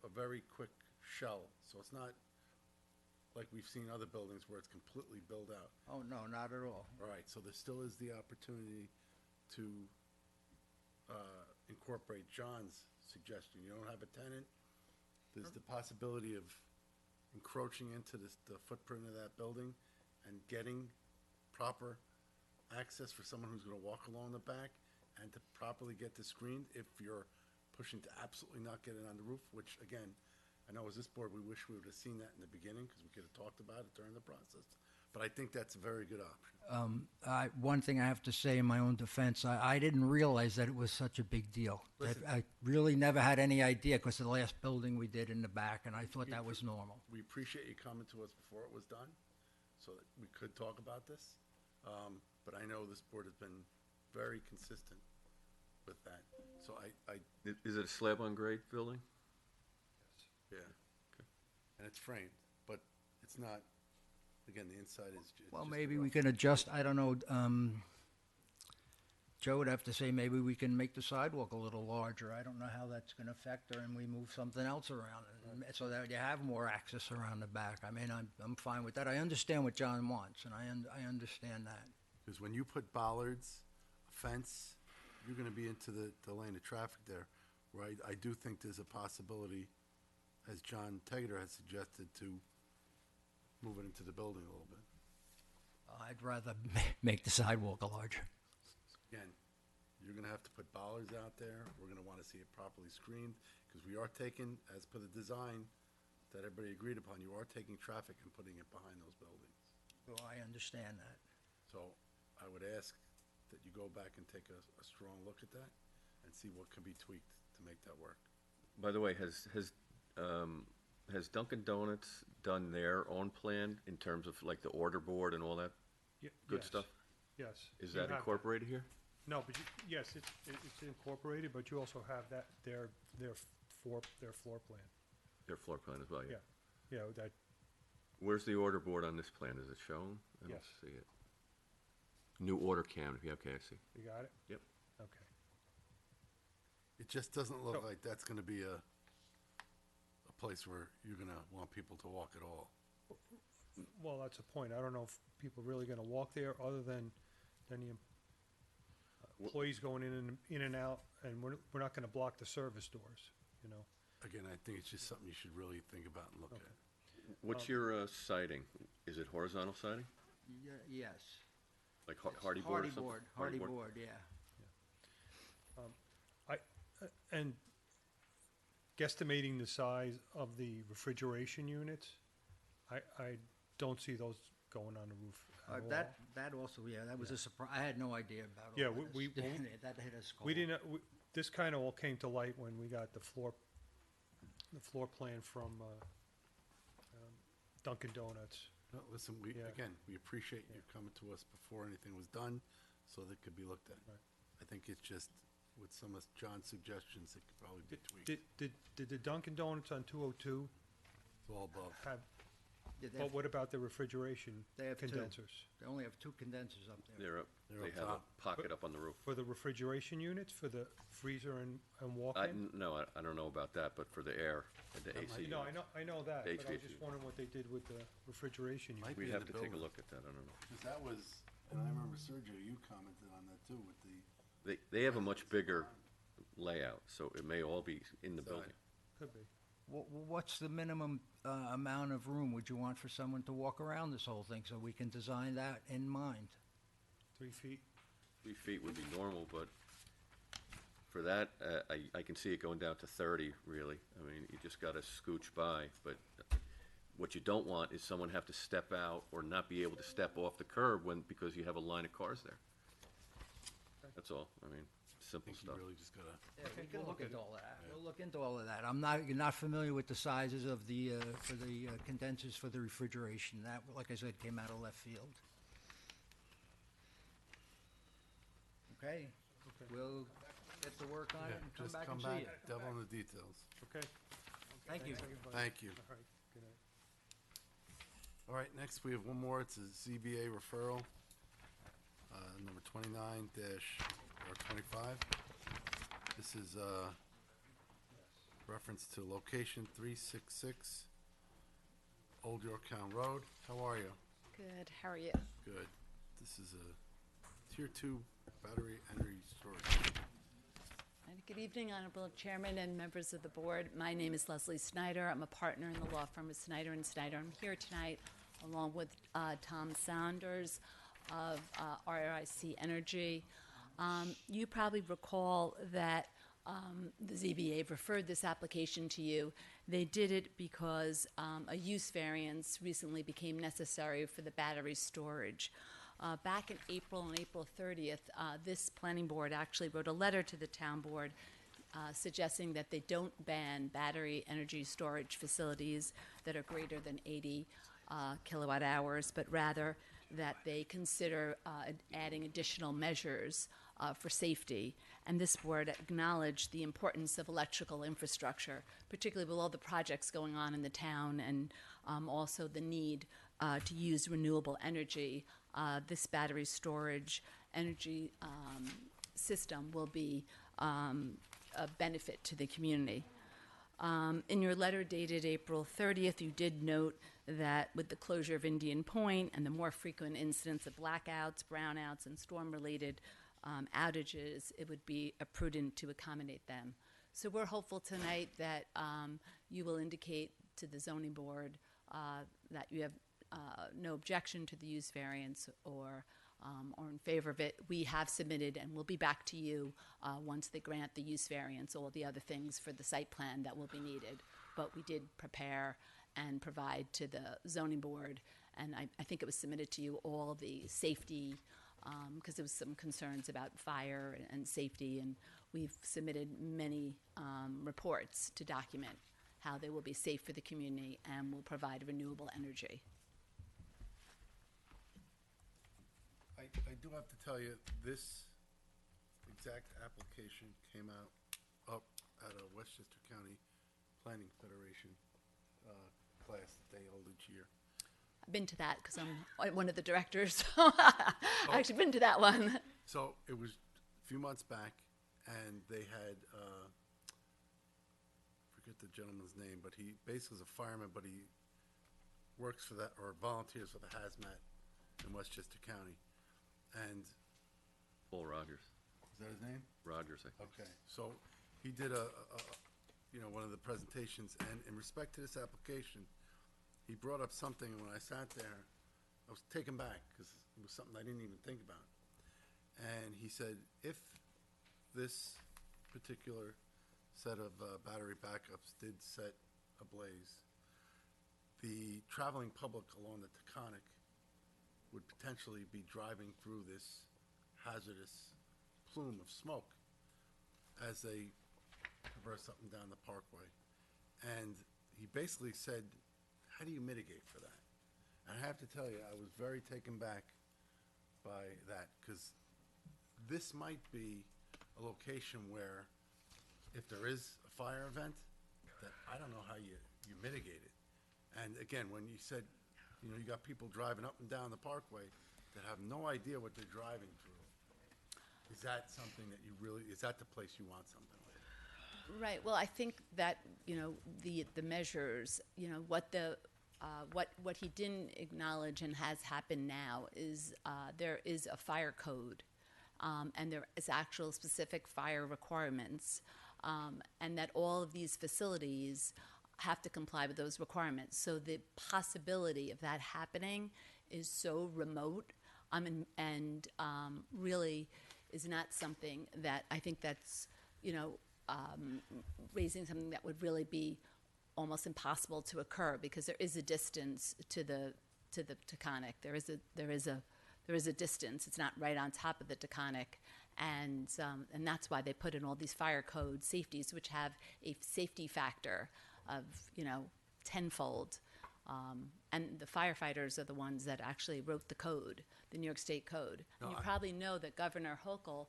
a very quick shell, so it's not like we've seen other buildings where it's completely built out. Oh, no, not at all. All right, so there still is the opportunity to incorporate John's suggestion. You don't have a tenant, there's the possibility of encroaching into the footprint of that building and getting proper access for someone who's gonna walk along the back and to properly get the screen if you're pushing to absolutely not get it on the roof, which again, I know as this board, we wish we would have seen that in the beginning because we could have talked about it during the process. But I think that's a very good option. One thing I have to say in my own defense, I didn't realize that it was such a big deal. Listen. I really never had any idea because the last building we did in the back, and I thought that was normal. We appreciate you coming to us before it was done so that we could talk about this. But I know this board has been very consistent with that. So Is it a slab-on-grade building? yeah. And it's framed, but it's not, again, the inside is. It's Well, just maybe rough. we can adjust, I don't know, Joe would have to say maybe we can make the sidewalk a little larger. I don't know how that's gonna affect her, and we move something else around it, so that you have more access around the back. I mean, I'm fine with that. I understand what John wants, and I understand that. Because when you put bollards, a fence, you're gonna be into the lane of traffic there, where I do think there's a possibility, as John Tegeter has suggested, to move it into the building a little bit. I'd rather make the sidewalk larger. Again, you're gonna have to put bollards out there, we're gonna wanna see it properly screened, because we are taking, as per the design that everybody agreed upon, you are taking traffic and putting it behind those buildings. Oh, I understand that. So I would ask that you go back and take a strong look at that and see what can be tweaked to make that work. By the way, has Dunkin' Donuts done their own plan in terms of like the order board and all that good Yes. stuff? Yes. Is You that have incorporated here? No, but yes, it's incorporated, but you also have their floor plan. Their floor plan as well, yeah. Yeah, that, Where's the order board on this plan? Is it shown? I don't Yes. see it. New order count, yeah, okay, I see. you got it? Yep. Okay. It just doesn't look So- like that's gonna be a place where you're gonna want people to walk at all. Well, that's a point. I don't know if people are really gonna walk there, other than the employees going in and out, and we're not gonna block the service doors, you know? Again, I think it's just something you should really think about and look at. What's your siding? Is it horizontal siding? Yes. Like hardy board or Hardy something? board, hardy board, yeah. And guesstimating the size of the refrigeration units, I don't see those going on the roof at all. That also, yeah, that was a surprise. I had no idea about all Yeah, this. we That hit us. we didn't, this kind of all came to light when we got the floor plan from Dunkin' Donuts. No, listen, we appreciate you coming to us before anything was done, so that it could be looked at. I think it's just, with some of John's suggestions, it could probably be tweaked. Did the Dunkin' Donuts on 202 It's all above. have, Yeah, they but have- what about the refrigeration They have two. condensers? They only have two condensers up there. They're up, They're they up have a top. pocket up on the roof. For the refrigeration units, for the freezer and walk-in? No, I don't know about that, but for the air, and the AC No, units. I know that, The but I was HVAC. just wondering what they did with the refrigeration unit. Might be We'd in have the to take a building. look at that, I don't know. Because that was, and I remember Sergio, you commented on that too, with the, They have a much bigger layout, so it may all be in the building. Could be. What's the minimum amount of room would you want for someone to walk around this whole thing, so we can design that in mind? 3 feet? 3 feet would be normal, but for that, I can see it going down to 30, really. I mean, you just gotta scooch by, but what you don't want is someone have to step out or not be able to step off the curb because you have a line of cars there. That's all, I mean, simple I think you stuff. really just gotta. Yeah, we can look into all of that. We'll look into all of that. You're not familiar with the sizes of the, for the condensers for the refrigeration. That, like I said, came out of left field. Okay, we'll get to work on it and come Just back come and see back, you. devil in the details. Okay. Thank you. Thank you. All right, good night. All right, next we have one more. It's a ZBA referral, number 29-25. This is reference to location 366 Old Yorktown Road. How are you? Good, how are you? Good. This is a Tier 2 battery energy storage. And good evening, Honorable Chairman and members of the board. My name is Leslie Snyder. I'm a partner in the law firm of Snyder and Snyder. I'm here tonight along with Tom Saunders of RIC Energy. You probably recall that the ZBA referred this application to you. They did it because a use variance recently became necessary for the battery storage. Back in April, on April 30th, this planning board actually wrote a letter to the town board suggesting that they don't ban battery energy storage facilities that are greater than 80 kilowatt hours, but rather that they consider adding additional measures for safety. And this board acknowledged the importance of electrical infrastructure, particularly with all the projects going on in the town, and also the need to use renewable energy. This battery storage energy system will be a benefit to the community. In your letter dated April 30th, you did note that with the closure of Indian Point and the more frequent incidents of blackouts, brownouts, and storm-related outages, it would be prudent to accommodate them. So we're hopeful tonight that you will indicate to the zoning board that you have no objection to the use variance or in favor of it. We have submitted and we'll be back to you once they grant the use variance, all the other things for the site plan that will be needed. But we did prepare and provide to the zoning board and I think it was submitted to you all the safety, because there was some concerns about fire and safety, and we've submitted many reports to document how they will be safe for the community and will provide renewable energy. I do have to tell you, this exact application came out up at a Westchester County Planning Federation class that they hold each year. I've been to that because I'm one of the directors. I've actually been to that one. So it was a few months back, and they had, forget the gentleman's name, but he basically is a fireman, but he works for that, or volunteers for the hazmat in Westchester County. And Paul Rogers. is that his name? Rogers, I think. Okay, so he did one of the presentations, and in respect to this application, he brought up something, and when I sat there, I was taken back, because it was something I didn't even think about. And he said, if this particular set of battery backups did set ablaze, the traveling public along the Taconic would potentially be driving through this hazardous plume of smoke as they traverse up and down the parkway. And he basically said, how do you mitigate for that? And I have to tell you, I was very taken back by that, because this might be a location where if there is a fire event, that I don't know how you mitigate it. And again, when you said, you got people driving up and down the parkway that have no idea what they're driving through. Is that something that is that the place you want something like? Right. Well, I think that the measures, what he didn't acknowledge and has happened now is there is a fire code, and there is actual specific fire requirements, and that all of these facilities have to comply with those requirements. So the possibility of that happening is so remote, and really is not something that I think that's raising something that would really be almost impossible to occur, because there is a distance to the Taconic. There is a distance. It's not right on top of the Taconic, and that's why they put in all these fire code safeties, which have a safety factor of tenfold. And the firefighters are the ones that actually wrote the code, the New York State Code. No, and you I- probably know that Governor Hochul,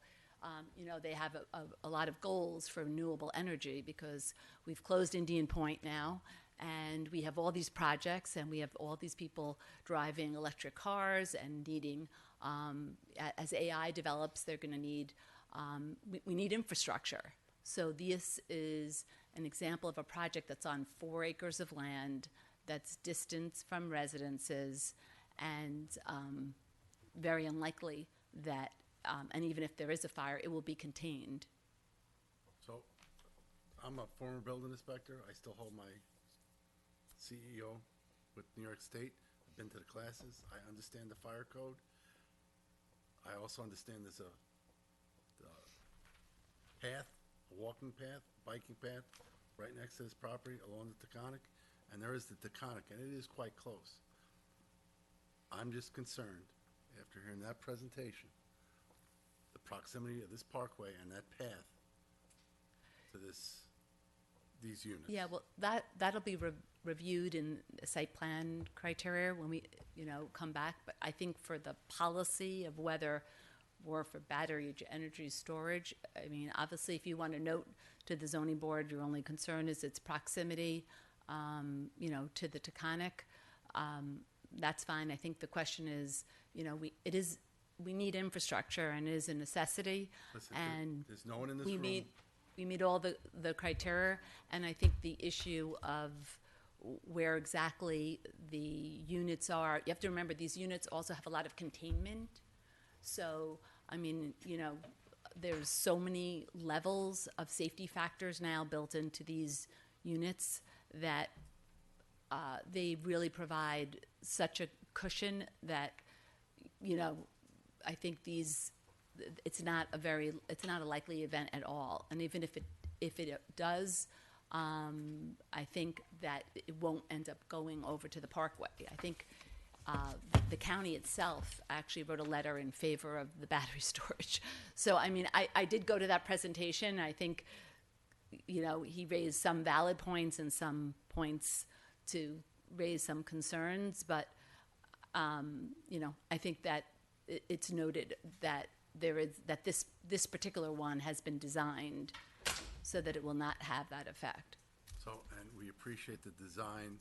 they have a lot of goals for renewable energy, because we've closed Indian Point now, and we have all these projects, and we have all these people driving electric cars and needing, as AI develops, they're going to need, we need infrastructure. So this is an example of a project that's on 4 acres of land, that's distant from residences, and very unlikely that, and even if there is a fire, it will be contained. So, I'm a former building inspector. I still hold my CEO with New York State. I've been to the classes. I understand the fire code. I also understand there's a path, a walking path, biking path, right next to this property along the Taconic, and there is the Taconic, and it is quite close. I'm just concerned, after hearing that presentation, the proximity of this parkway and that path to these units. Yeah, well, that'll be reviewed in the site plan criteria when we, come back. But I think for the policy of whether or for battery energy storage, I mean, obviously, if you want to note to the zoning board, your only concern is its proximity, to the Taconic, that's fine. I think the question is, we need infrastructure, and it is a necessity. Listen, and there's no one in this we room. We meet all the criteria, and I think the issue of where exactly the units are, you have to remember these units also have a lot of containment. So, I mean, there's so many levels of safety factors now built into these units that they really provide such a cushion that, I think it's not a likely event at all. And even if it does, I think that it won't end up going over to the parkway. I think the county itself actually wrote a letter in favor of the battery storage. So, I mean, I did go to that presentation. I think, you know, he raised some valid points and some points to raise some concerns, but, you know, I think that it's noted that this particular one has been designed so that it will not have that effect. So, and we appreciate the design.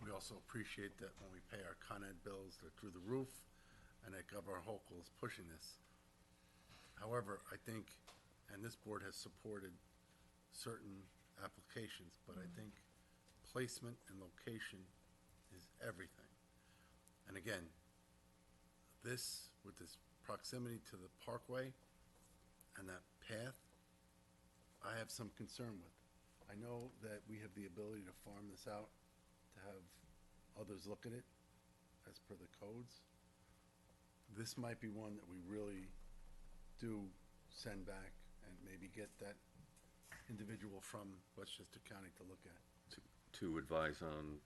We also appreciate that when we pay our Con Ed bills, they're through the roof, and that Governor Hochul is pushing this. However, I think, and this board has supported certain applications, but I think placement and location is everything. And again, this, with this proximity to the parkway and that path, I have some concern with. I know that we have the ability to farm this out, to have others look at it as per the codes. This might be one that we really do send back and maybe get that individual from Westchester County to look at. To advise on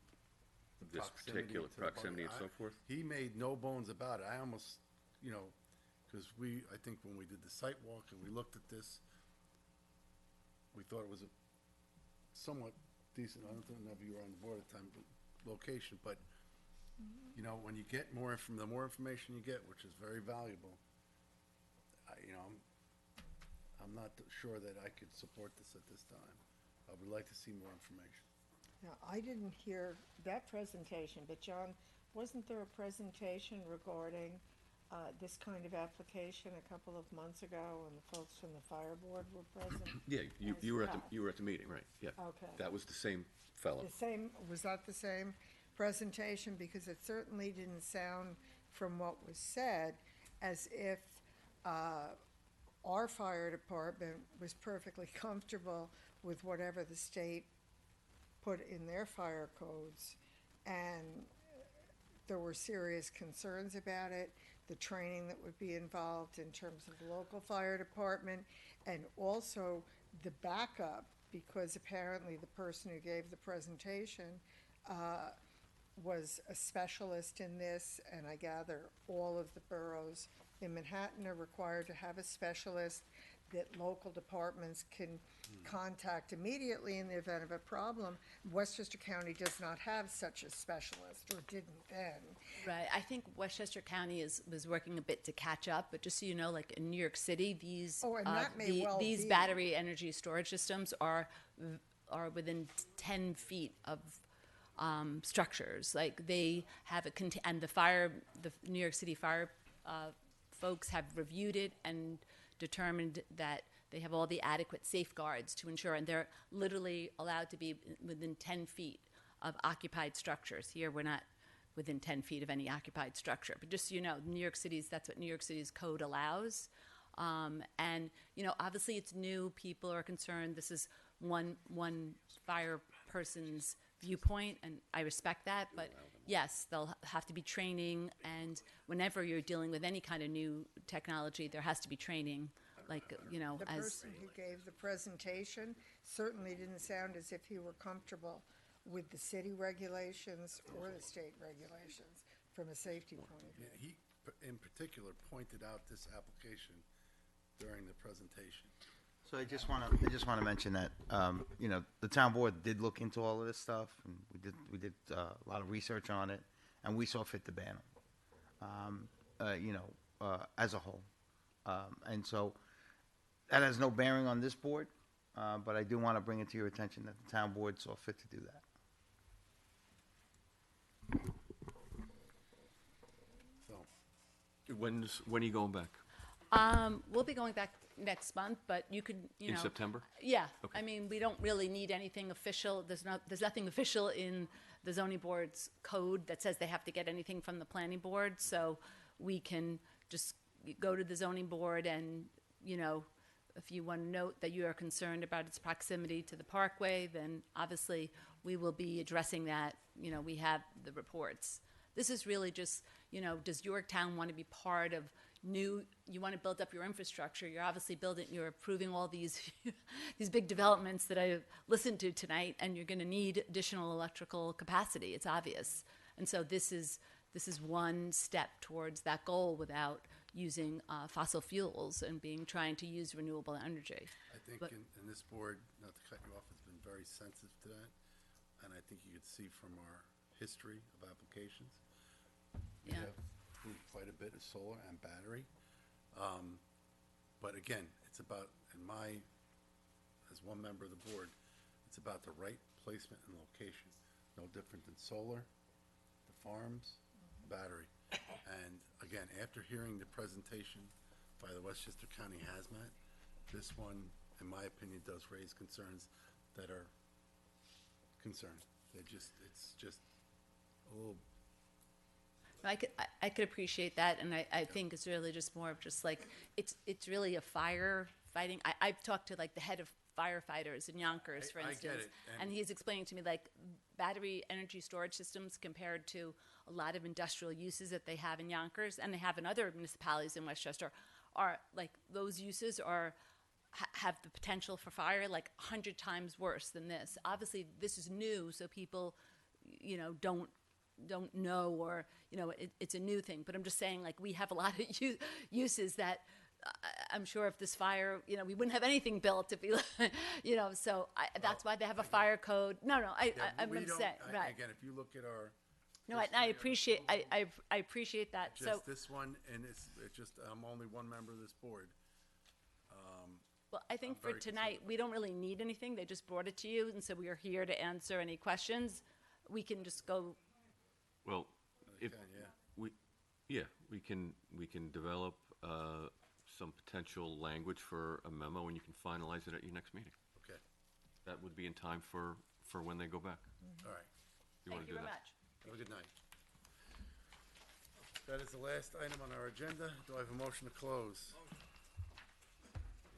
The this proximity particular to the proximity and park. so forth? He made no bones about it. I almost, you know, because I think when we did the site walk and we looked at this, we thought it was a somewhat decent, I don't know if you were on the board at the time, but location, but, you know, when you get the more information you get, which is very valuable, you know, I'm not sure that I could support this at this time. I would like to see more information. Now, I didn't hear that presentation, but John, wasn't there a presentation regarding this kind of application a couple of months ago when the folks from the fire board were present? Yeah, as you were at well? you were at the meeting, right? Yeah. Okay. That was the same fellow. Was that the same presentation? Because it certainly didn't sound, from what was said, as if our fire department was perfectly comfortable with whatever the state put in their fire codes, and there were serious concerns about it, the training that would be involved in terms of the local fire department, and also the backup, because apparently the person who gave the presentation was a specialist in this, and I gather all of the boroughs in Manhattan are required to have a specialist that local departments can contact immediately in the event of a problem. Westchester County does not have such a specialist, or didn't then. Right. I think Westchester County was working a bit to catch up, but just so you know, like in New York City, these Oh, and that may well these be. battery energy storage systems are within 10 feet of structures. Like they have and the New York City fire folks have reviewed it and determined that they have all the adequate safeguards to ensure, and they're literally allowed to be within 10 feet of occupied structures. Here, we're not within 10 feet of any occupied structure. But just so you know, that's what New York City's code allows. And, you know, obviously it's new, people are concerned. This is one fire person's viewpoint, and I respect that, but yes, there'll have to be training, and whenever you're dealing with any kind of new technology, there has to be training, like, you know, The person who gave the presentation certainly didn't sound as if he were comfortable with the city regulations or the state regulations from a safety point of view. Yeah, he, in particular, pointed out this application during the presentation. So I just want to mention that, you know, the town board did look into all of this stuff, and we did a lot of research on it, and we saw fit to ban them, you know, as a whole. And so that has no bearing on this board, but I do want to bring it to your attention that the town board saw fit to do that. So, when are you going back? We'll be going back next month, but you could, you know. In September? Yeah. Okay. I mean, we don't really need anything official. There's nothing official in the zoning board's code that says they have to get anything from the planning board. So we can just go to the zoning board and, you know, if you want to note that you are concerned about its proximity to the parkway, then obviously we will be addressing that. You know, we have the reports. This is really just, you know, does Yorktown want to be part of you want to build up your infrastructure. You're approving all these these big developments that I listened to tonight, and you're going to need additional electrical capacity. It's obvious. And so this is this is one step towards that goal without using fossil fuels and trying to use renewable energy. I think But- in this board, not to cut you off, has been very sensitive to that. And I think you could see from our history of applications, we Yeah. have moved quite a bit of solar and battery. But again, it's about, as one member of the board, it's about the right placement and location. No different than solar, the farms, battery. And again, after hearing the presentation by the Westchester County Hazmat, this one, in my opinion, does raise concerns that are concerning. It's just a little, I could appreciate that, and I think it's really just more of just like, it's really a firefighting. I've talked to like the head of firefighters in Yonkers, for I get instance, it, and and- he's explaining to me like battery energy storage systems compared to a lot of industrial uses that they have in Yonkers and they have in other municipalities in Westchester are like those uses have the potential for fire like 100 times worse than this. Obviously, this is new, so people, don't know, or it's a new thing. But I'm just saying, like, we have a lot of uses that I'm sure if this fire, we wouldn't have anything built if we, So that's why they have a fire code. No, I'm we going to don't, say right. again, if you look at our. No, I appreciate I appreciate that. Just So this one, and it's just, I'm only one member of this board. well, I think I'm for very tonight we don't really need anything. They just brought it to you, and so we are here to answer any questions. We can just go. Well, if, yeah. we can develop some potential language for a memo, and you can finalize it at your next meeting. Okay, That would be in time for when they go back. all right. You want Thank to you do very that? much. Have a good night. That is the last item on our agenda. Do I have a motion to close?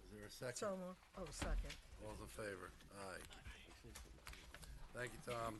Is there a second? So moved. Oh, second. All's in favor? Aye. Thank you, Tom.